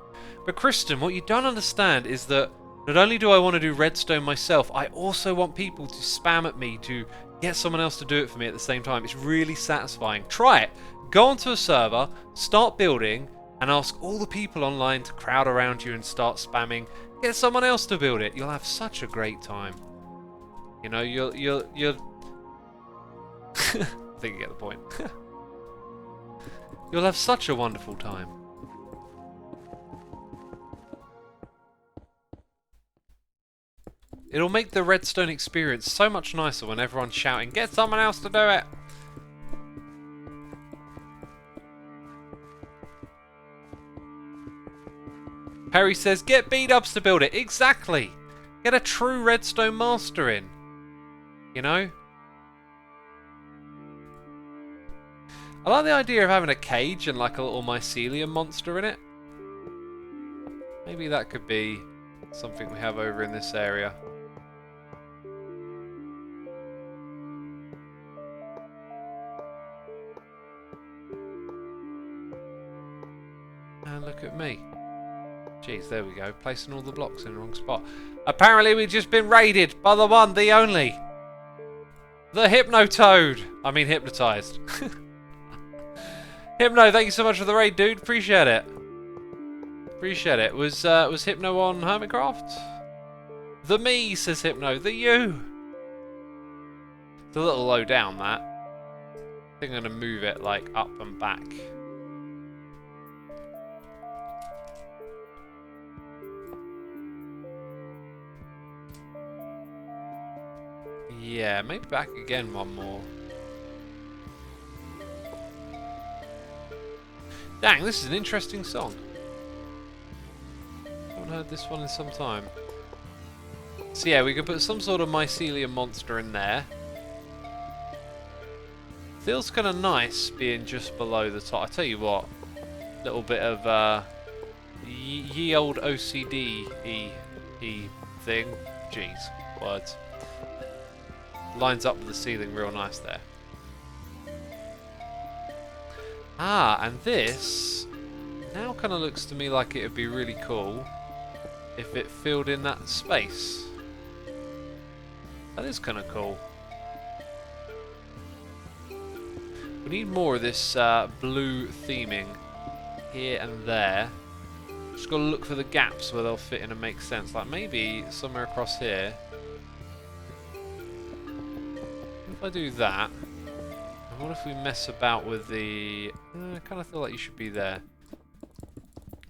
Speaker 1: But Kristen, what you don't understand is that not only do I want to do Redstone myself, I also want people to spam at me to get someone else to do it for me at the same time. It's really satisfying. Try it. Go onto a server, start building, and ask all the people online to crowd around you and start spamming. Get someone else to build it. You'll have such a great time. You know, you'll I think you get the point. You'll have such a wonderful time. It'll make the Redstone experience so much nicer when everyone's shouting, get someone else to do it! Perry says, get B-dubs to build it. Exactly! Get a true Redstone master in. You know? I like the idea of having a cage and like a little mycelium monster in it. Maybe that could be something we have over in this area. And look at me. Jeez, there we go. Placing all the blocks in the wrong spot. Apparently we've just been raided by the one, the only. The Hypnotoad. I mean hypnotized. Hypno, thank you so much for the raid, dude. Appreciate it. Appreciate it. Was Hypno on Hermitcraft? The me, says Hypno. The you. It's a little low down, that. I think I'm going to move it, like, up and back. Yeah, maybe back again one more. Dang, this is an interesting song. Haven't heard this one in some time. So yeah, we could put some sort of mycelium monster in there. Feels kind of nice being just below the top. I tell you what, little bit of ye old OCD-y thing. Jeez, words. Lines up with the ceiling real nice there. Ah, and this now kind of looks to me like it would be really cool if it filled in that space. That is kind of cool. We need more of this blue theming here and there. Just got to look for the gaps where they'll fit in and make sense. Like maybe somewhere across here. If I do that, what if we mess about with the... I kind of feel like you should be there.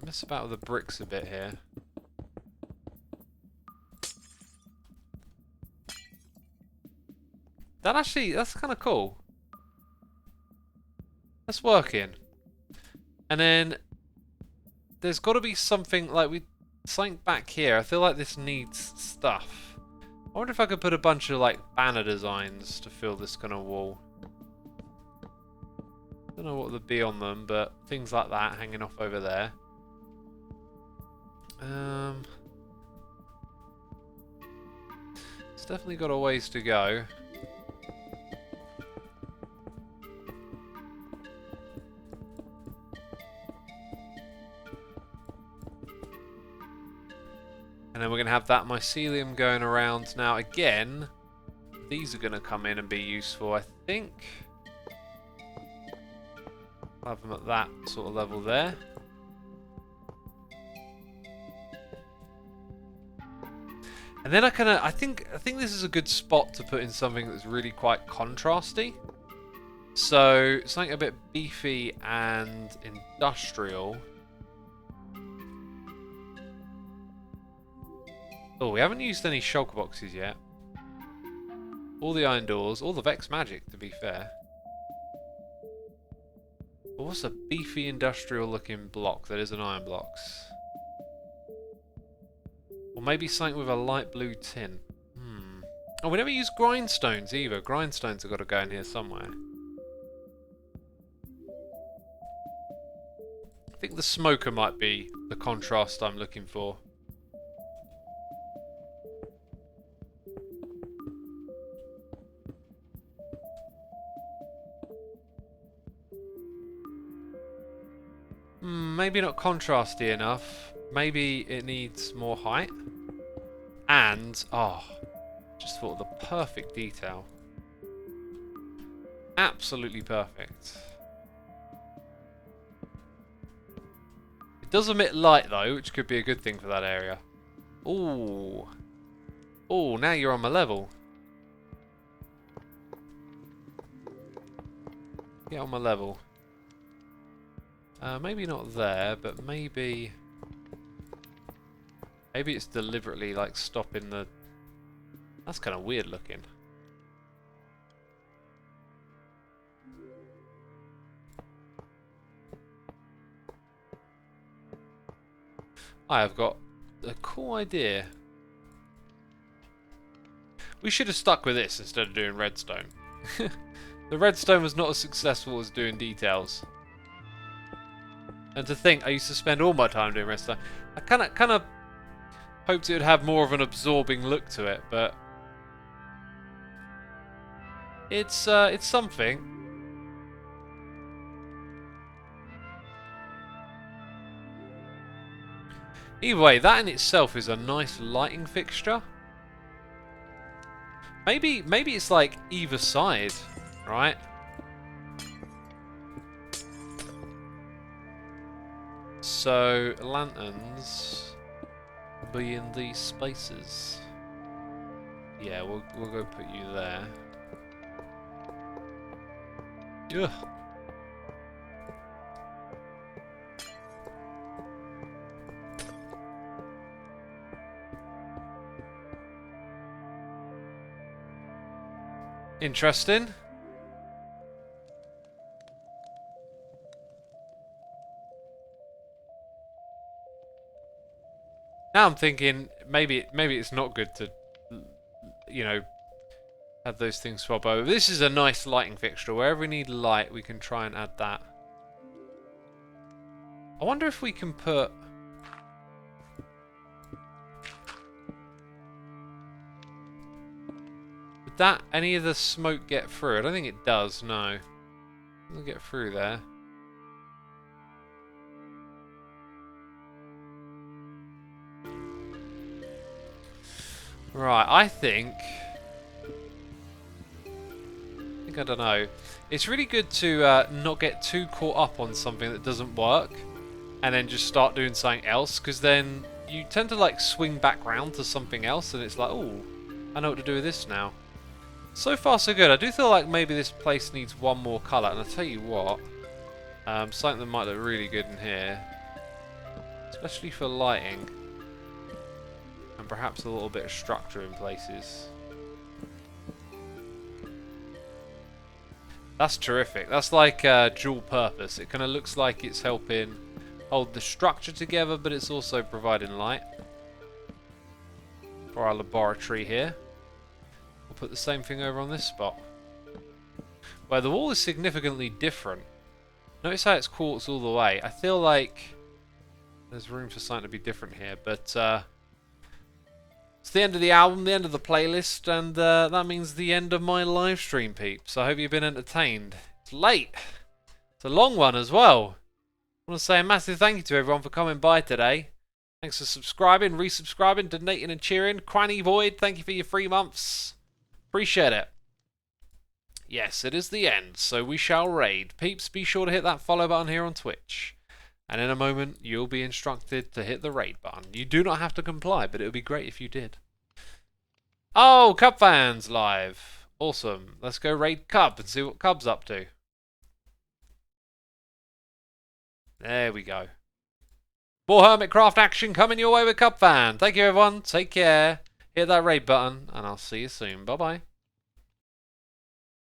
Speaker 1: Mess about with the bricks a bit here. That's kind of cool. That's working. And then there's got to be something like something back here. I feel like this needs stuff. I wonder if I could put a bunch of like banner designs to fill this kind of wall. Don't know what would be on them, but things like that hanging off over there. It's definitely got a ways to go. And then we're going to have that mycelium going around. Now again, these are going to come in and be useful, I think. I'll have them at that sort of level there. And then I think this is a good spot to put in something that's really quite contrasty. So something a bit beefy and industrial. Oh, we haven't used any shulker boxes yet. All the iron doors, all the Vex magic, to be fair. But what's a beefy industrial looking block that isn't iron blocks? Or maybe something with a light blue tin. Oh, we never use grindstones either. Grindstones have got to go in here somewhere. I think the smoker might be the contrast I'm looking for. Maybe not contrasty enough. Maybe it needs more height. And, oh, just thought of the perfect detail. Absolutely perfect. It does emit light though, which could be a good thing for that area. Ooh. Ooh, now you're on my level. Get on my level. Maybe not there, but maybe it's deliberately like stopping the... That's kind of weird looking. I have got a cool idea. We should have stuck with this instead of doing redstone. The redstone was not as successful as doing details. And to think, I used to spend all my time doing redstone. I kind of hoped it would have more of an absorbing look to it, but it's something. Either way, that in itself is a nice lighting fixture. Maybe it's like either side, right? So lanterns will be in these spaces. Yeah, we'll go put you there. Ugh. Interesting. Now I'm thinking maybe it's not good to, you know, have those things swap over. This is a nice lighting fixture. Wherever we need light, we can try and add that. I wonder if we can put... Would that any of the smoke get through? I don't think it does. No, it doesn't get through there. Right, I think I don't know. It's really good to not get too caught up on something that doesn't work and then just start doing something else, because then you tend to like swing back round to something else and it's like, oh, I know what to do with this now. So far so good. I do feel like maybe this place needs one more colour, and I'll tell you what, something that might look really good in here, especially for lighting. And perhaps a little bit of structure in places. That's terrific. That's like dual purpose. It kind of looks like it's helping hold the structure together, but it's also providing light for our laboratory here. We'll put the same thing over on this spot, where the wall is significantly different. Notice how it's quartz all the way. I feel like there's room for something to be different here, but it's the end of the album, the end of the playlist, and that means the end of my live stream, peeps. I hope you've been entertained. It's late. It's a long one as well. I want to say a massive thank you to everyone for coming by today. Thanks for subscribing, resubscribing, donating and cheering. Cranny Void, thank you for your 3 months. Appreciate it. Yes, it is the end, so we shall raid. Peeps, be sure to hit that follow button here on Twitch. And in a moment, you'll be instructed to hit the raid button. You do not have to comply, but it would be great if you did. Oh, Cub fans live. Awesome. Let's go raid Cub and see what Cub's up to. There we go. More Hermitcraft action coming your way with Cub fan. Thank you, everyone. Take care. Hit that raid button, and I'll see you soon. Bye-bye.